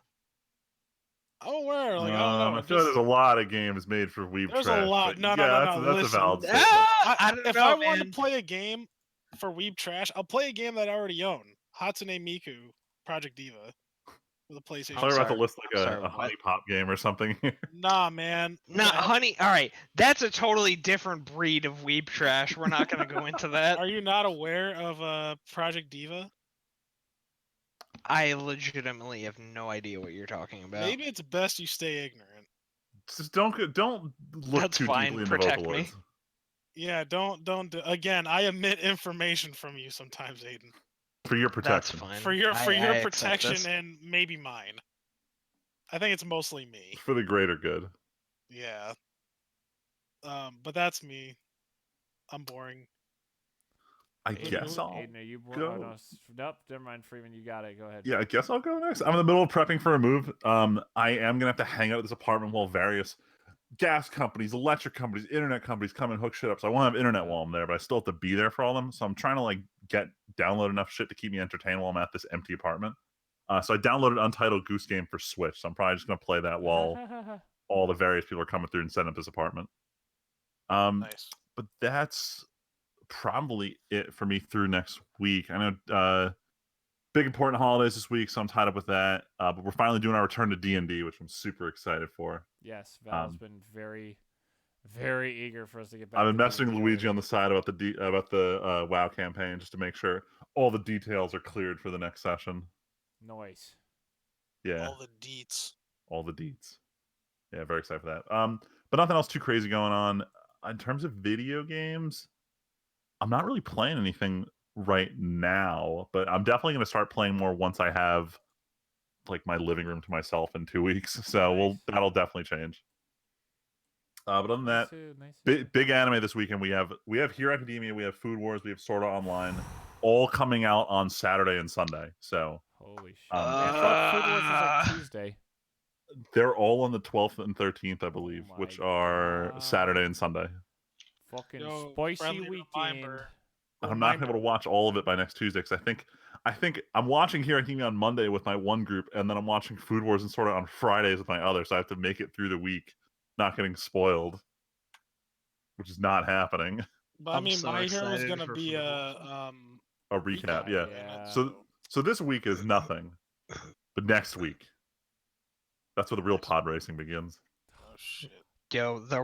I'm aware. Like I don't know. I feel like there's a lot of games made for Weeb There's trash. a lot. but No, yeah, no, no, that's listen. a valid Yeah. statement. I don't if know, I want to man. play a game for Weeb Trash, I'll play a game that I already own. Hatsune Miku, Project Diva, with a PlayStation. Sorry about to sorry. list I'm like sorry, a what? honey pop game or something. Nah, man. Not Yeah, honey. All right, that's a totally different breed of weeb trash. We're not gonna go into that. Are you not aware of Project Diva? I legitimately have no idea what you're talking about. Maybe it's best you stay ignorant. Just don't look That's too fine, deeply into protect Vocaloids. me. Yeah, don't do. Again, I omit information from you sometimes, Aiden, For your That's protection. fine. for your I accept protection this. and maybe mine. I think it's mostly me. For the greater good. Yeah. But that's me. I'm boring. I Aiden, guess who- I'll Aiden, are you born? go. Oh, no, nope, never mind, Freeman. You got it. Go ahead. Yeah, I guess I'll go next. I'm in the middle of prepping for a move. I am gonna have to hang out at this apartment while various gas companies, electric companies, internet companies come and hook shit up. So I won't have internet while I'm there, but I still have to be there for all of them. So I'm trying to like download enough shit to keep me entertained while I'm at this empty apartment. So I downloaded Untitled Goose Game for Switch. So I'm probably just gonna play that while all the various people are coming through and setting up this apartment. Nice. But that's probably it for me through next week. I know big important holidays this week, so I'm tied up with that. But we're finally doing our return to D&D, which I'm super excited for. Yes, Val's been very, very eager for us to get back. I've been to messaging D&D Luigi already. on the side about the WoW campaign just to make sure all the details are cleared for the next session. Noise. Yeah, All the deets. all the deets. Yeah, very excited for that. But nothing else too crazy going on in terms of video games. I'm not really playing anything right now, but I'm definitely going to start playing more once I have like my living room to myself in 2 weeks. So Nice. that'll definitely change. But other than that, Nice. big anime this weekend. We have Hero Academia, we have Food Wars, we have Sword Art Online, all coming out on Saturday and Sunday. So Holy shit. I thought Food Wars was like Tuesday. they're all on the 12th and 13th, I believe, my which are God. Saturday and Sunday. Fucking Yo, spicy friendly weekend. reminder. I'm not able to watch all of it by next Tuesday because I think I'm watching Hero Academia on Monday with my one group, and then I'm watching Food Wars and Sword Art on Fridays with my other. So I have to make it through the week, not getting spoiled, which is not happening. But I I'm mean, so My Hero is excited gonna for be Food a A recap, yeah. Yeah. So this week is nothing, but next week, that's where the real pod racing begins. Oh shit. Yo, the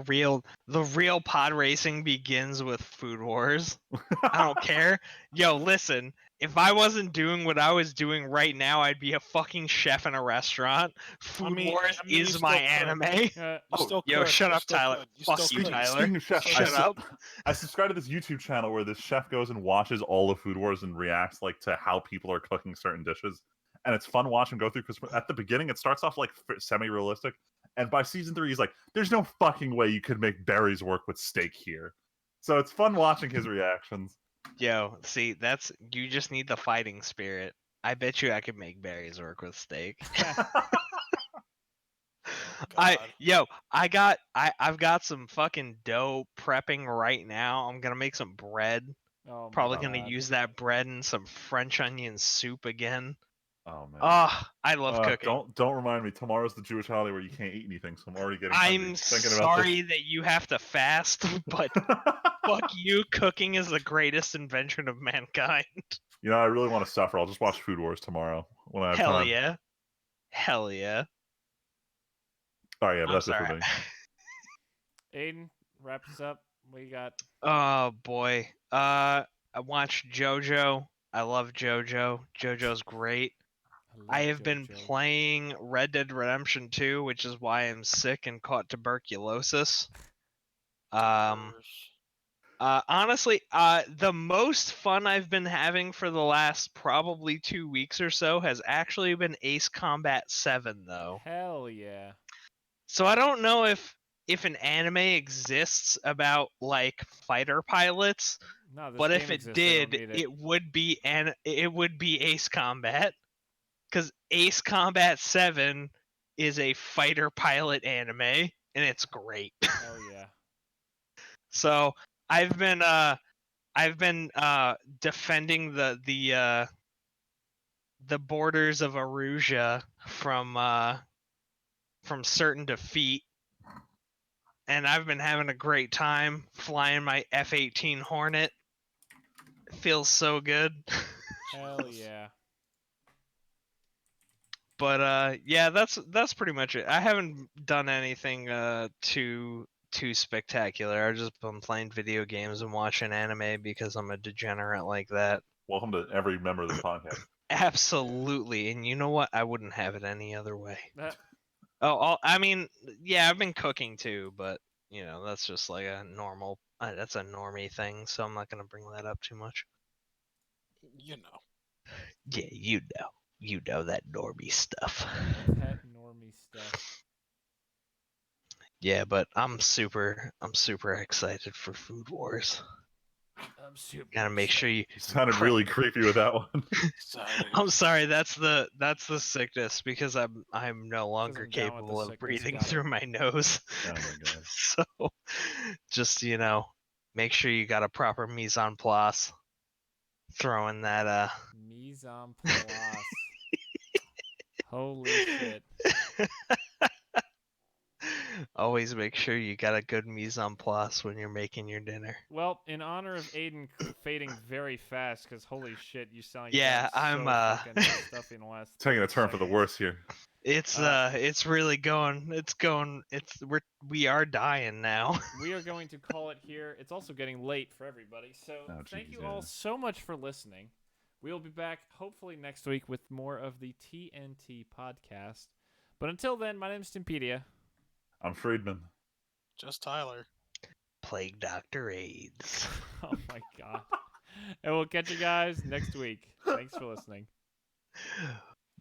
real pod racing begins with Food Wars. I don't care. Yo, listen, if I wasn't doing what I was doing right now, I'd be a fucking chef in a restaurant. Food Wars you is still my could. anime. You still Yo, could. shut You up, still Tyler. could. You Fuck still you, could. Tyler. Speaking of chef, Shut up. I subscribe to this YouTube channel where this chef goes and watches all of Food Wars and reacts like to how people are cooking certain dishes, and it's fun watching go through because at the beginning it starts off like semi-realistic, and by season 3 he's like, "There's no fucking way you could make berries work with steak here," so it's fun watching his reactions. Yo, see, you just need the fighting spirit. I bet you I could make berries work with steak. I've got some fucking dough prepping right now. I'm gonna make some bread. Oh my Probably God. gonna use that bread in some French onion soup again. Oh man. I love cooking. Don't remind me. Tomorrow's the Jewish holiday where you can't eat anything, so I'm already getting hungry I'm thinking about sorry that you have to fast, but this. fuck you, cooking is the greatest invention of mankind. You know, I really want to suffer. I'll just watch Food Wars tomorrow when I have Hell time. yeah. Hell yeah. Oh yeah, but I'm that's it for sorry. me. Aiden, wrap us up. What you got? Oh boy. I watched JoJo. I love JoJo. JoJo's great. I love have been JoJo. playing Red Dead Redemption 2, which is why I'm sick and caught tuberculosis. Honestly, the most fun I've been having for the last probably 2 weeks or so has actually been Ace Combat 7, though. Hell yeah. So I don't know if an anime exists about like fighter pilots, No, this but game if it exists. They don't did, need it. it would be Ace Combat, because Ace Combat 7 is a fighter pilot anime, and it's great. Hell yeah. So I've been defending the borders of Arusia from certain defeat, and I've been having a great time flying my F-18 Hornet. It feels so good. Hell yeah. But yeah, that's pretty much it. I haven't done anything too spectacular. I've just been playing video games and watching anime because I'm a degenerate like that. Welcome to every member of the podcast. Absolutely, and you know what? I wouldn't have it any other way. That, I mean, yeah, I've been cooking too, but you know, that's just like a normal. That's a normie thing, so I'm not gonna bring that up too much. You know. Yeah, you know that normie stuff. that normie stuff. Yeah, but I'm super excited for Food Wars. I'm super. Gotta make sure you. You sounded really creepy with that one. I'm sorry, that's the sickness, because I'm no longer I'm down with the capable of sickness, breathing got it. through my nose. Oh my god. So, just make sure you got a proper mise en place. Throwing that Mise en place. Holy shit. Always make sure you got a good mise en place when you're making your dinner. Well, in honor of Aiden fading very fast, because holy shit, you sound like Yeah, you I'm fucking stuffy in the last. Taking a 30 turn for the seconds. worse here. It's really going. We are dying now. We are going to call it here. It's also getting late for everybody, so thank you all so much for listening. We will be back hopefully next week with more of the TNT podcast. But until then, my name is Timpedia. I'm Friedman. Just Tyler. Plague Dr. AIDS. Oh my god. And we'll catch you guys next week. Thanks for listening.